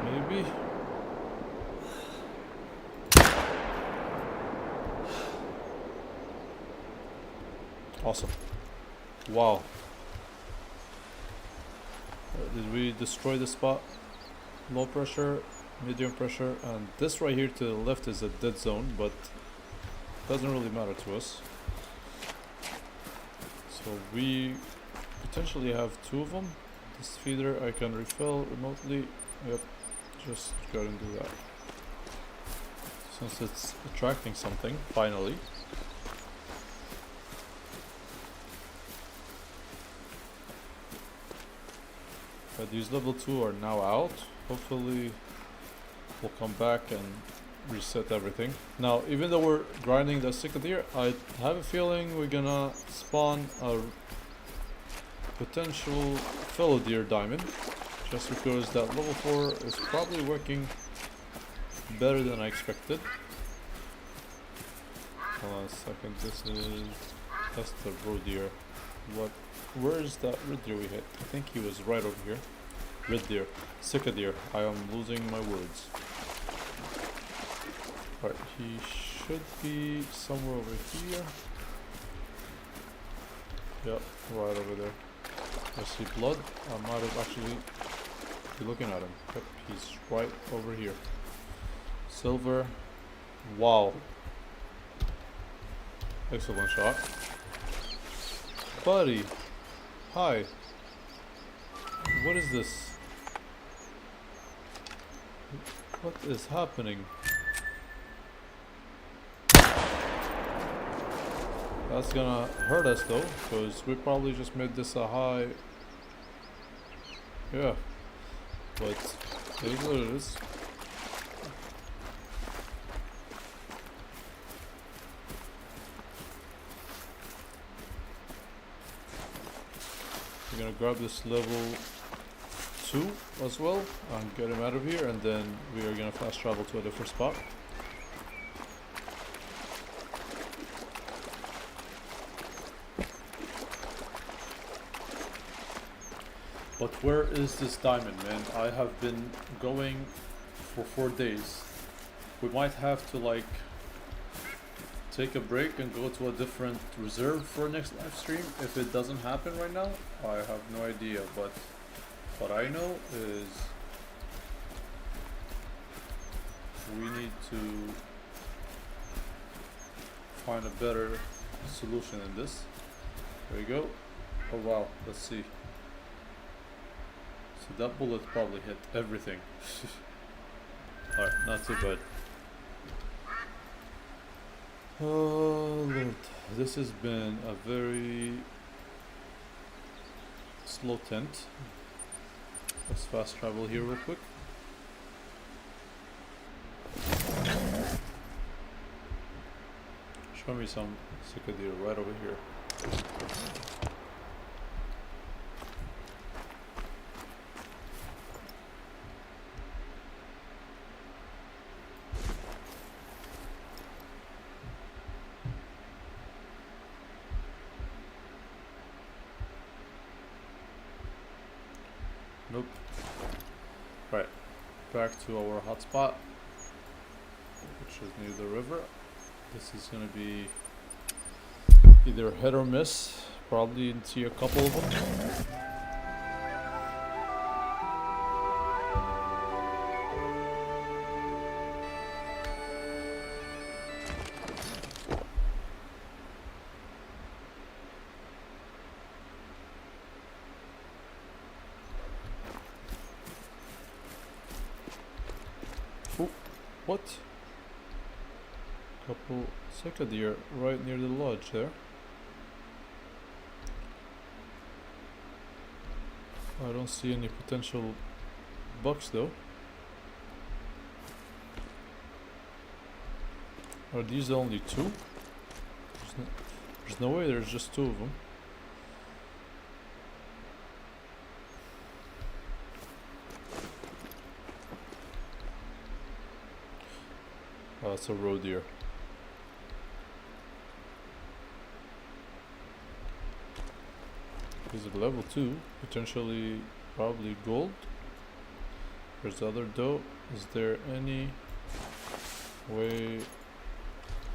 Maybe. Awesome. Wow. Did we destroy the spot? Low pressure, medium pressure, and this right here to the left is a dead zone, but doesn't really matter to us. So we potentially have two of them. This feeder I can refill remotely. Yep, just go ahead and do that. Since it's attracting something, finally. But these level 2 are now out. Hopefully we'll come back and reset everything. Now, even though we're grinding the second deer, I have a feeling we're gonna spawn a potential fellow deer diamond, just because that level 4 is probably working better than I expected. Hold on a second, that's the roe deer. Where is that red deer we hit? I think he was right over here. Red deer, Sika deer. I am losing my words. Right, he should be somewhere over here. Yep, right over there. I see blood. I might have actually be looking at him. Yep, he's right over here. Silver. Wow. Excellent shot. Buddy. Hi. What is this? What is happening? That's gonna hurt us though, because we probably just made this a high. Yeah. But it is what it is. We're gonna grab this level 2 as well and get him out of here, and then we are gonna fast travel to a different spot. But where is this diamond, man? I have been going for 4 days. We might have to like take a break and go to a different reserve for next live stream if it doesn't happen right now. I have no idea, but what I know is we need to find a better solution in this. There you go. Oh wow, let's see. So that bullet probably hit everything. Alright, not too bad. Oh Lord, this has been a very slow tent. Let's fast travel here real quick. Show me some Sika deer right over here. Nope. Right, back to our hotspot, which is near the river. This is gonna be either hit or miss. Probably see a couple of them. Oh, what? Couple Sika deer right near the lodge there. I don't see any potential bucks though. Are these the only two? There's no way there's just two of them. Oh, it's a roe deer. Is it level 2? Potentially, probably gold. There's the other doe. Is there any way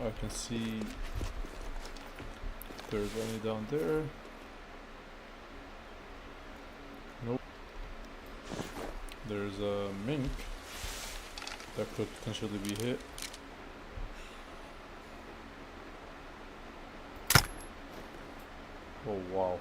I can see there's any down there. Nope. There's a mink that could potentially be hit. Oh wow.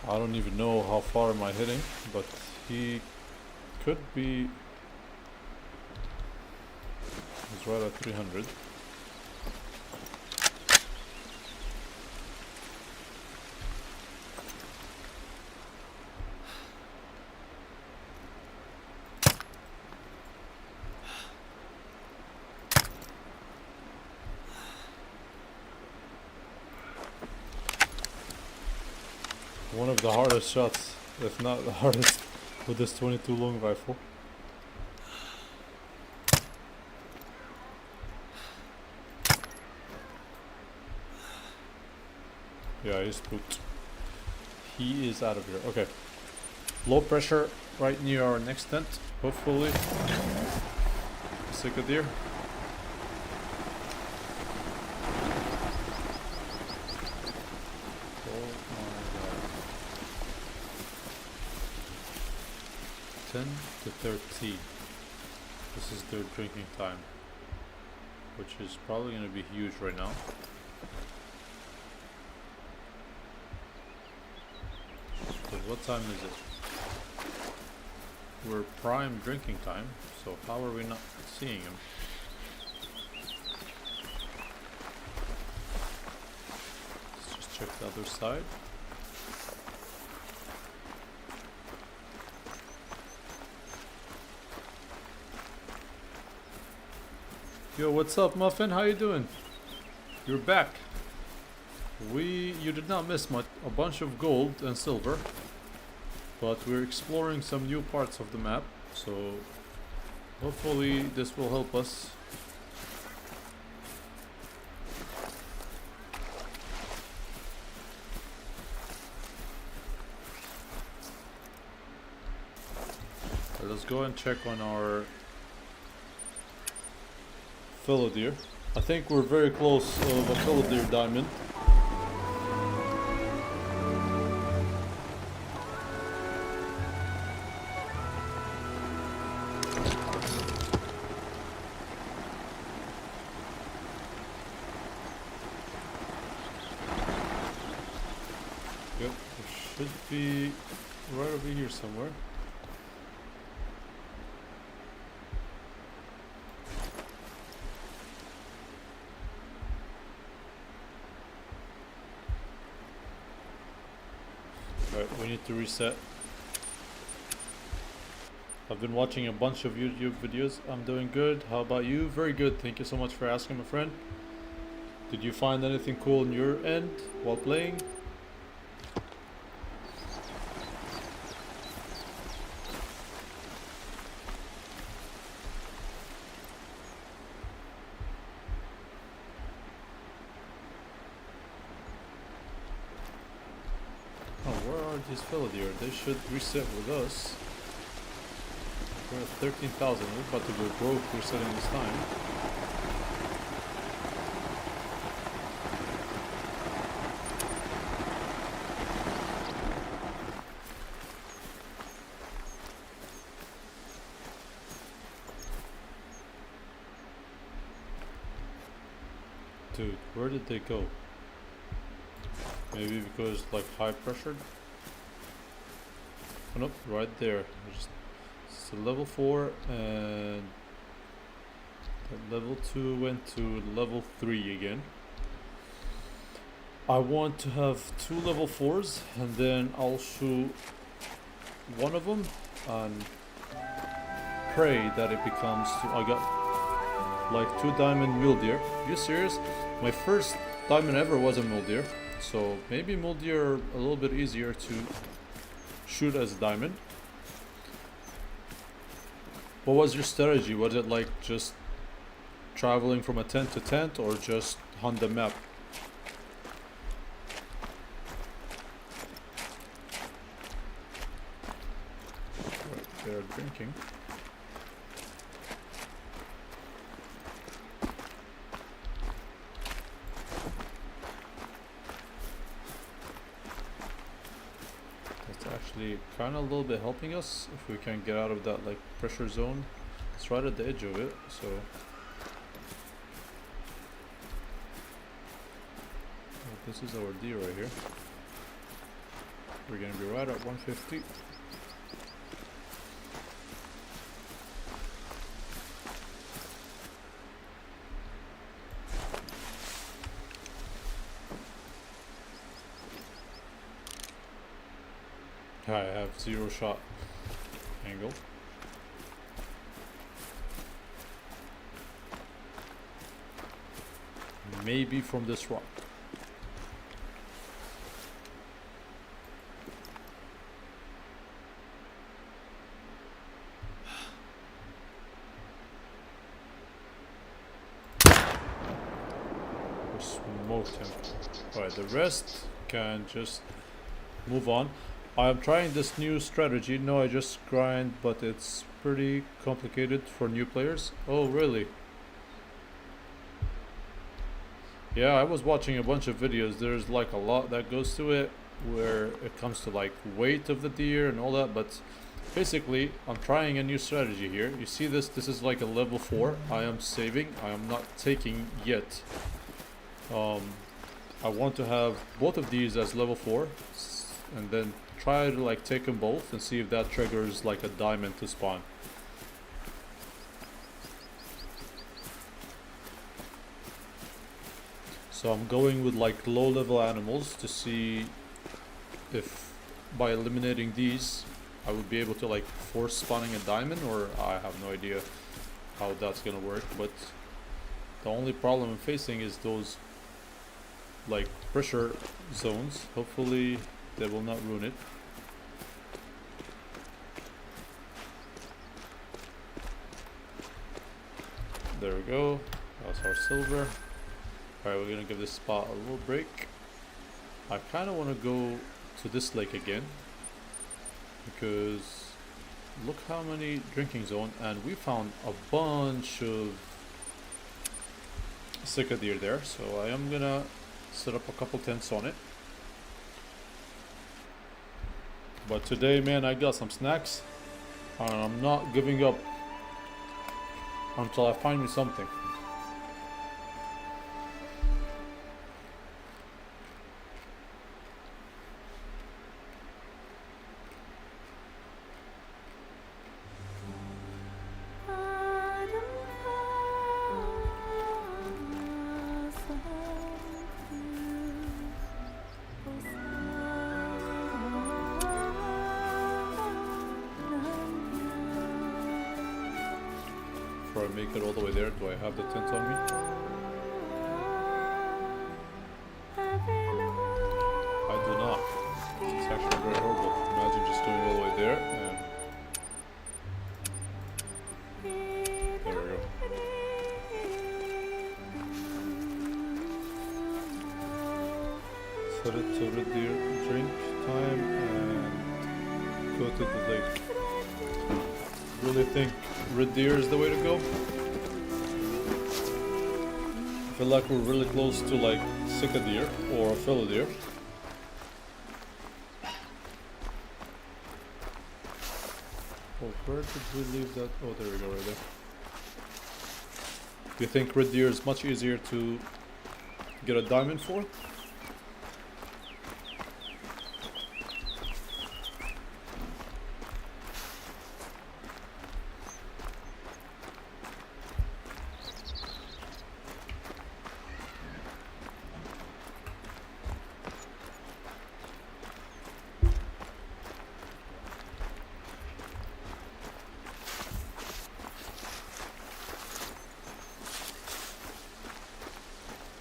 I don't even know how far am I hitting, but he could be. He's right at 300. One of the hardest shots, if not the hardest, with this 22 long rifle. Yeah, he's spooked. He is out of here. Okay. Low pressure right near our next tent. Hopefully. Sick of deer. Oh my god. 10 to 13. This is their drinking time. Which is probably going to be huge right now. What time is it? We're prime drinking time, so how are we not seeing him? Let's just check the other side. Yo, what's up, Muffin? How you doing? You're back. You did not miss much. A bunch of gold and silver. But we're exploring some new parts of the map, so hopefully this will help us. Let's go and check on our fellow deer. I think we're very close of a fellow deer diamond. Should be right over here somewhere. Alright, we need to reset. I've been watching a bunch of YouTube videos. I'm doing good. How about you? Very good. Thank you so much for asking, my friend. Did you find anything cool on your end while playing? These fellow deer, they should reset with us. We're at 13,000. We're about to go broke resetting this time. Dude, where did they go? Maybe because like high pressured? Oh, nope, right there. It's a level 4 and level 2 went to level 3 again. I want to have 2 level 4s and then I'll shoot one of them and pray that it becomes I got like 2 diamond mule deer. Are you serious? My first diamond ever was a mule deer, so maybe mule deer are a little bit easier to shoot as a diamond. What was your strategy? Was it like just traveling from a tent to tent or just hunt the map? They're drinking. That's actually kind of a little bit helping us if we can get out of that like pressure zone. It's right at the edge of it, so this is our D right here. We're gonna be right at 150. I have 0 shot angle. Maybe from this rock. We smoked him. Alright, the rest can just move on. I'm trying this new strategy. No, I just grind, but it's pretty complicated for new players. Oh, really? Yeah, I was watching a bunch of videos. There's like a lot that goes to it, where it comes to like weight of the deer and all that, but basically I'm trying a new strategy here. You see this? This is like a level 4. I am saving. I am not taking yet. I want to have both of these as level 4 and then try to like take them both and see if that triggers like a diamond to spawn. So I'm going with like low level animals to see if by eliminating these I would be able to like force spawning a diamond, or I have no idea how that's gonna work. But the only problem I'm facing is those like pressure zones. Hopefully they will not ruin it. There we go. That's our silver. Alright, we're gonna give this spot a little break. I kind of want to go to this lake again, because look how many drinking zone, and we found a bunch of sika deer there. So I am gonna set up a couple tents on it. But today, man, I got some snacks, and I'm not giving up until I find me something. Before I make it all the way there, do I have the tent on me? I do not. It's actually very horrible. Imagine just going all the way there and... There we go. Set it to red deer drink time and go to the lake. Really think red deer is the way to go. I feel like we're really close to like sika deer or fellow deer. Oh, where did we leave that? Oh, there we go, right there. Do you think red deer is much easier to get a diamond for?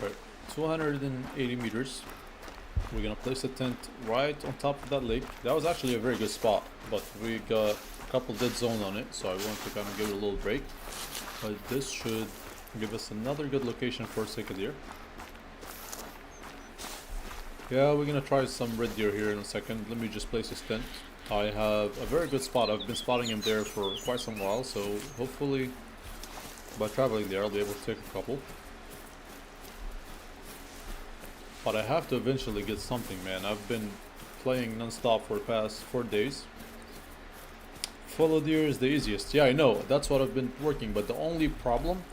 Right, 280 meters. We're gonna place a tent right on top of that lake. That was actually a very good spot, but we got a couple dead zone on it, so I want to kind of give it a little break. But this should give us another good location for sika deer. Yeah, we're gonna try some red deer here in a second. Let me just place this tent I have a very good spot. I've been spotting him there for quite some while, so hopefully by traveling there I'll be able to take a couple. But I have to eventually get something, man. I've been playing non-stop for the past 4 days. Follow deer is the easiest. Yeah, I know. That's what I've been working. But the only problem,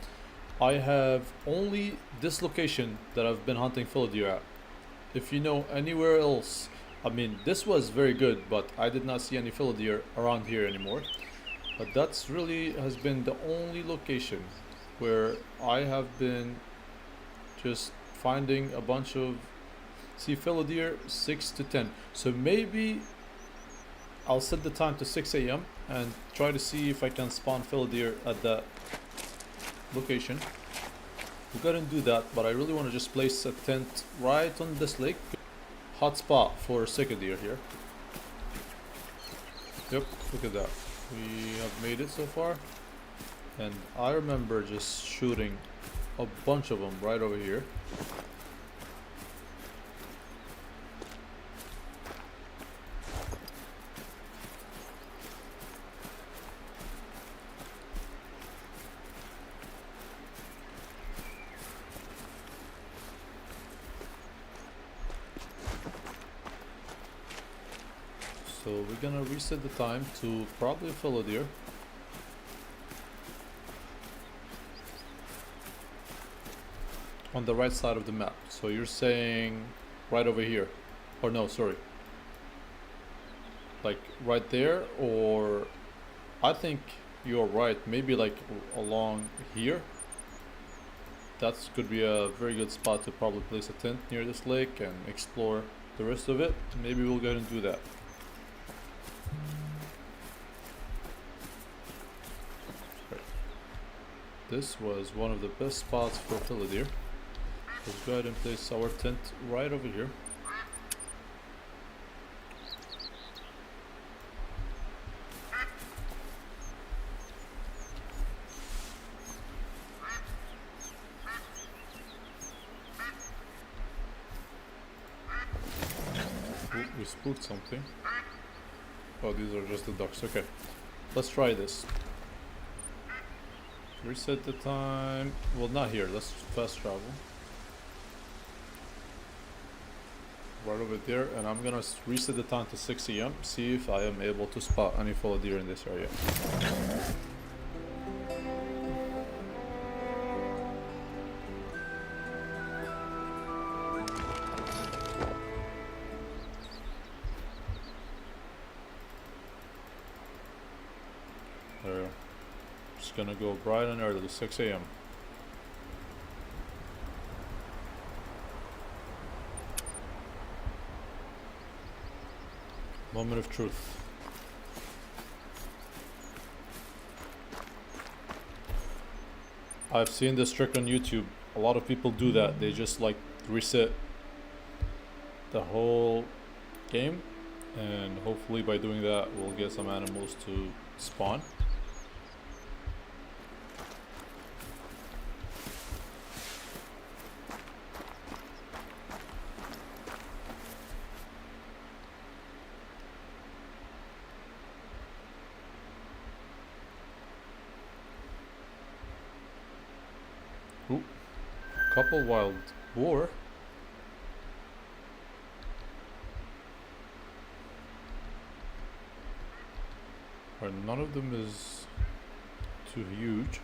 I have only this location that I've been hunting follow deer at. If you know anywhere else, I mean, this was very good, but I did not see any follow deer around here anymore. But that's really has been the only location where I have been just finding a bunch of fellow deer 6 to 10. So maybe I'll set the time to 6 a.m. and try to see if I can spawn fellow deer at that location. We'll go ahead and do that, but I really want to just place a tent right on this lake. Hot spot for second deer here. Yep, look at that. We have made it so far. And I remember just shooting a bunch of them right over here. So we're gonna reset the time to probably follow deer. On the right side of the map. So you're saying right over here. Or no, sorry. Like right there, or I think you're right, maybe like along here. That could be a very good spot to probably place a tent near this lake and explore the rest of it. Maybe we'll go ahead and do that. This was one of the best spots for fellow deer. Let's go ahead and place our tent right over here. Ooh, we spooked something. Oh, these are just the ducks. Okay, let's try this. Reset the time. Well, not here. Let's fast travel. Right over there, and I'm gonna reset the time to 6 a.m. See if I am able to spot any follow deer in this area. There. Just gonna go bright and early, 6 a.m. Moment of truth. I've seen this trick on YouTube. A lot of people do that. They just like reset the whole game, and hopefully by doing that we'll get some animals to spawn. Ooh, couple wild boar. Right, none of them is too huge.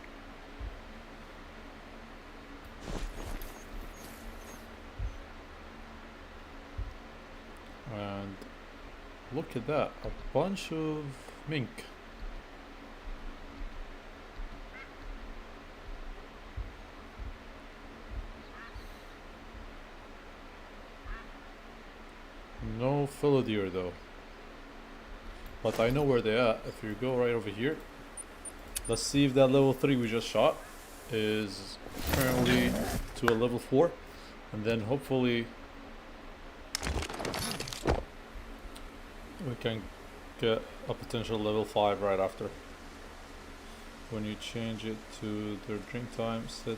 And look at that, a bunch of mink. No fellow deer though. But I know where they are. If you go right over here, let's see if that level 3 we just shot is currently to a level 4, and then hopefully we can get a potential level 5 right after. When you change it to their drink time, set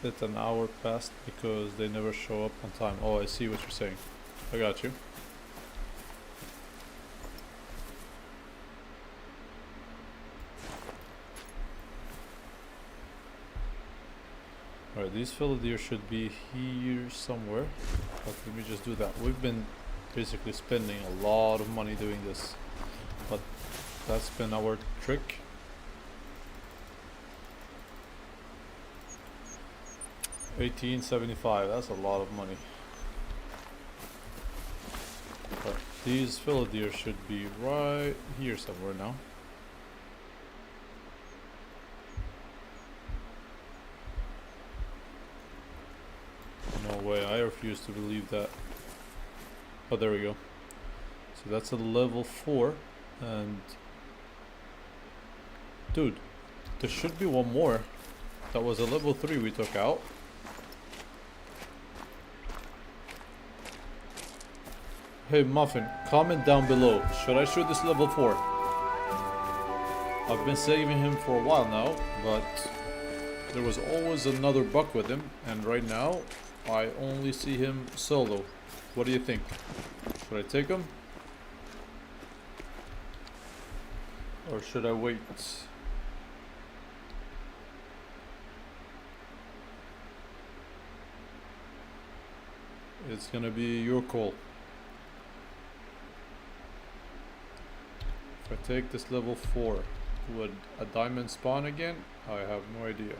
it an hour past because they never show up on time. Oh, I see what you're saying. I got you. Alright, these Philadeer should be here somewhere. But let me just do that. We've been basically spending a lot of money doing this. But that's been our trick. $18.75, that's a lot of money. But these Philadeer should be right here somewhere now. No way, I refuse to believe that. Oh, there we go. So that's a level 4, and dude, there should be one more. That was a level 3 we took out. Hey Muffin, comment down below. Should I shoot this level 4? I've been saving him for a while now, but there was always another buck with him, and right now I only see him solo. What do you think? Should I take him? Or should I wait? It's gonna be your call. If I take this level 4, would a diamond spawn again? I have no idea.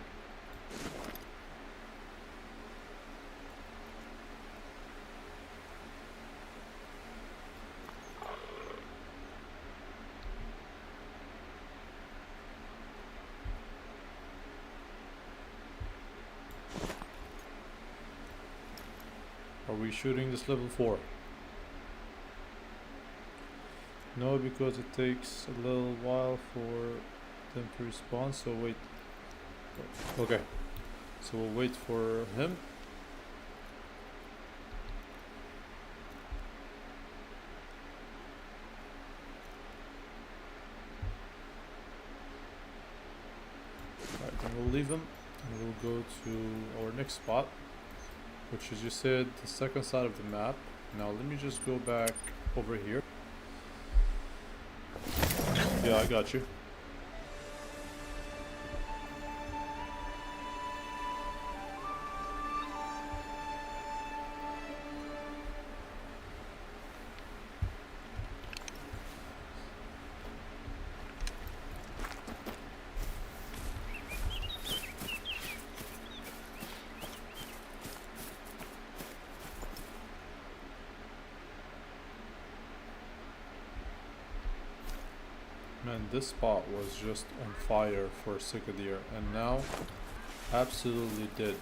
Are we shooting this level 4? No, because it takes a little while for them to respawn, so wait. Okay, so we'll wait for him. Alright, then we'll leave him and we'll go to our next spot, which is, you said, the second side of the map. Now let me just go back over here. Yeah, I got you. Man, this spot was just on fire for Cicadere, and now absolutely dead.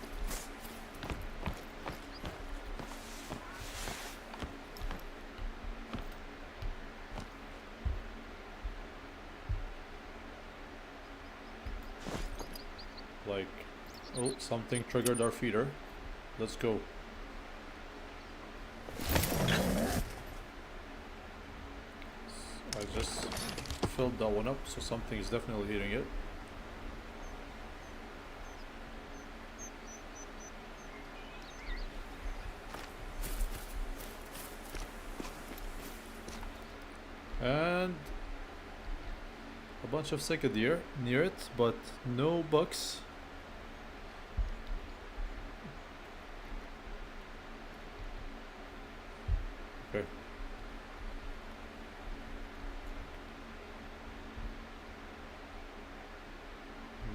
Like, oh, something triggered our feeder. Let's go. I just filled that one up, so something is definitely hitting it. And a bunch of Cicadere near it, but no bucks. Okay.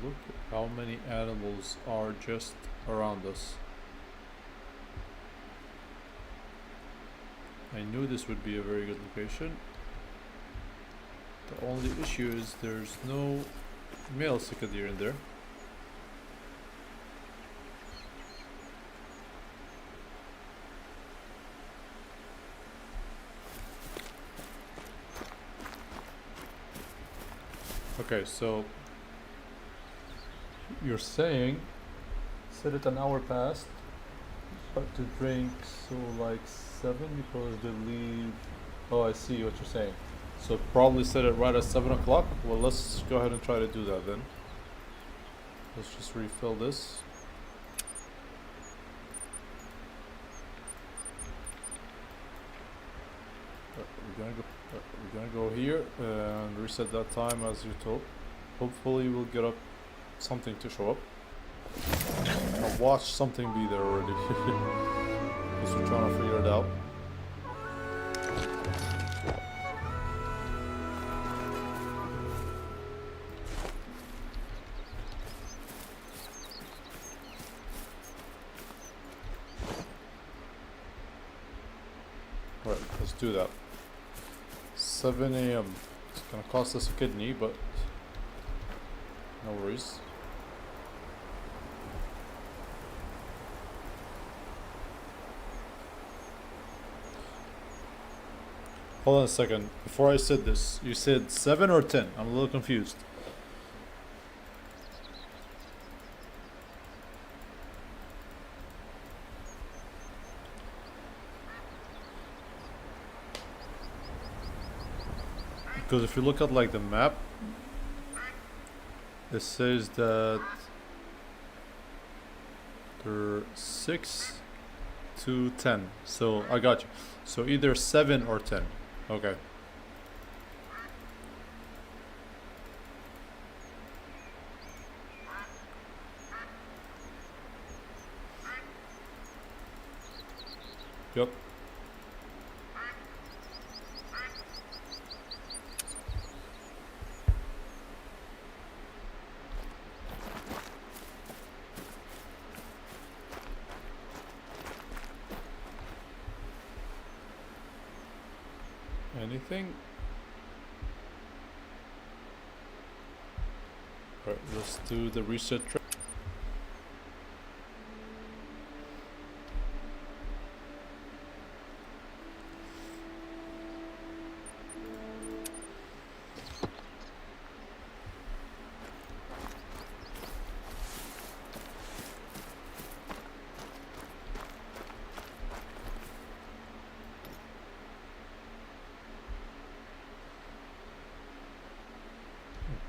Look at how many animals are just around us. I knew this would be a very good location. The only issue is there's no male Cicadere in there. Okay, so you're saying set it an hour past, but to drink, so like 7 because they leave. Oh, I see what you're saying. So probably set it right at 7 o'clock. Well, let's go ahead and try to do that then. Let's just refill this. We're gonna go here and reset that time as you told. Hopefully we'll get up something to show up. Now watched something be there already. Because we're trying to figure it out. Right, let's do that. 7 a.m. It's gonna cost us a kidney, but no worries. Hold on a second. Before I said this, you said 7 or 10? I'm a little confused. Because if you look at like the map, it says that they're 6 to 10. So I got you. So either 7 or 10. Okay. Yep. Anything? Alright, let's do the reset trick.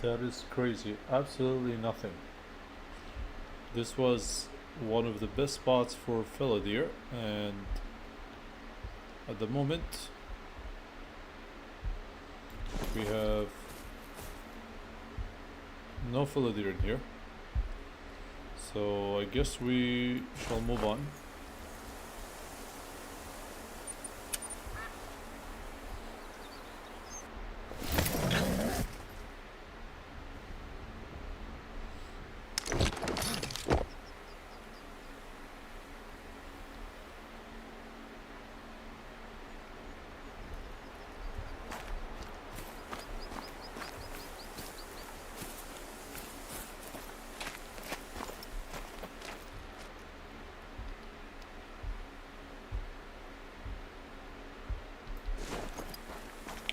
That is crazy. Absolutely nothing. This was one of the best spots for fellow deer, and at the moment we have no fellow deer in here. So I guess we shall move on.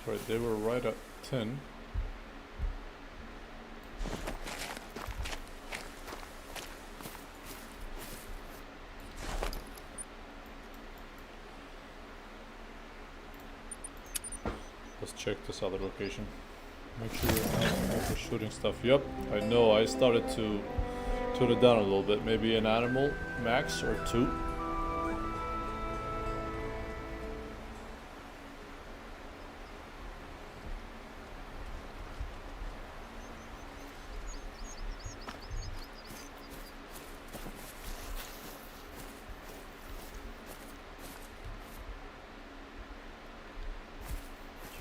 Right, they were right at 10. Let's check this other location. Make sure you're not overshooting stuff. Yep, I know, I started to tone it down a little bit. Maybe an animal max or 2.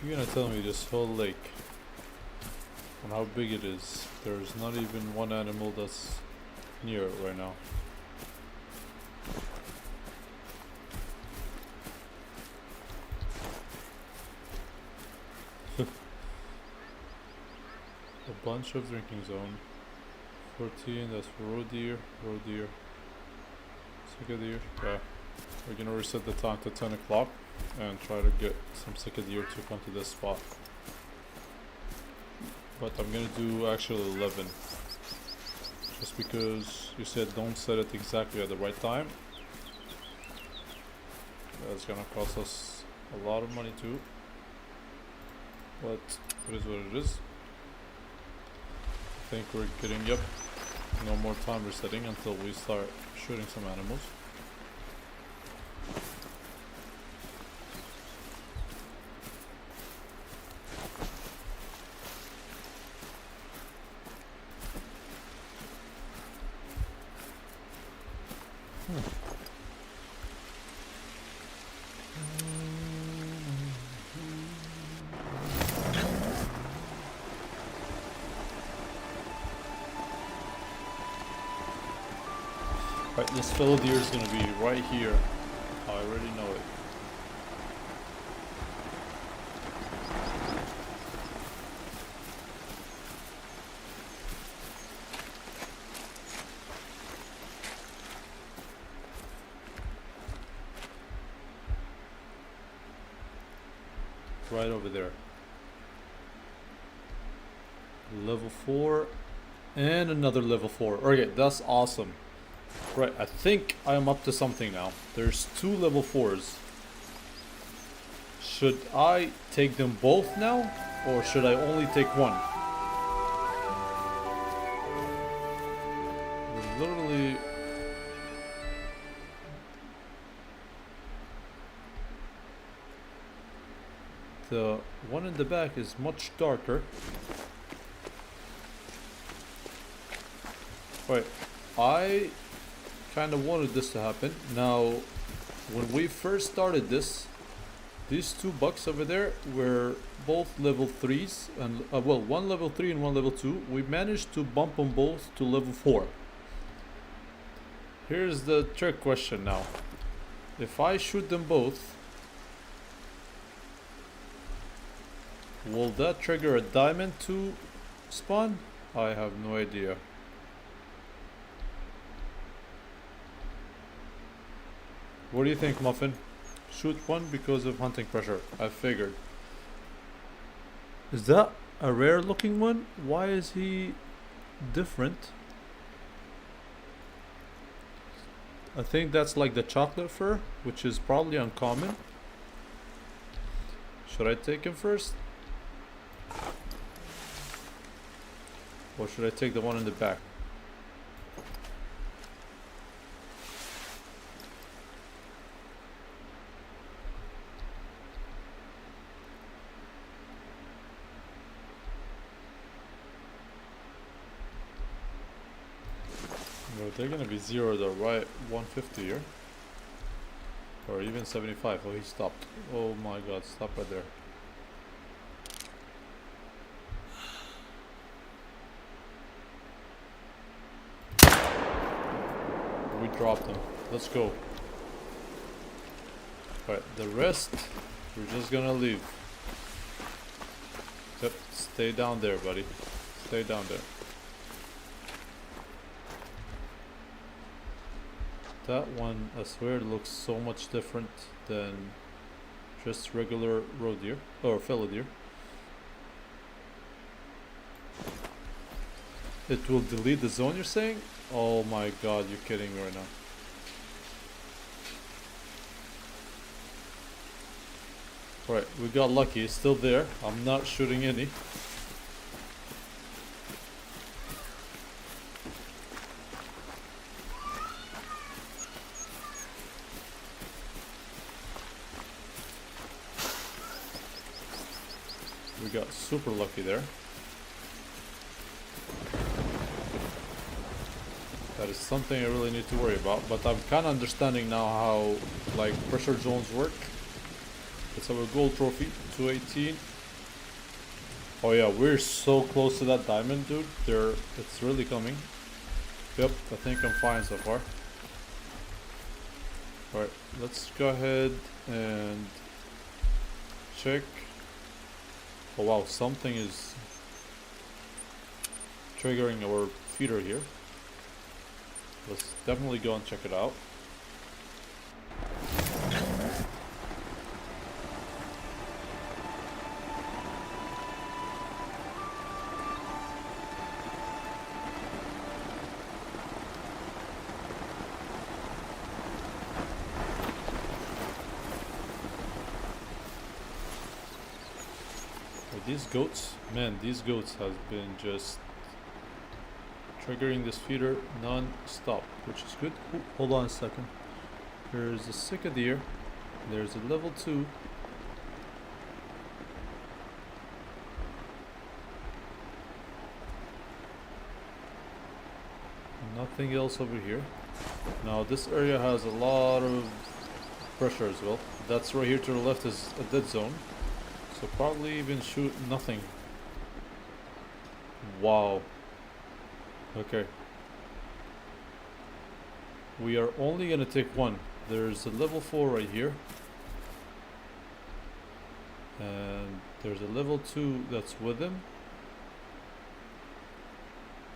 You're gonna tell me this whole lake and how big it is, there's not even one animal that's near it right now. A bunch of drinking zone. 14, that's for roe deer, sika deer. Yeah, we're gonna reset the time to 10 o'clock and try to get some sika deer to come to this spot. But I'm gonna do actually 11. Just because you said don't set it exactly at the right time. That's gonna cost us a lot of money too. But it is what it is. I think we're getting, yep, no more time resetting until we start shooting some animals. Alright, this fellow deer is gonna be right here. I already know it. Right over there. Level 4 and another level 4. Okay, that's awesome. Right, I think I am up to something now. There's 2 level 4s. Should I take them both now, or should I only take one? Literally, the one in the back is much darker. Right, I kind of wanted this to happen. Now, when we first started this, these 2 bucks over there were both level 3s, and well, one level 3 and one level 2. We managed to bump them both to level 4. Here's the trick question now. If I shoot them both, will that trigger a diamond to spawn? I have no idea. What do you think, Muffin? Shoot one because of hunting pressure. I figured. Is that a rare looking one? Why is he different? I think that's like the chocolate fur, which is probably uncommon. Should I take him first? Or should I take the one in the back? No, they're gonna be 0 though, right? 150 here. Or even 75. Oh, he stopped. Oh my god, stop right there. We dropped him. Let's go. Alright, the rest, we're just gonna leave. Yep, stay down there, buddy. Stay down there. That one, I swear, looks so much different than just regular roe deer, or fellow deer. It will delete the zone, you're saying? Oh my god, you're kidding me right now. Right, we got lucky, it's still there. I'm not shooting any. We got super lucky there. That is something I really need to worry about, but I'm kind of understanding now how like pressure zones work. It's our gold trophy, 218. Oh yeah, we're so close to that diamond, dude. It's really coming. Yep, I think I'm fine so far. Alright, let's go ahead and check. Oh wow, something is triggering our feeder here. Let's definitely go and check it out. These goats, man, these goats have been just triggering this feeder non-stop, which is good. Ooh, hold on a second. There's a sika deer. There's a level 2. Nothing else over here. Now this area has a lot of pressure as well. That's right here to the left is a dead zone. So probably even shoot nothing. Wow. Okay. we are only gonna take one. There's a level 4 right here, and there's a level 2 that's with him.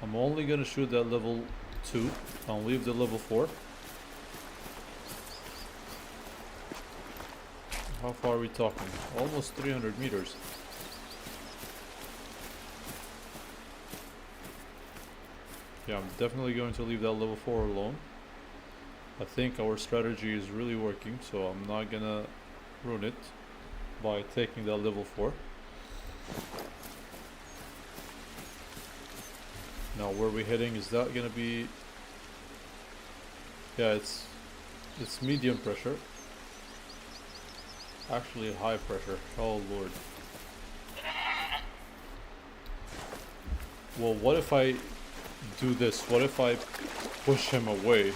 I'm only gonna shoot that level 2. I'll leave the level 4. How far are we talking? Almost 300 meters. Yeah, I'm definitely going to leave that level 4 alone. I think our strategy is really working, so I'm not gonna ruin it by taking that level 4. Now where we heading? Is that gonna be... Yeah, it's medium pressure. Actually high pressure. Oh lord. Well, what if I do this? What if I push him away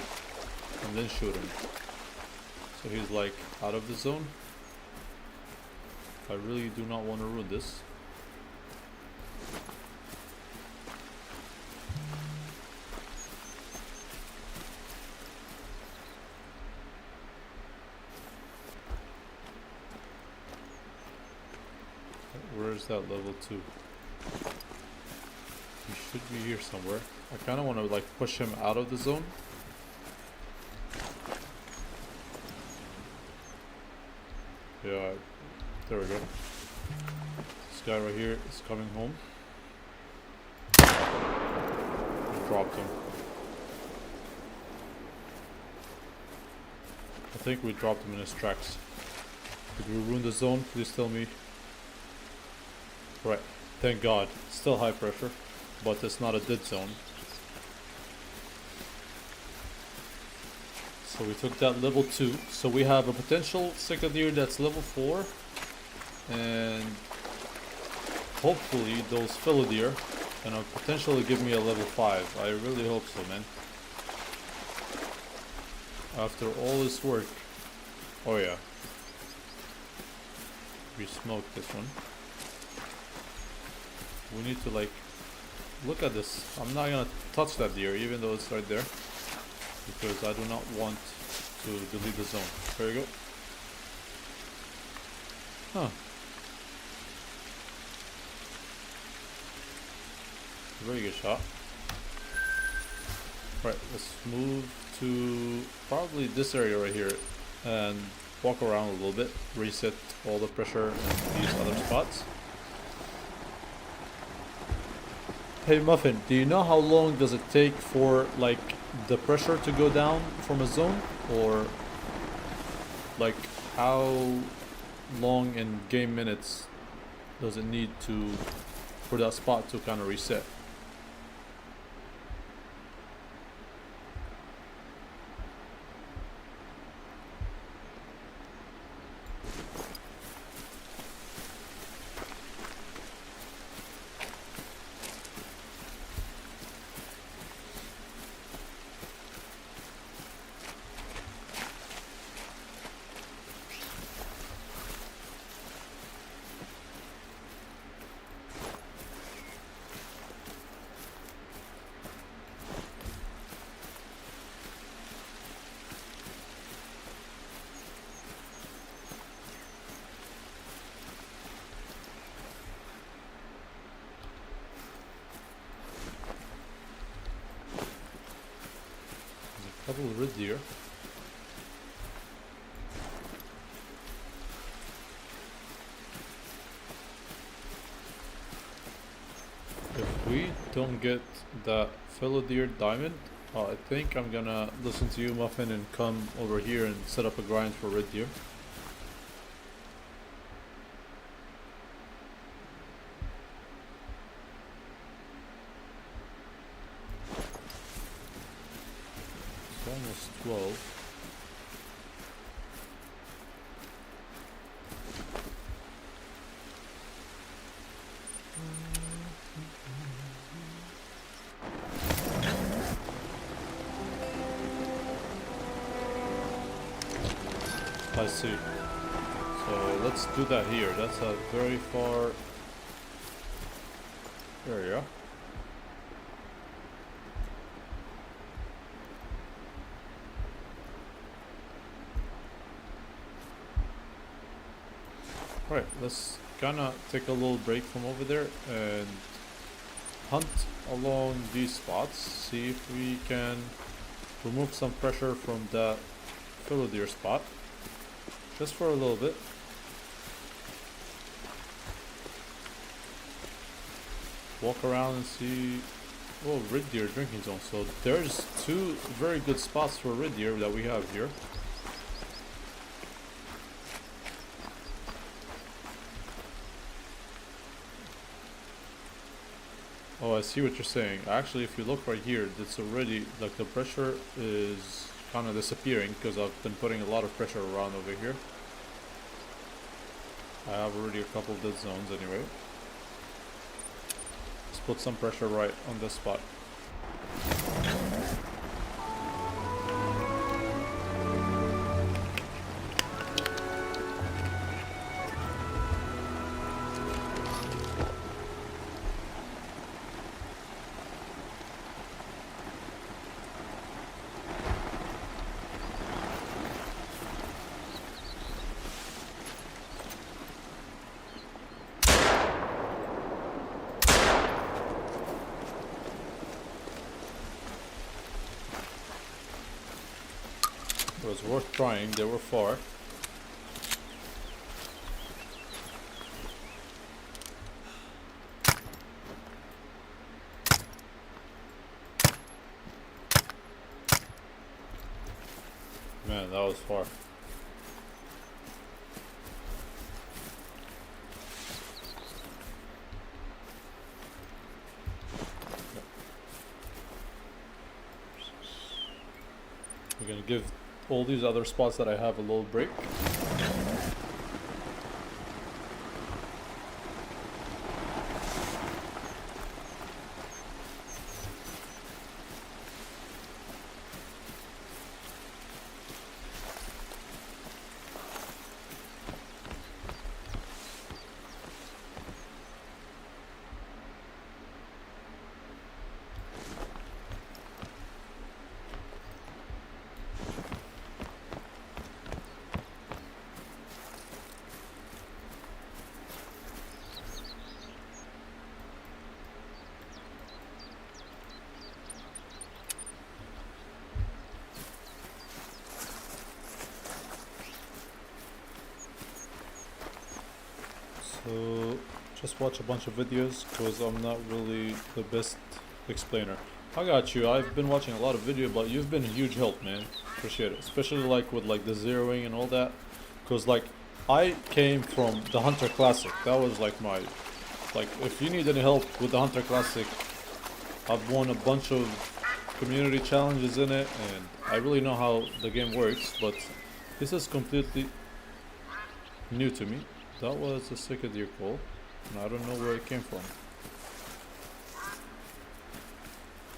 and then shoot him? So he's like out of the zone. I really do not want to ruin this. Where is that level 2? He should be here somewhere. I kind of want to like push him out of the zone. Yeah, there we go. This guy right here is coming home. We dropped him. I think we dropped him in his tracks. Did we ruin the zone? Please tell me. Right, thank God. Still high pressure, but it's not a dead zone. So we took that level 2. So we have a potential second that's level 4. And hopefully those fellow deer gonna potentially give me a level 5. I really hope so, man. After all this work. Oh yeah. We smoked this one. We need to like look at this. I'm not gonna touch that deer even though it's right there, because I do not want to delete the zone. There you go. Huh. Very good shot. Right, let's move to probably this area right here and walk around a little bit, reset all the pressure in these other spots. Hey Muffin, do you know how long does it take for like the pressure to go down from a zone, or like how long in game minutes does it need to for that spot to kind of reset? Couple of red deer. If we don't get that fellow deer diamond, I think I'm gonna listen to you, Muffin, and come over here and set up a grind for red deer. Almost 12. I see. So let's do that here. That's a very far area. Alright, let's kinda take a little break from over there and hunt along these spots, see if we can remove some pressure from that fellow deer spot, just for a little bit. Walk around and see. Oh, red deer drinking zone. So there's two very good spots for red deer that we have here. Oh, I see what you're saying. Actually, if you look right here, it's already, like, the pressure is kind of disappearing because I've been putting a lot of pressure around over here. I have already a couple dead zones anyway. Let's put some pressure right on this spot. It was worth trying, they were far. Man, that was far. We're gonna give all these other spots that I have a little break. So just watch a bunch of videos because I'm not really the best explainer. I got you. I've been watching a lot of video, but you've been a huge help, man. Appreciate it. Especially like with like the zeroing and all that. Because like I came from the Hunter Classic. That was like my, like, if you need any help with the Hunter Classic, I've won a bunch of community challenges in it and I really know how the game works, but this is completely new to me. That was a sick deer call, and I don't know where it came from.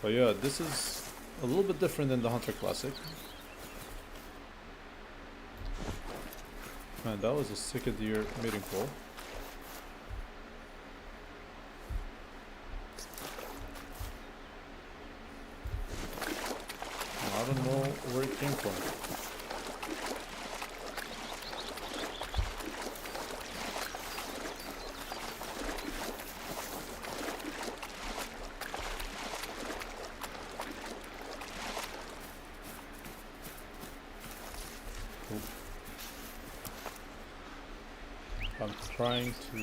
But yeah, this is a little bit different than the Hunter Classic. Man, that was a sick deer mating call. And I don't know where it came from. I'm trying to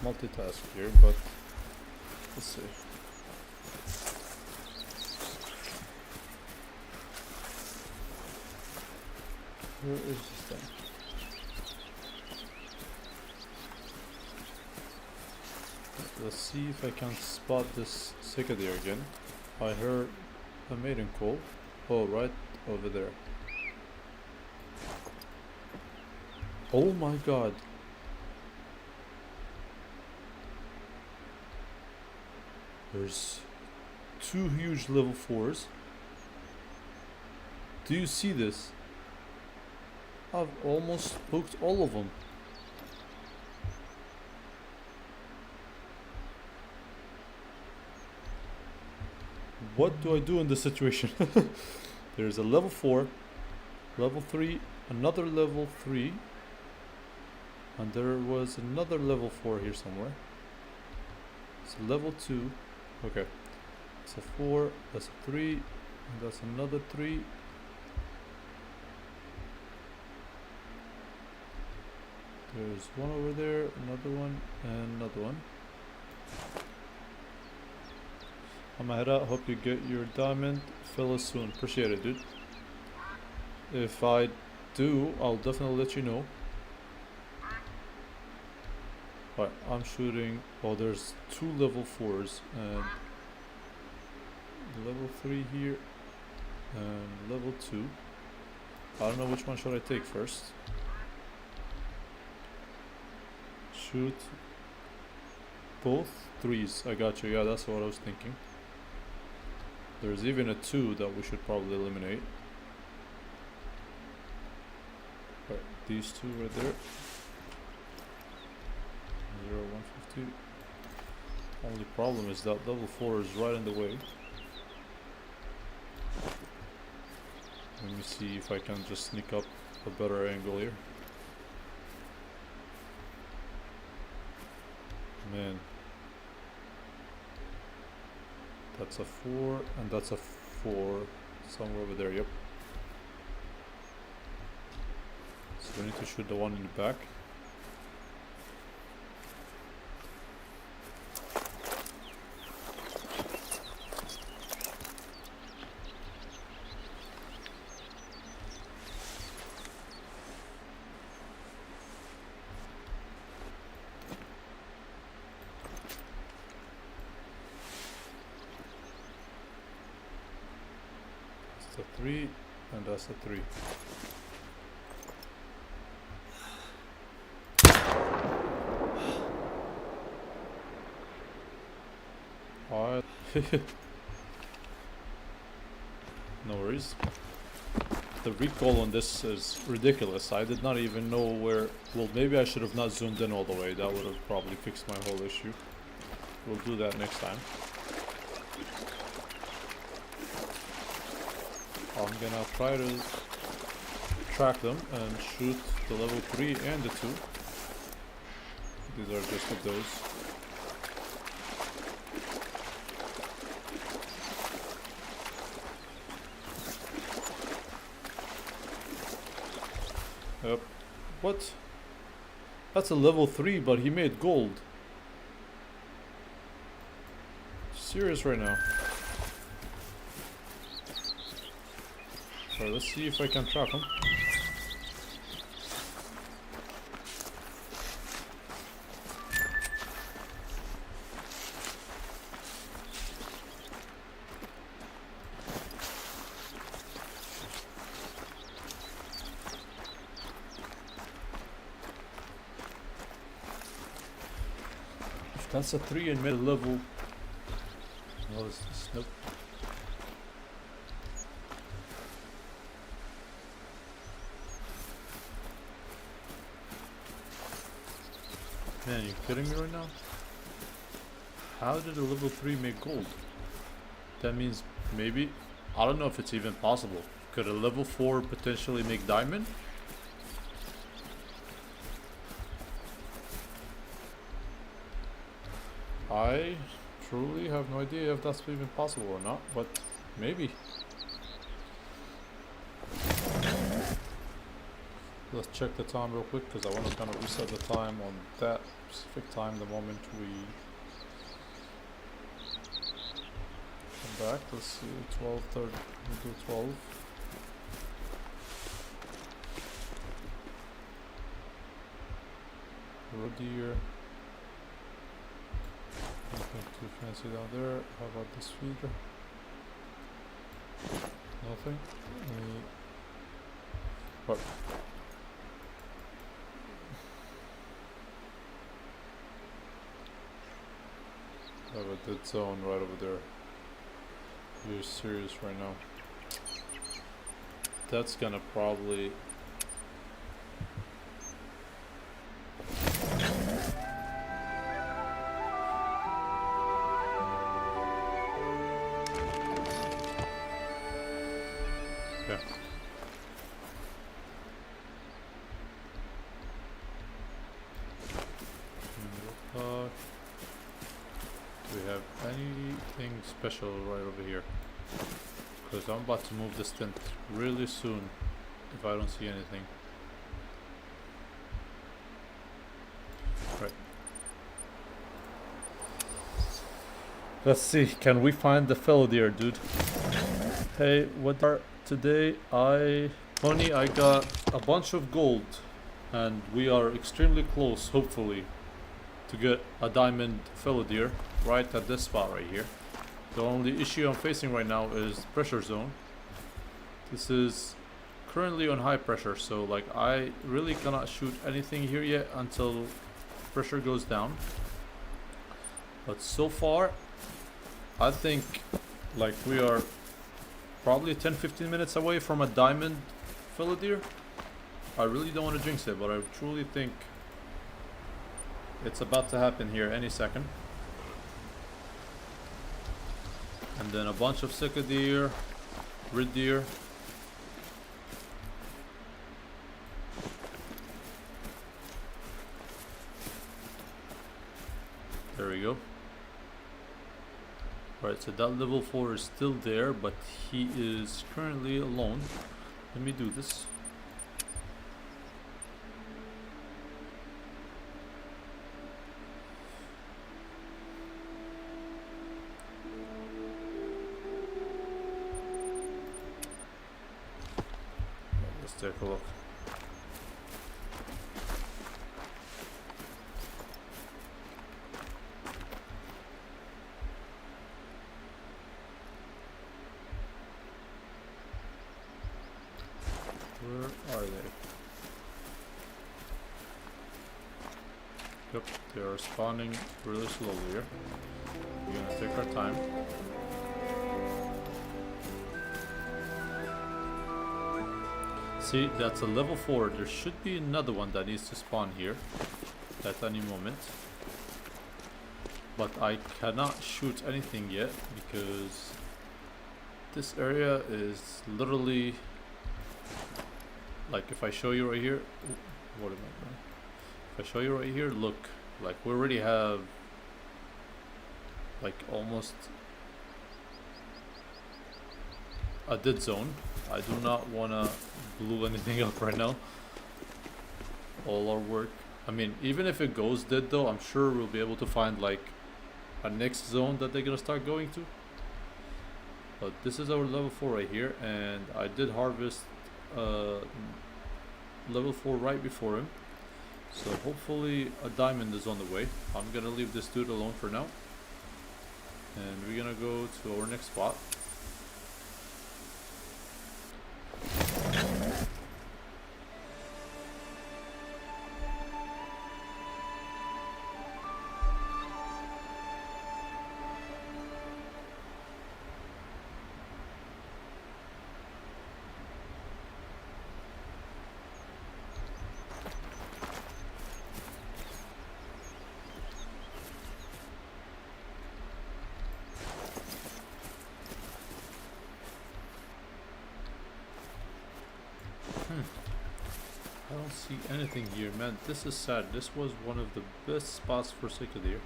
multitask here, but let's see. Where is this thing? Let's see if I can spot this cicada again. I heard a mating call. Oh, right over there. Oh my god. There's two huge level 4s. Do you see this? I've almost hooked all of them. What do I do in this situation? There's a level 4, level 3, another level 3. And there was another level 4 here somewhere. It's a level 2. Okay. It's a 4, that's a 3, and that's another 3. There's one over there, another one, and another one. I'm gonna head out. Hope you get your diamond. Fill us soon. Appreciate it, dude. If I do, I'll definitely let you know. Alright, I'm shooting. Oh, there's 2 level 4s and level 3 here and level 2. I don't know which one should I take first. Shoot both 3s. I got you. Yeah, that's what I was thinking. There's even a 2 that we should probably eliminate. Right, these 2 right there. 0, 150. Only problem is that level 4 is right in the way. Let me see if I can just sneak up a better angle here. Man. That's a 4 and that's a 4 somewhere over there, yep. So we need to shoot the one in the back. That's a 3 and that's a 3. Alright. No worries. The recoil on this is ridiculous. I did not even know where... Well, maybe I should have not zoomed in all the way. That would have probably fixed my whole issue. We'll do that next time. I'm gonna try to track them and shoot the level 3 and the 2. These are just of those. Yep. What? That's a level 3, but he made gold. Serious right now. So let's see if I can track him. If that's a 3 and mid level. What is this? Nope. Man, are you kidding me right now? How did a level 3 make gold? That means maybe, I don't know if it's even possible. Could a level 4 potentially make diamond? I truly have no idea if that's even possible or not, but maybe. Let's check the time real quick because I want to kind of reset the time on that specific time the moment we come back. Let's see, 12:30. We'll do 12. Road deer. Nothing too fancy down there. How about this feeder? Nothing. What? I have a dead zone right over there. You're serious right now. That's gonna probably... Yeah. special right over here, because I'm about to move this tent really soon if I don't see anything. Right. Let's see, can we find the fellow deer, dude? Hey, what are today? Honey, I got a bunch of gold, and we are extremely close, hopefully, to get a diamond fellow deer right at this spot right here. The only issue I'm facing right now is pressure zone. This is currently on high pressure, so like I really cannot shoot anything here yet until pressure goes down. But so far, I think like we are probably 10-15 minutes away from a diamond fellow deer. I really don't want to jinx it, but I truly think it's about to happen here any second. And then a bunch of sika deer, red deer. There we go. Right, so that level 4 is still there, but he is currently alone. Let me do this. Let's take a look. Where are they? Yep, they are spawning really slowly here. We're gonna take our time. See, that's a level 4. There should be another one that needs to spawn here at any moment. But I cannot shoot anything yet because this area is literally, like, if I show you right here, what am I doing? If I show you right here, look, like we already have like almost a dead zone. I do not want to blow anything up right now. All our work, I mean, even if it goes dead though, I'm sure we'll be able to find like a next zone that they're gonna start going to. But this is our level 4 right here, and I did harvest level 4 right before him, so hopefully a diamond is on the way. I'm gonna leave this dude alone for now, and we're gonna go to our next spot. I don't see anything here, man. This is sad. This was one of the best spots for sika deer.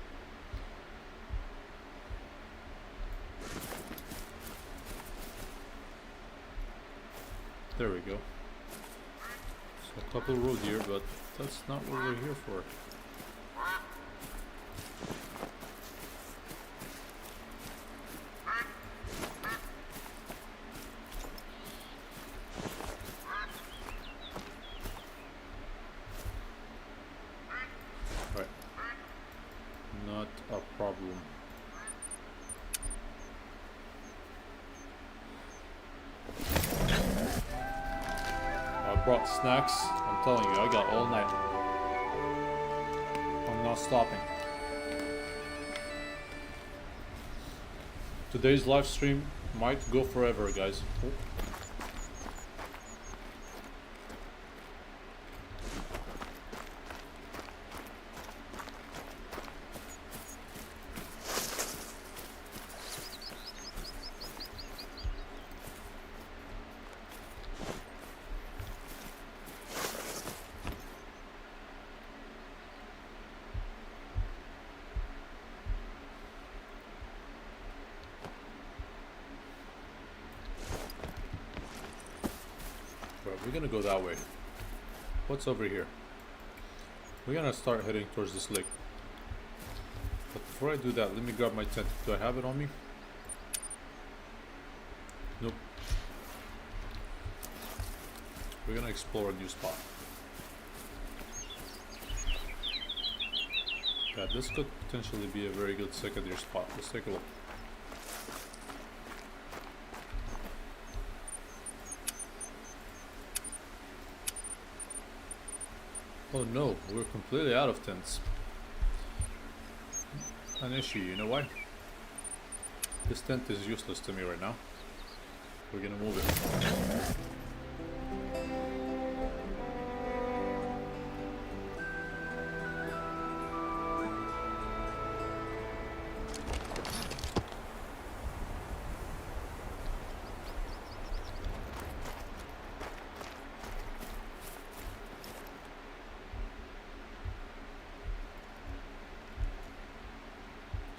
There we go. So a couple roe deer, but that's not what we're here for. Brought snacks. I'm telling you, I got all night. I'm not stopping. Today's live stream might go forever, guys. Oh. we're gonna go that way. What's over here? We're gonna start heading towards this lake. But before I do that, let me grab my tent. Do I have it on me? Nope. We're gonna explore a new spot. Yeah, this could potentially be a very good secondary spot. Let's take a look. Oh no, we're completely out of tents. An issue, you know why? This tent is useless to me right now. We're gonna move it.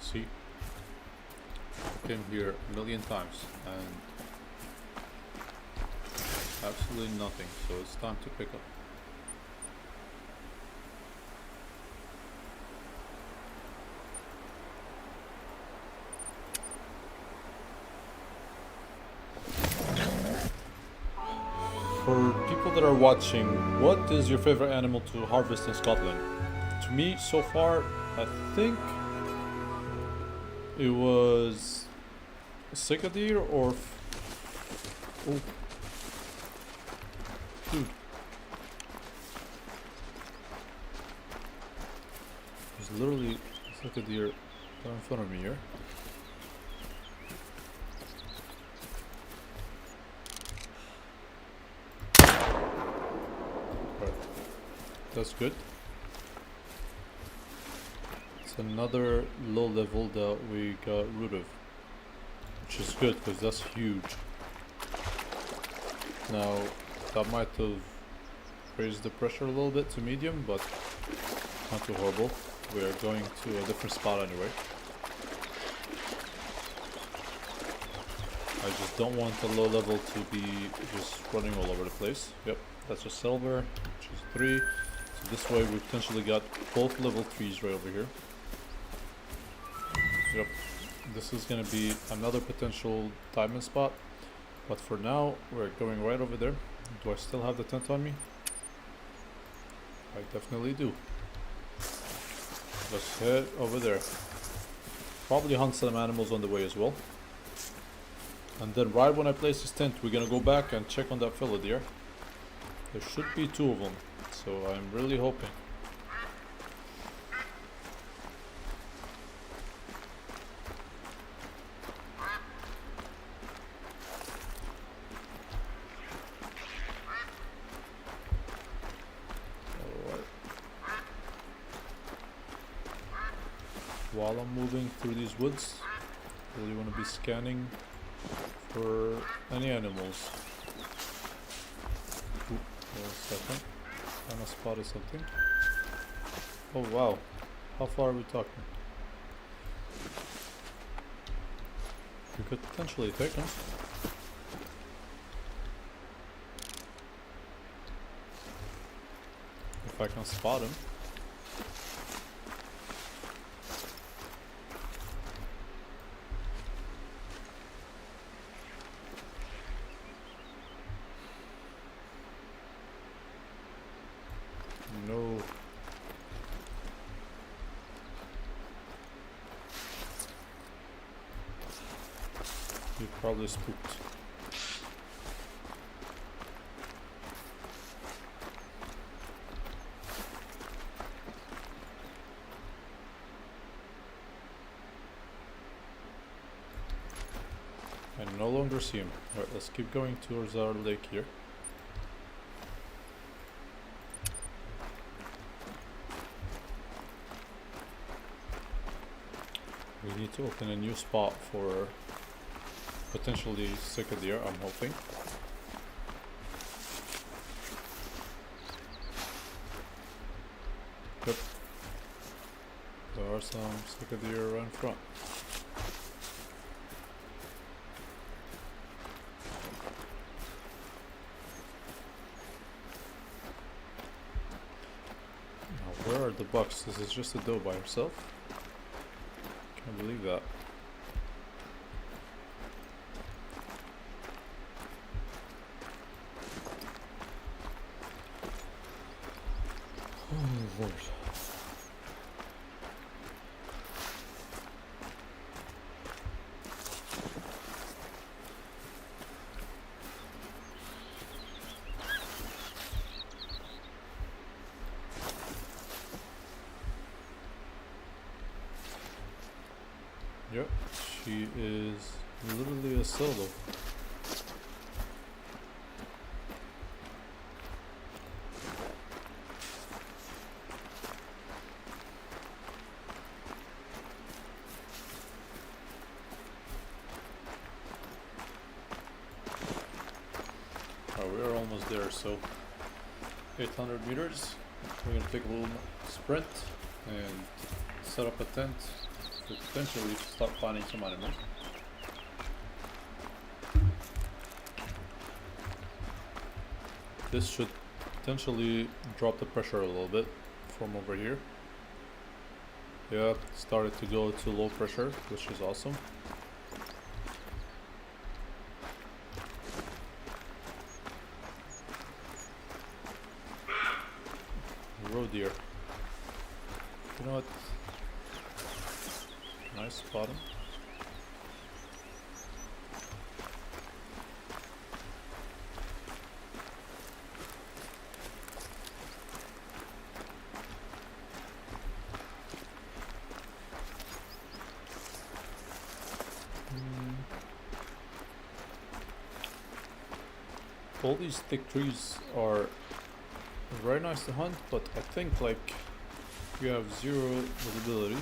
See, I came here a million times and absolutely nothing, so it's time to pick up. For people that are watching, what is your favorite animal to harvest in Scotland? To me, so far, I think it was a cicadee or oh, dude, there's literally a cicadee right in front of me here. Right. That's good. Another low level that we got rid of, which is good because that's huge. Now that might have raised the pressure a little bit to medium, but not too horrible. We are going to a different spot anyway. I just don't want the low level to be just running all over the place. Yep, that's a silver, which is 3. So this way we potentially got both level 3s right over here. Yep, this is going to be another potential diamond spot, but for now we're going right over there. Do I still have the tent on me? I definitely do. Let's head over there. Probably hunt some animals on the way as well. And then right when I place this tent, we're going to go back and check on that fellow deer. There should be 2 of them, so I'm really hoping. While I'm moving through these woods, I really want to be scanning for any animals. Ooh, wait a second. Kind of spotted something. Oh wow. How far are we talking? We could potentially take him. If I can spot him. No. You probably spooked. I no longer see him. Alright, let's keep going towards our lake here. We need to open a new spot for potentially cicadee, I'm hoping. Yep. There are some cicadee right in front. Where are the bucks? This is just a doe by herself. Can't believe that. Oh Lord. Yep, she is literally a solo. We're almost there, so 800 meters. We're gonna take a little sprint and set up a tent to potentially start finding some animals. This should potentially drop the pressure a little bit from over here. Yeah, started to go to low pressure, which is awesome. Roe deer. You know what? Nice spot him. All these thick trees are very nice to hunt, but I think like you have zero visibility.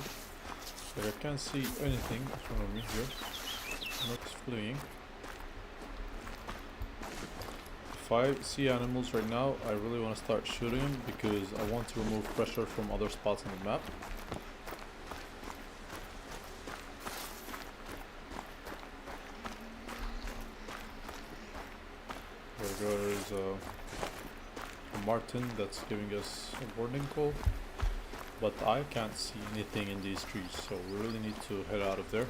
Like I can't see anything in front of me here. Nothing's fleeing. If I see animals right now, I really want to start shooting them because I want to remove pressure from other spots on the map. There goes a marten that's giving us a warning call, but I can't see anything in these trees, so we really need to head out of there.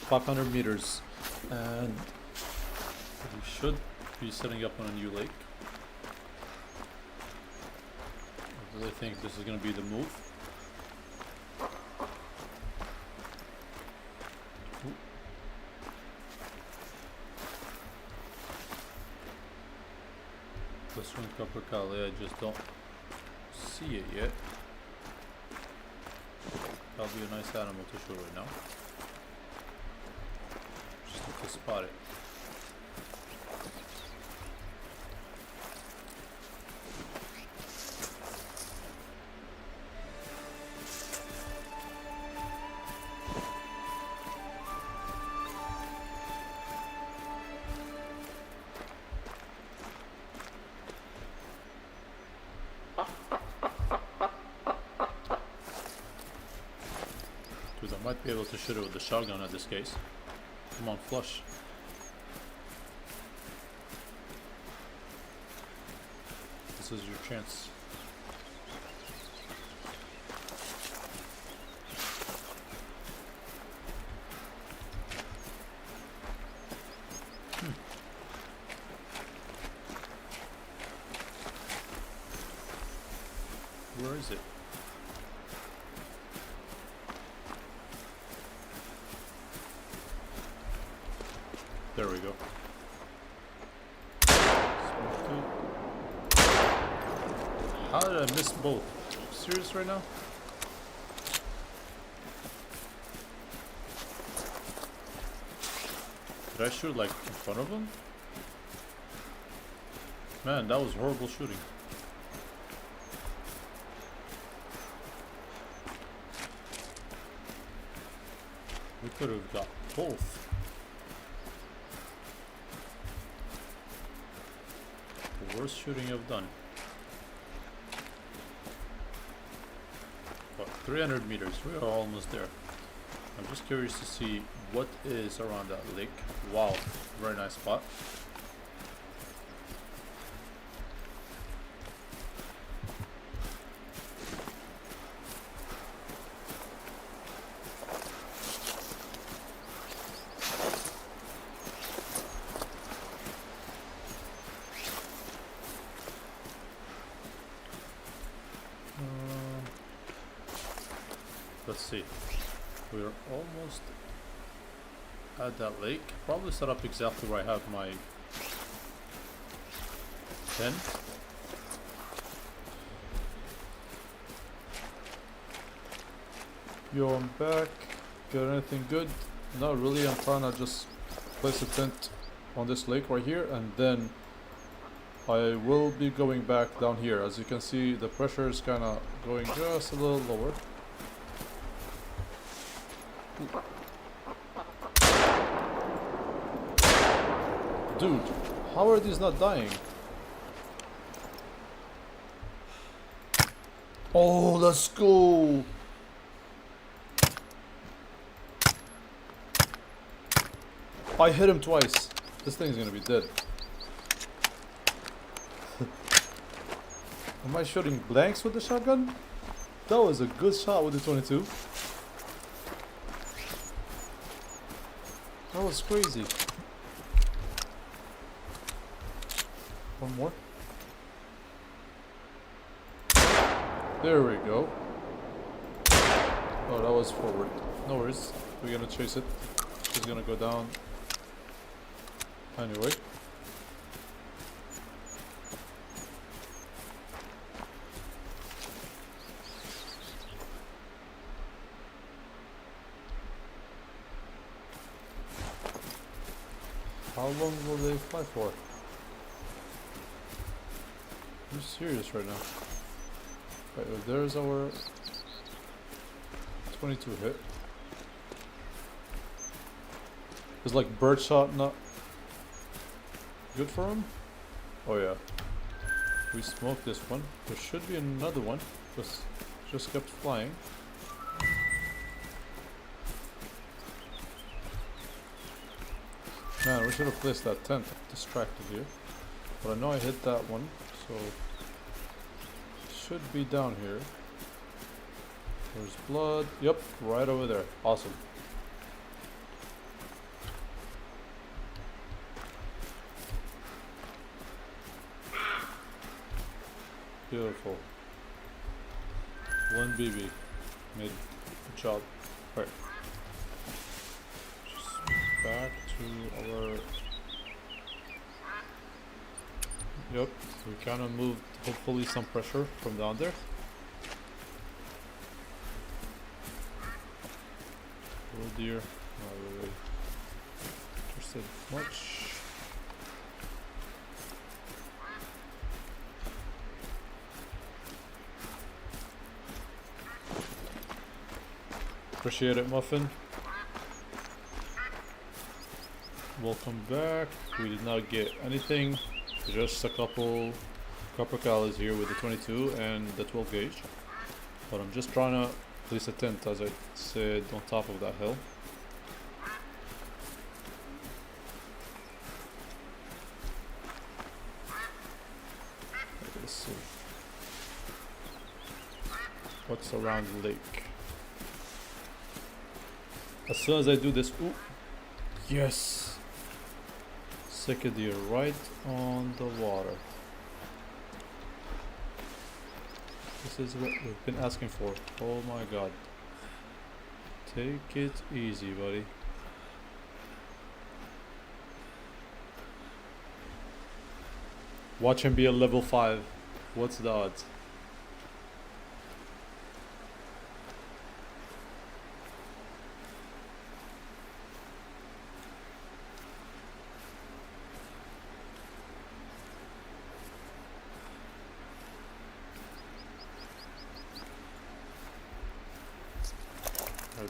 .500 meters, and we should be setting up on a new lake. I really think this is going to be the move. Ooh. This one, Capercaillie, I just don't see it yet. That'll be a nice animal to show right now. To spot it. Dude, I might be able to shoot it with the shotgun at this case. Come on, flush. This is your chance. Where is it? There we go. How did I miss both? Are you serious right now? Did I shoot like in front of him? Man, that was horrible shooting. We could have got both. worst shooting I've done. What, 300 meters, we are almost there. I'm just curious to see what is around that lake. Wow, very nice spot. Let's see. We're almost at that lake. Probably set up exactly where I have my tent. Yo, I'm back. Got anything good? Not really. I'm trying to just place a tent on this lake right here, and then I will be going back down here. As you can see, the pressure is kind of going just a little lower. Dude, how are these not dying? Oh, let's go! I hit him twice. This thing's gonna be dead. Am I shooting blanks with the shotgun? That was a good shot with the 22. That was crazy. One more. There we go. Oh, that was forward. No worries. We're gonna chase it. She's gonna go down. Anyway. How long will they fly for? I'm serious right now. Right, well, there's our 22 hit. Is like birdshot not good for him? Oh yeah. We smoked this one. There should be another one. Just kept flying. Man, we should have placed that tent. Distracted here. But I know I hit that one, so should be down here. There's blood. Yep, right over there. Awesome. Beautiful. One BB. Made a job. Right. Just back to our... Yep, we kind of moved, hopefully, some pressure from down there. Oh dear, not really interested much. Appreciate it, Muffin. Welcome back. We did not get anything. Just a couple copper colors here with the 22 and the 12 gauge. But I'm just trying to place a tent, as I said, on top of that hill. Let's see. What's around the lake? As soon as I do this, ooh, yes! Second deer right on the water. This is what we've been asking for. Oh my god. Take it easy, buddy. Watch him be a level 5. What's the odds?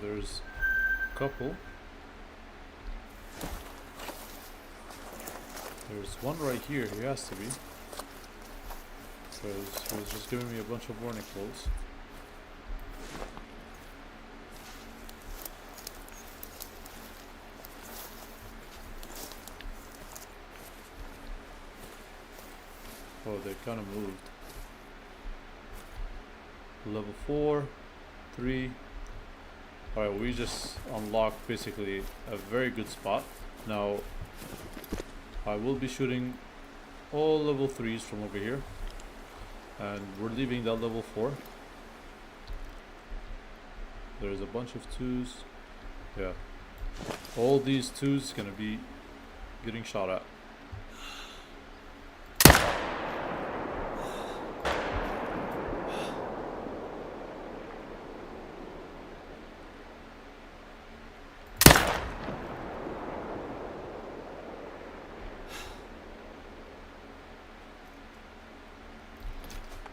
There's a couple. There's one right here, he has to be. because he was just giving me a bunch of warning quotes. Oh, they kind of moved. Level 4, 3. Alright, we just unlocked basically a very good spot. Now, I will be shooting all level 3s from over here. And we're leaving that level 4. There's a bunch of 2s. Yeah. All these 2s gonna be getting shot at.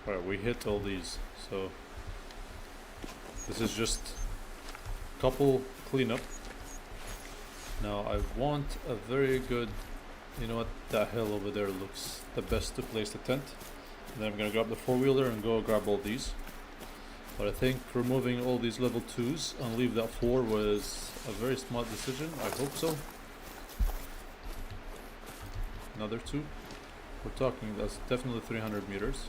Alright, we hit all these, so this is just a couple cleanup. Now I want a very good, you know what, that hill over there looks the best to place the tent. And then I'm gonna grab the 4-wheeler and go grab all these. But I think removing all these level 2s and leave that 4 was a very smart decision. I hope so. Another 2. We're talking, that's definitely 300 meters.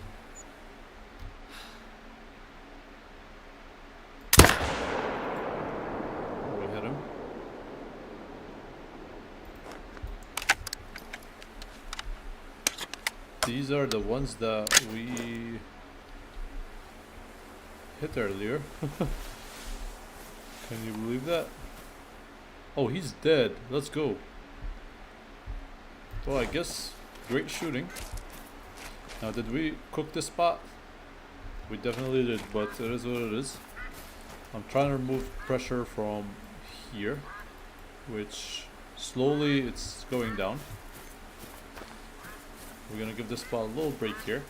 These are the ones that we hit earlier. Can you believe that? Oh, he's dead. Let's go. Well, I guess great shooting. Now, did we cook this spot? We definitely did, but it is what it is. I'm trying to remove pressure from here, which slowly it's going down. We're gonna give this spot a little break here.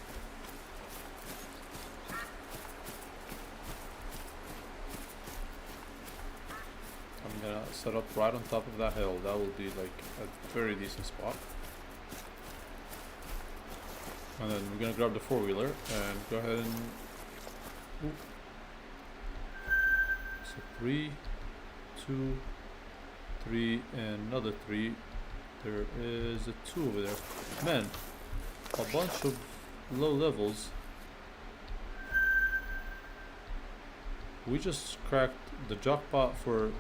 I'm gonna set up right on top of that hill. That will be like a very decent spot. And then we're gonna grab the 4-wheeler and go ahead and... Ooh. So 3, 2, 3, and another 3. There is a 2 over there. Man, a bunch of low levels. We just cracked the jackpot for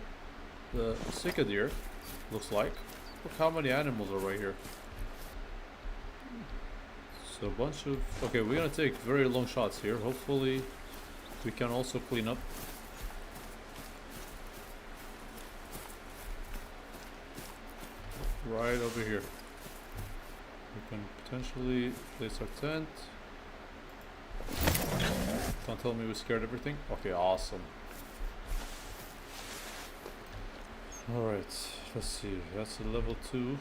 the cicadere, looks like. Look how many animals are right here. So a bunch of... Okay, we're gonna take very long shots here. Hopefully we can also clean up. Right over here. We can potentially place our tent. Don't tell me we scared everything. Okay, awesome. Alright, let's see. That's a level 2.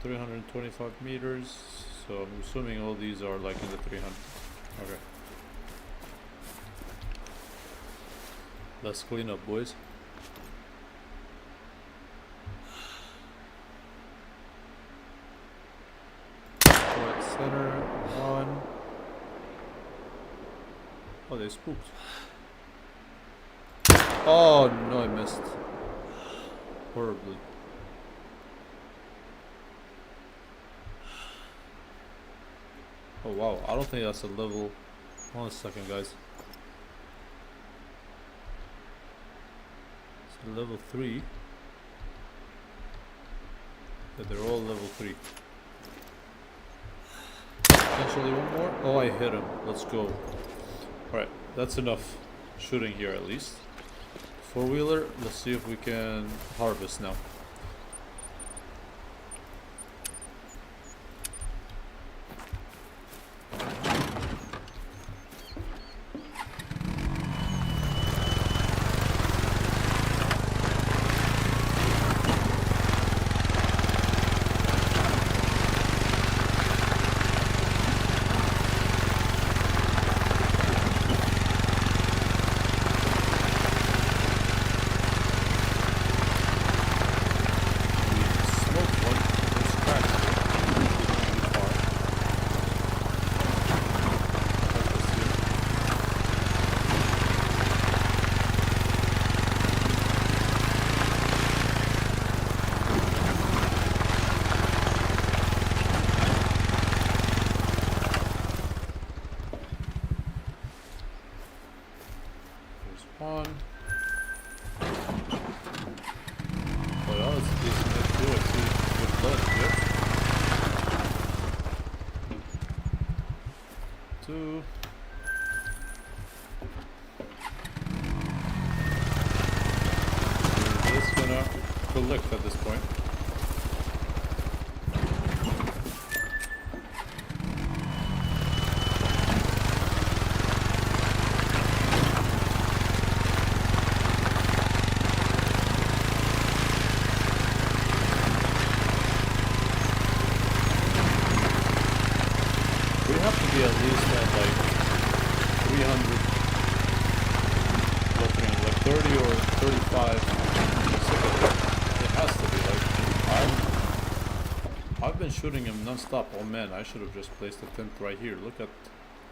325 meters. So I'm assuming all these are like in the 300. Okay. Let's clean up, boys. Center on. Oh, they spooked. Oh no, I missed horribly. Oh wow, I don't think that's a level. Hold on a second, guys. It's a level 3. Yeah, they're all level 3. Potentially one more. Oh, I hit him. Let's go. Alright, that's enough shooting here at least. 4-wheeler, let's see if we can harvest now. 2. Is this gonna collect at this point? We have to be at least at like 300, looking at like 30 or 35 seconds. It has to be like, I've been shooting him non-stop. Oh man, I should have just placed a tent right here. Look at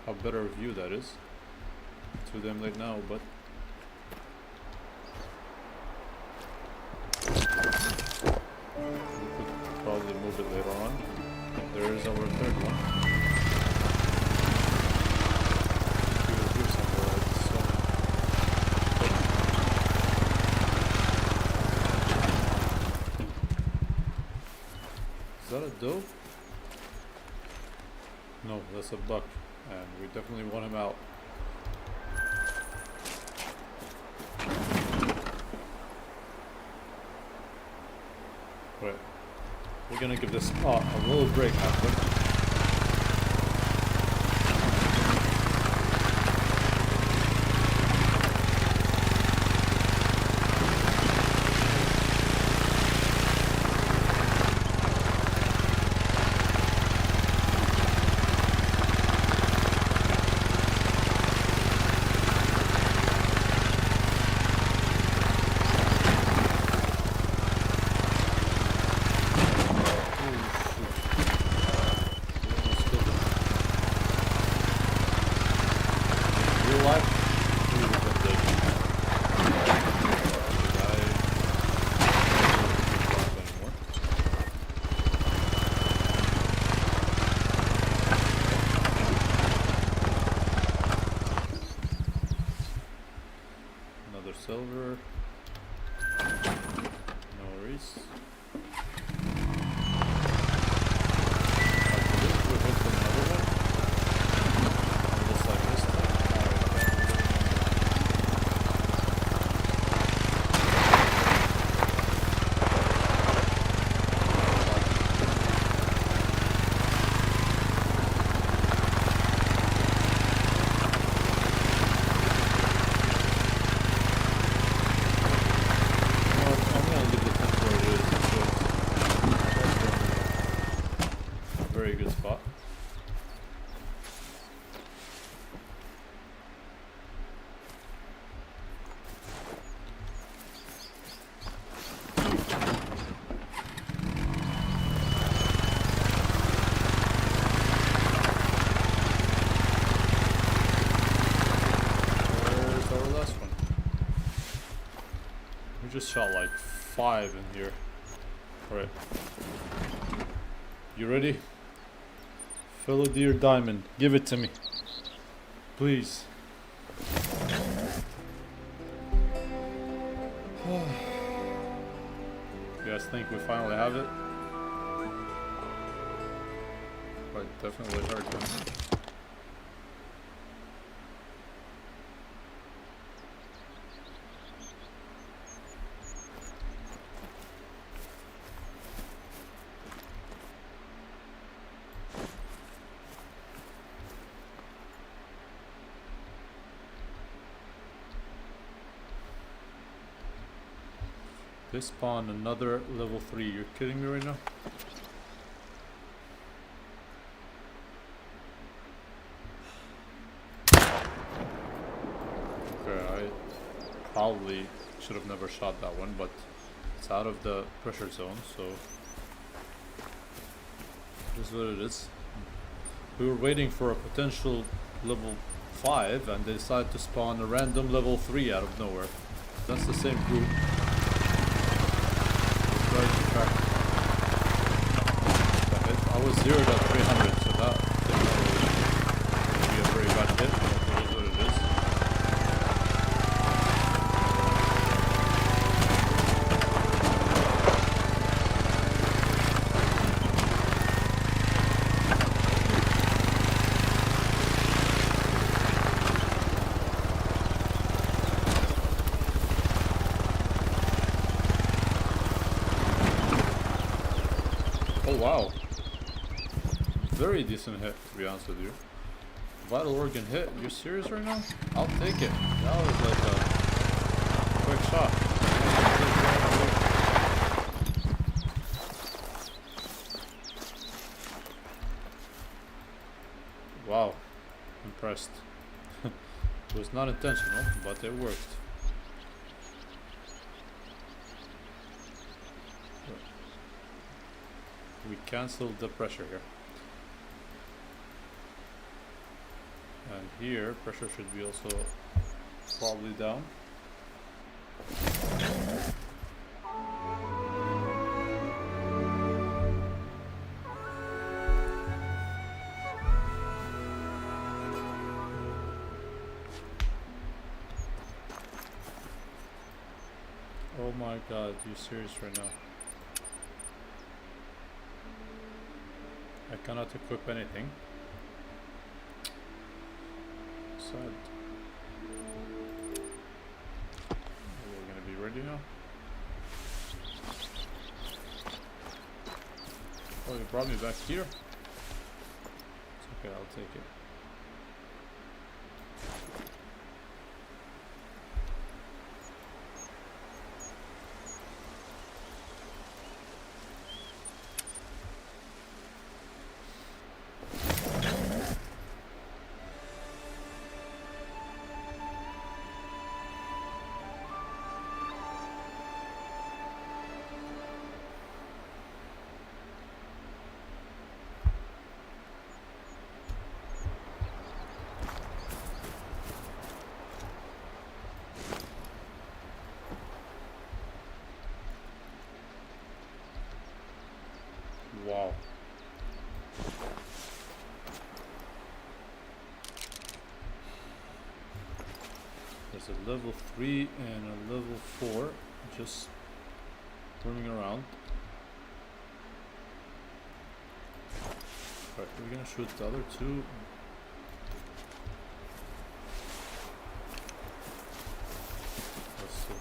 how better a view that is. Too damn late now, but we could probably move it later on. There is our third one. Is that a doe? No, that's a buck, and we definitely want him out. Right, we're gonna give this spot a little break after. Silver. No worries. I believe we hit another one. Just like this very good spot. Where's our last one? We just shot like 5 in here. Alright. You ready? Fellow deer diamond, give it to me. Please. You guys think we finally have it? Quite definitely hurt them. They spawned another level 3. You're kidding me right now? Okay, I probably should have never shot that one, but it's out of the pressure zone, so it is what it is. We were waiting for a potential level 5 and they decided to spawn a random level 3 out of nowhere. That's the same group. I was zeroed at 300, so that definitely would be a very bad hit, but it is what it is. Very decent hit, to be honest with you. Vital organ hit? You're serious right now? I'll take it. That was like a quick shot. Wow. Impressed. It was not intentional, but it worked. We canceled the pressure here. And here, pressure should be also probably down. Oh my god, you serious right now? I cannot equip anything. Sad. We're gonna be ready now. Oh, you brought me back here? It's okay, I'll take it. Wow. There's a level 3 and a level 4 just roaming around. Right, we're gonna shoot the other two. Let's see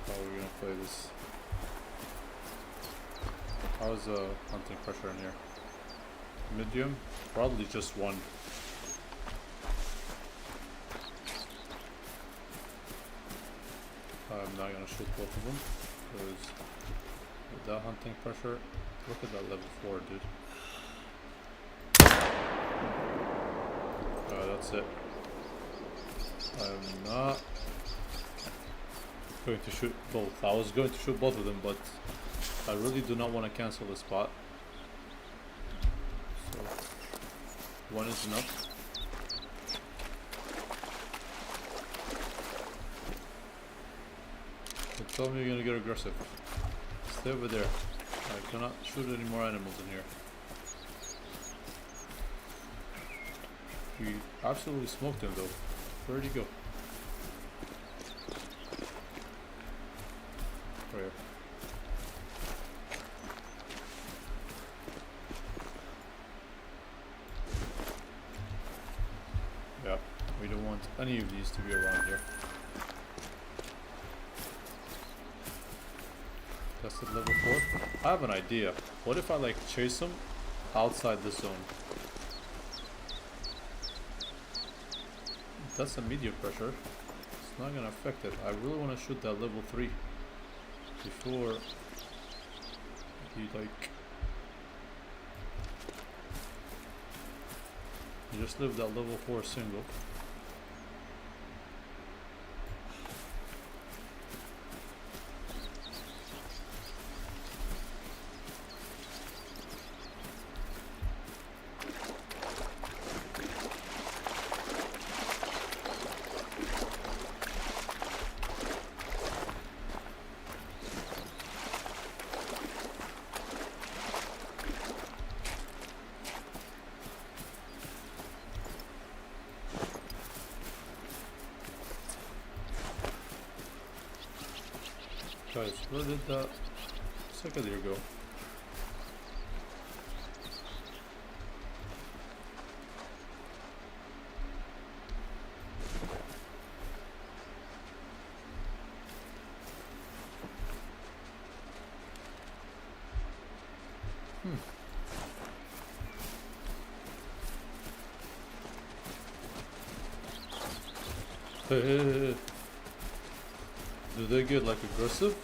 how we're gonna play this. How's hunting pressure in here? Medium? Probably just one. I'm not gonna shoot both of them because with that hunting pressure, look at that level 4, dude. That's it. I'm not going to shoot both. I was going to shoot both of them, but I really do not want to cancel the spot. So one is enough. So tell me you're gonna get aggressive. Stay over there. I cannot shoot any more animals in here. We absolutely smoked him though. Where'd he go? Right here. Yeah, we don't want any of these to be around here. Tested level 4. I have an idea. What if I like chase them outside the zone? That's a medium pressure. It's not gonna affect it. I really want to shoot that level 3 before he like. You just leave that level 4 single. Guys, where did that second deer go? Hey, hey, hey, hey. Do they get like aggressive?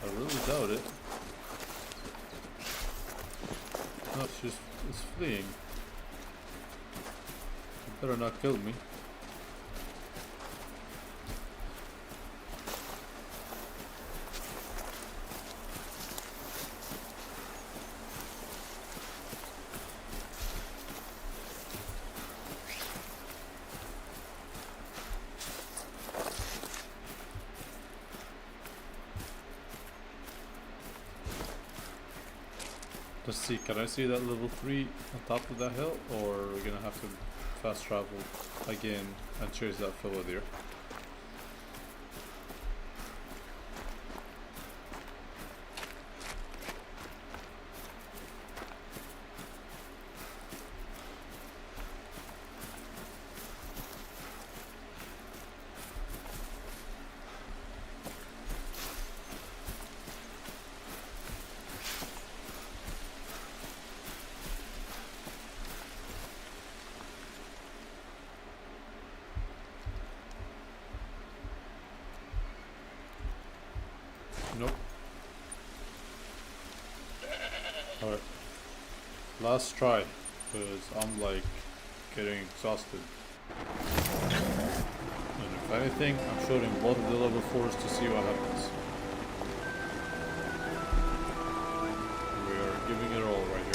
I really doubt it. No, it's fleeing. You better not kill me. Let's see, can I see that level 3 on top of that hill? Or are we gonna have to fast travel again and chase that fella there? Nope. Alright. Last try, because I'm like getting exhausted. And if anything, I'm shooting both of the level 4s to see what happens. We are giving it all right here.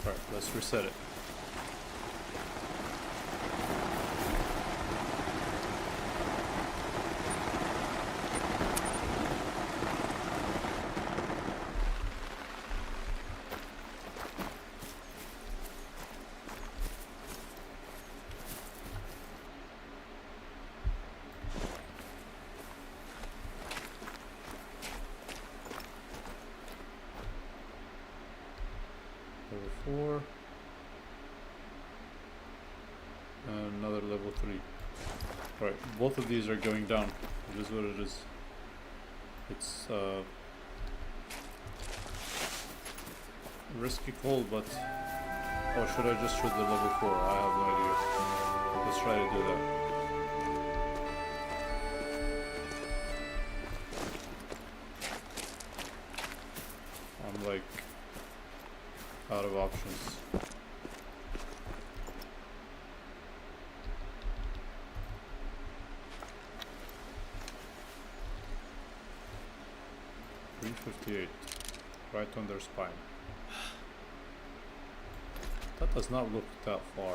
Alright, let's reset it. Level 4 and another level 3. Right, both of these are going down. It is what it is. It's risky call, but or should I just shoot the level 4? I have no idea. Let's try to do that. I'm like out of options. .358, right on their spine. That does not look that far.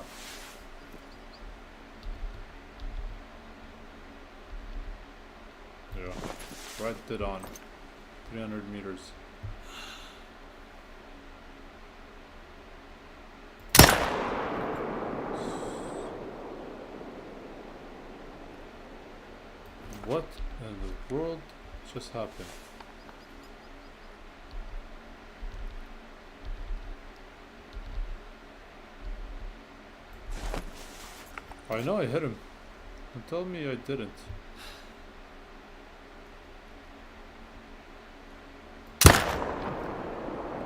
Yeah, right dead on. 300 meters. What in the world just happened? I know I hit him. Don't tell me I didn't.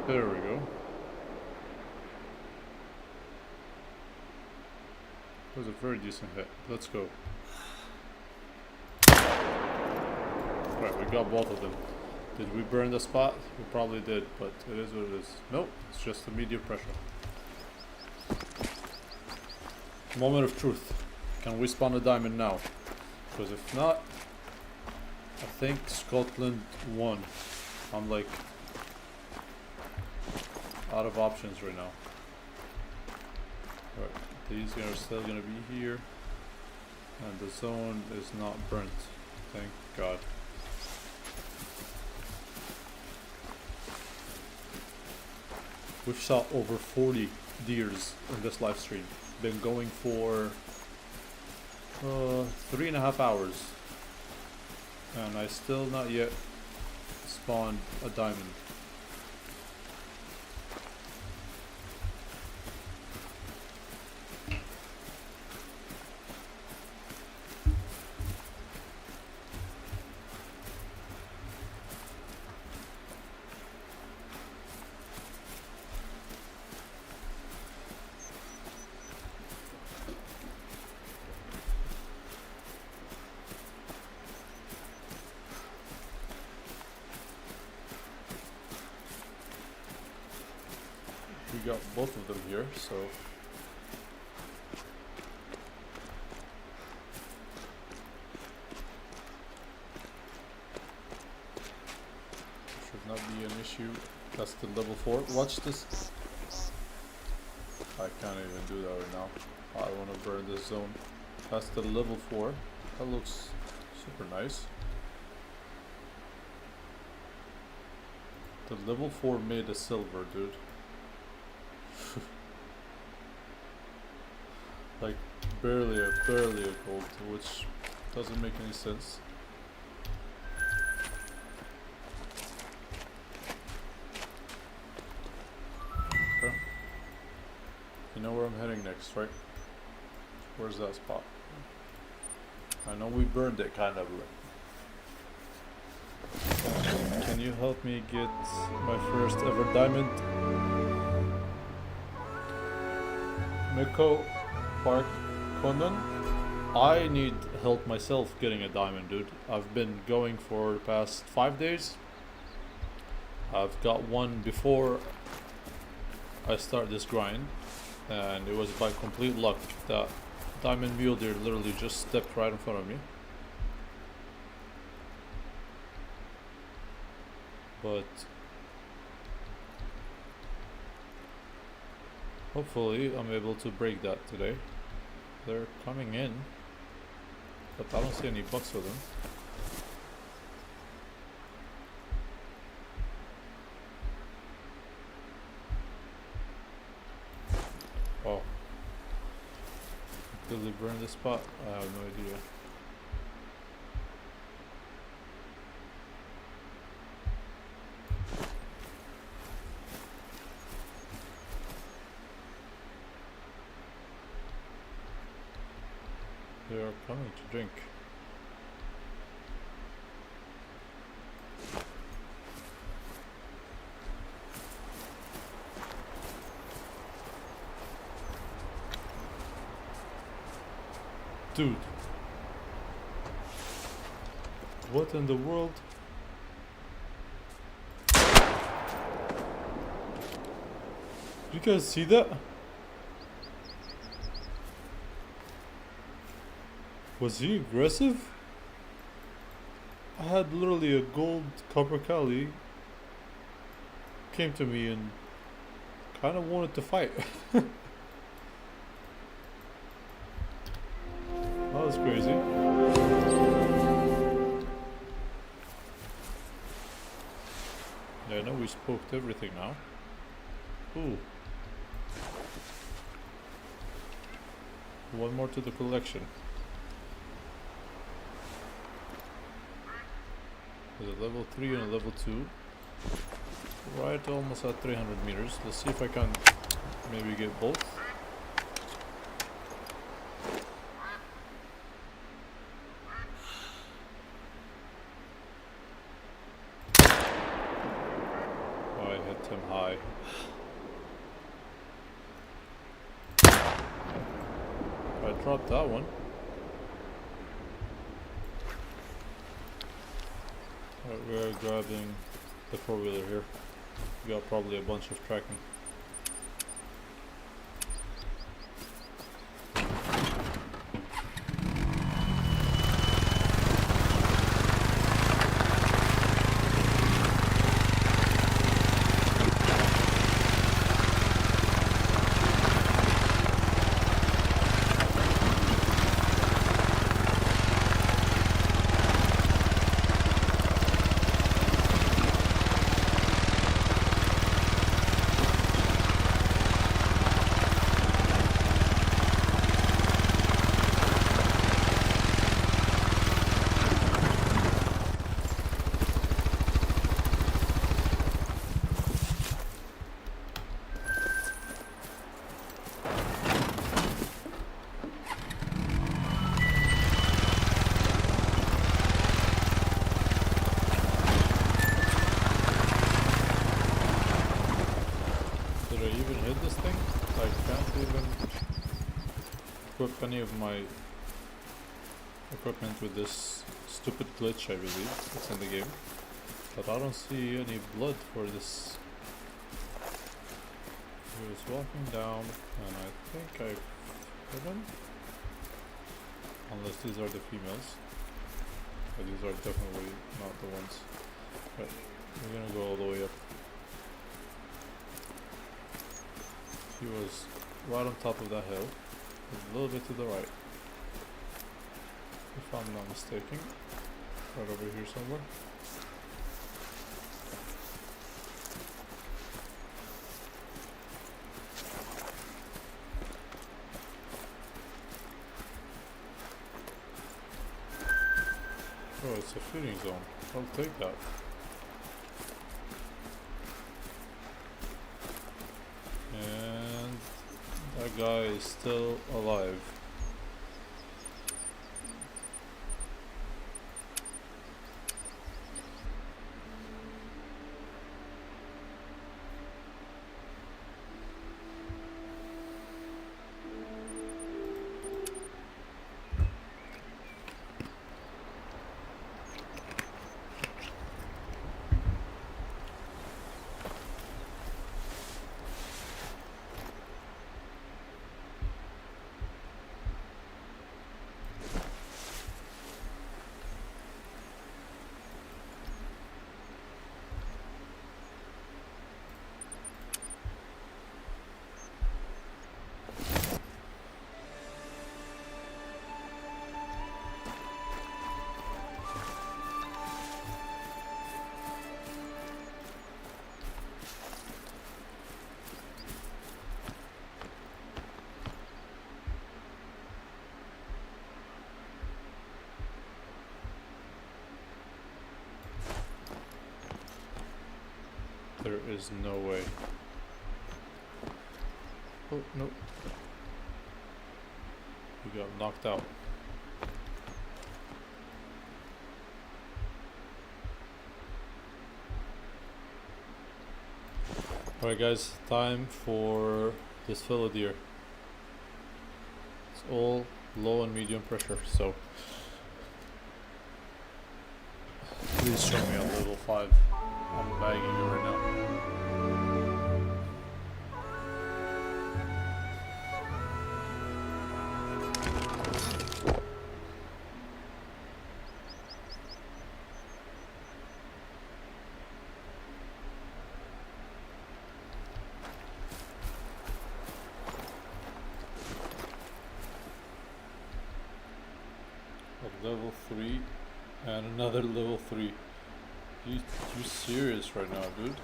There we go. That was a very decent hit. Let's go. Right, we got both of them. Did we burn the spot? We probably did, but it is what it is. Nope, it's just immediate pressure. Moment of truth. Can we spawn a diamond now? Because if not, I think Scotland won. I'm like out of options right now. Alright, these are still gonna be here. And the zone is not burnt. Thank God. We've shot over 40 deers in this live stream. Been going for 3.5 hours. And I still not yet spawned a diamond. got both of them here, so should not be an issue. That's the level 4. Watch this. I can't even do that right now. I want to burn this zone. That's the level 4. That looks super nice. The level 4 made a silver, dude. Like barely a gold, which doesn't make any sense. Okay. You know where I'm heading next, right? Where's that spot? I know we burned it kind of. Can you help me get my first ever diamond? Miko Park Conan? I need help myself getting a diamond, dude. I've been going for the past 5 days. I've got one before I start this grind, and it was by complete luck that diamond mule deer literally just stepped right in front of me. But hopefully I'm able to break that today. They're coming in, but I don't see any bucks with them. Oh. Did they burn the spot? I have no idea. They are coming to drink. Dude. What in the world? You guys see that? Was he aggressive? I had literally a gold copper Cali came to me and kind of wanted to fight. That was crazy. Yeah, I know we spoke to everything now. Ooh. One more to the collection. There's a level 3 and a level 2. Right almost at 300 meters. Let's see if I can maybe get both. Oh, I hit him high. I dropped that one. We're grabbing the 4-wheeler here. We got probably a bunch of tracking. Equip any of my equipment with this stupid glitch, I believe it's in the game, but I don't see any blood for this He was walking down, and I think I hit him. Unless these are the females. But these are definitely not the ones. But we're gonna go all the way up. He was right on top of that hill, a little bit to the right, if I'm not mistaken. Right over here somewhere. Oh, it's a shooting zone. I'll take that. And that guy is still alive. There is no way. Oh, nope. You got knocked out. Alright guys, time for this fellow deer. It's all low and medium pressure, so please show me on level 5. I'm bagging you right now. Level 3 and another level 3. You serious right now, dude?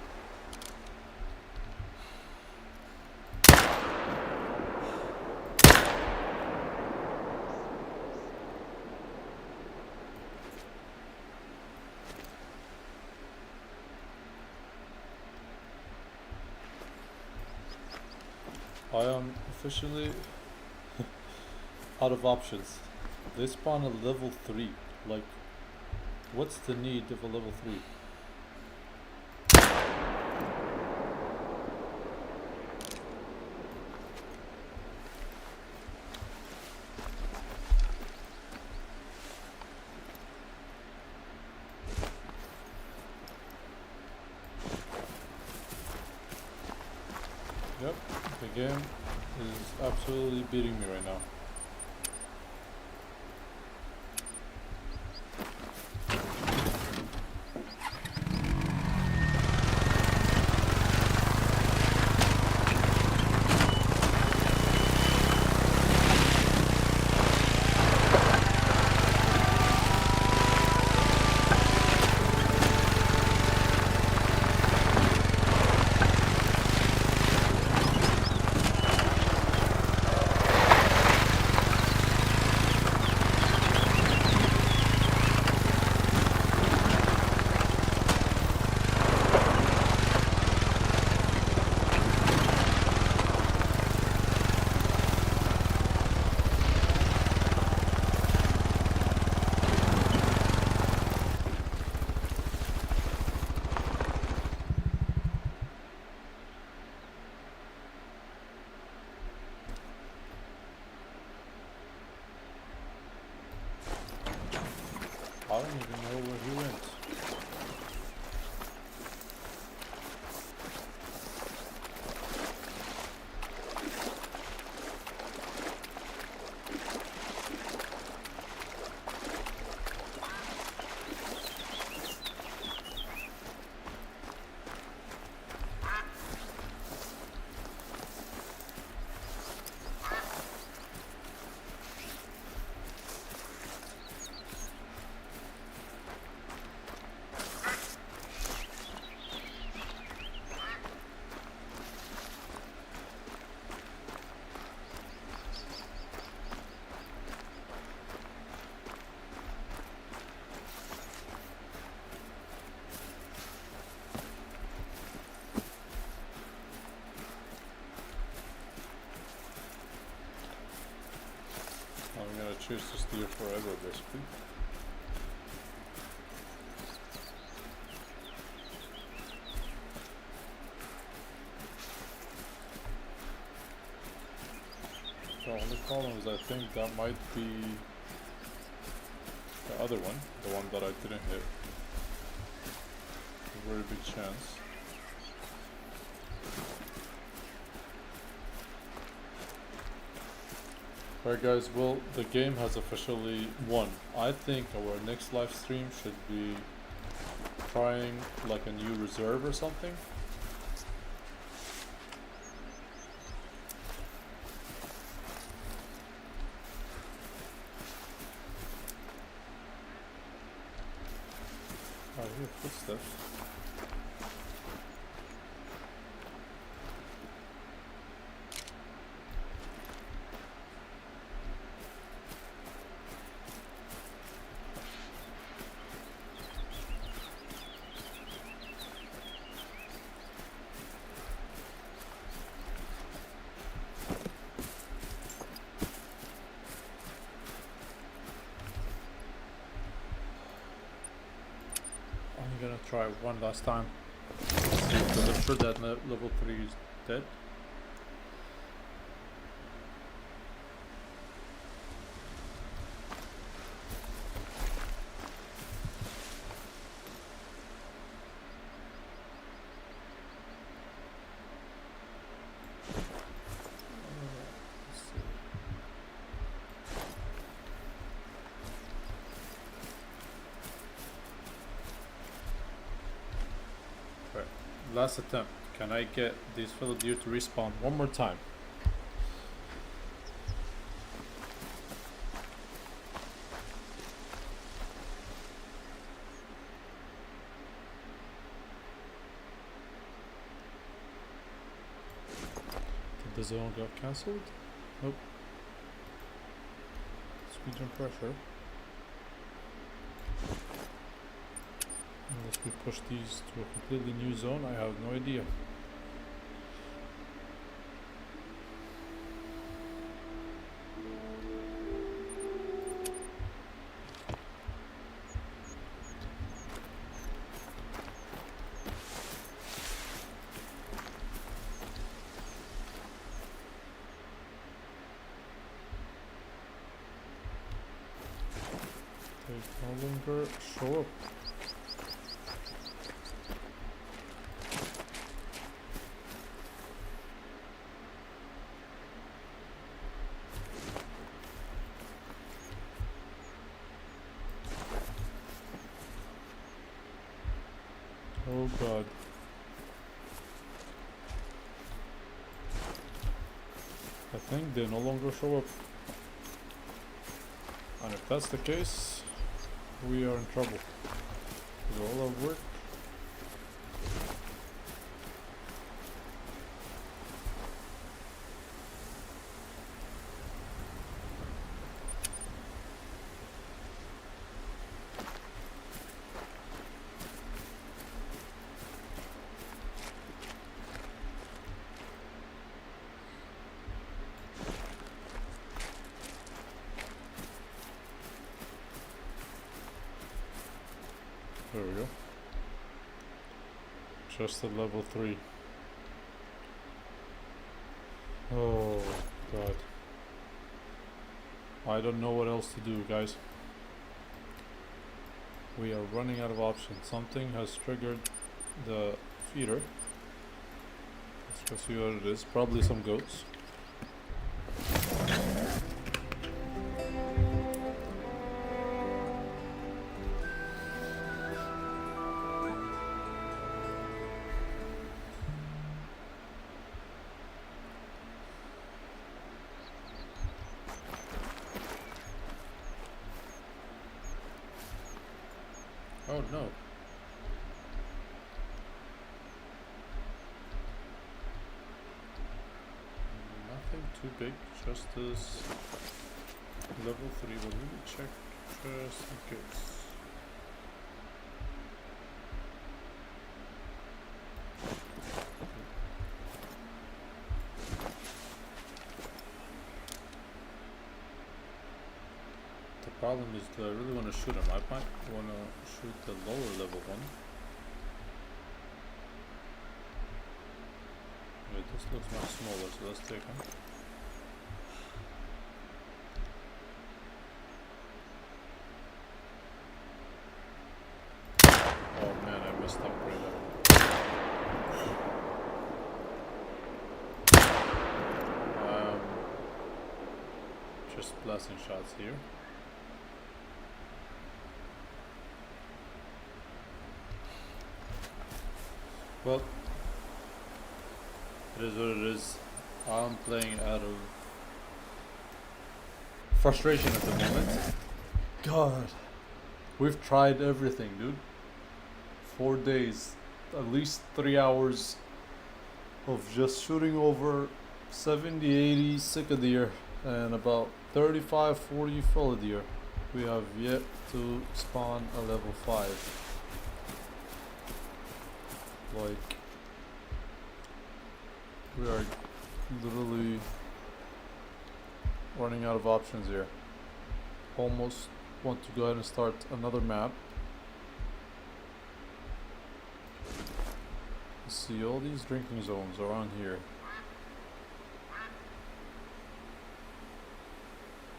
I am officially out of options. They spawn a level 3. Like, what's the need of a level 3? Yep, the game is absolutely beating me right now. I don't even know where he went. chase this deer forever, basically. The only problem is I think that might be the other one, the one that I didn't hit. A very big chance. Alright guys, well, the game has officially won. I think our next live stream should be trying like a new reserve or something. I hear footsteps. I'm gonna try one last time. See, because I'm sure that level 3 is dead. Let's see. Right, last attempt. Can I get these fellow deer to respawn one more time? Did the zone got cancelled? Nope. Speed jump pressure. Unless we push these to a completely new zone, I have no idea. They no longer show up. Oh god. I think they no longer show up. And if that's the case, we are in trouble. With all our work. There we go. Just at level 3. Oh god. I don't know what else to do, guys. We are running out of options. Something has triggered the feeder. Let's go see what it is. Probably some goats. Oh no. Nothing too big, just this level 3, but let me check just in case. problem is, do I really want to shoot him? I might want to shoot the lower level one. Wait, this looks much smaller, so let's take him. Oh man, I missed upgrade that one. Just blasting shots here. Well, it is what it is. I'm playing out of frustration at the moment. God, we've tried everything, dude. 4 days, at least 3 hours of just shooting over 70, 80 sick deer and about 35, 40 fellow deer. We have yet to spawn a level 5. Like, we are literally running out of options here. Almost want to go ahead and start another map. See all these drinking zones around here.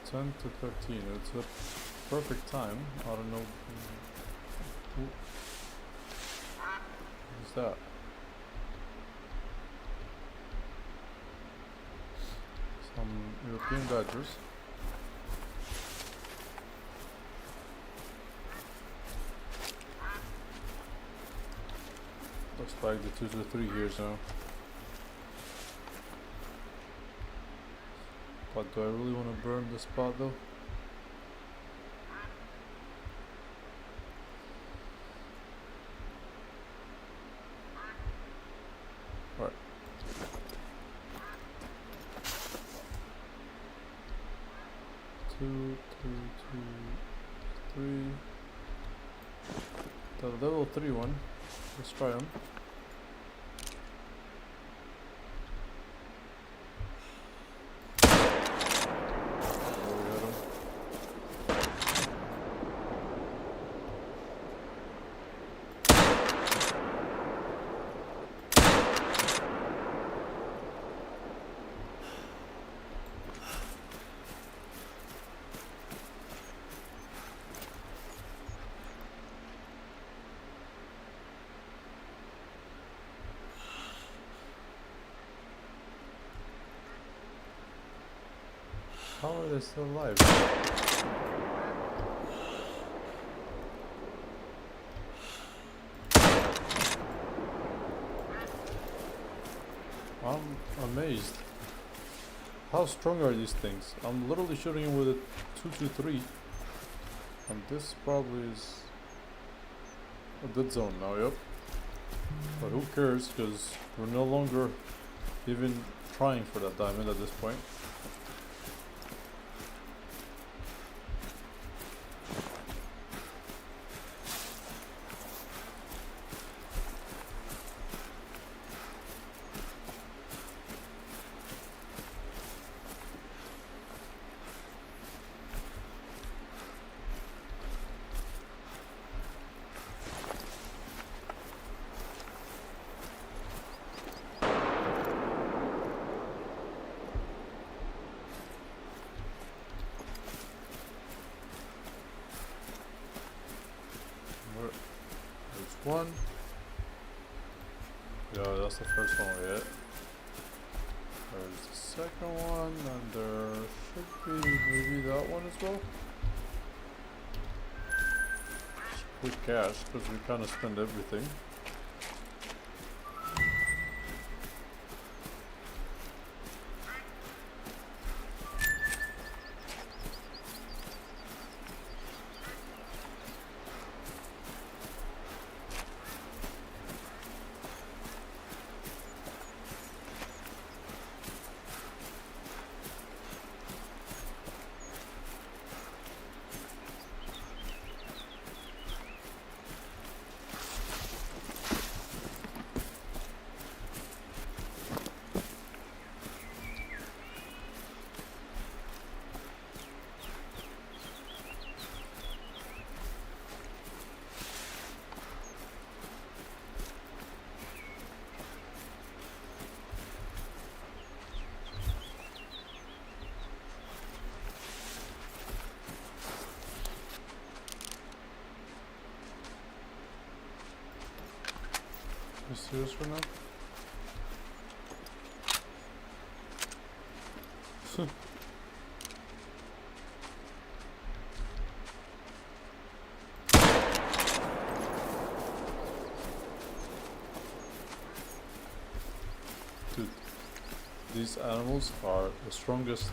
10 to 13. It's a perfect time. I don't know. Who's that? Some European Dodgers. Looks like the 2 to 3 here now. But do I really want to burn the spot though? Alright. Two, 3. The level 3 one. Let's try them. How are they still alive? I'm amazed. How strong are these things? I'm literally shooting with a 223, and this probably is a dead zone now, yep. But who cares, because we're no longer even trying for that diamond at this point. There's one. Yeah, that's the first one we hit. There's the second one, and there should be maybe that one as well. Just quick cash, because we kind of spend everything. You serious right now? Dude, these animals are the strongest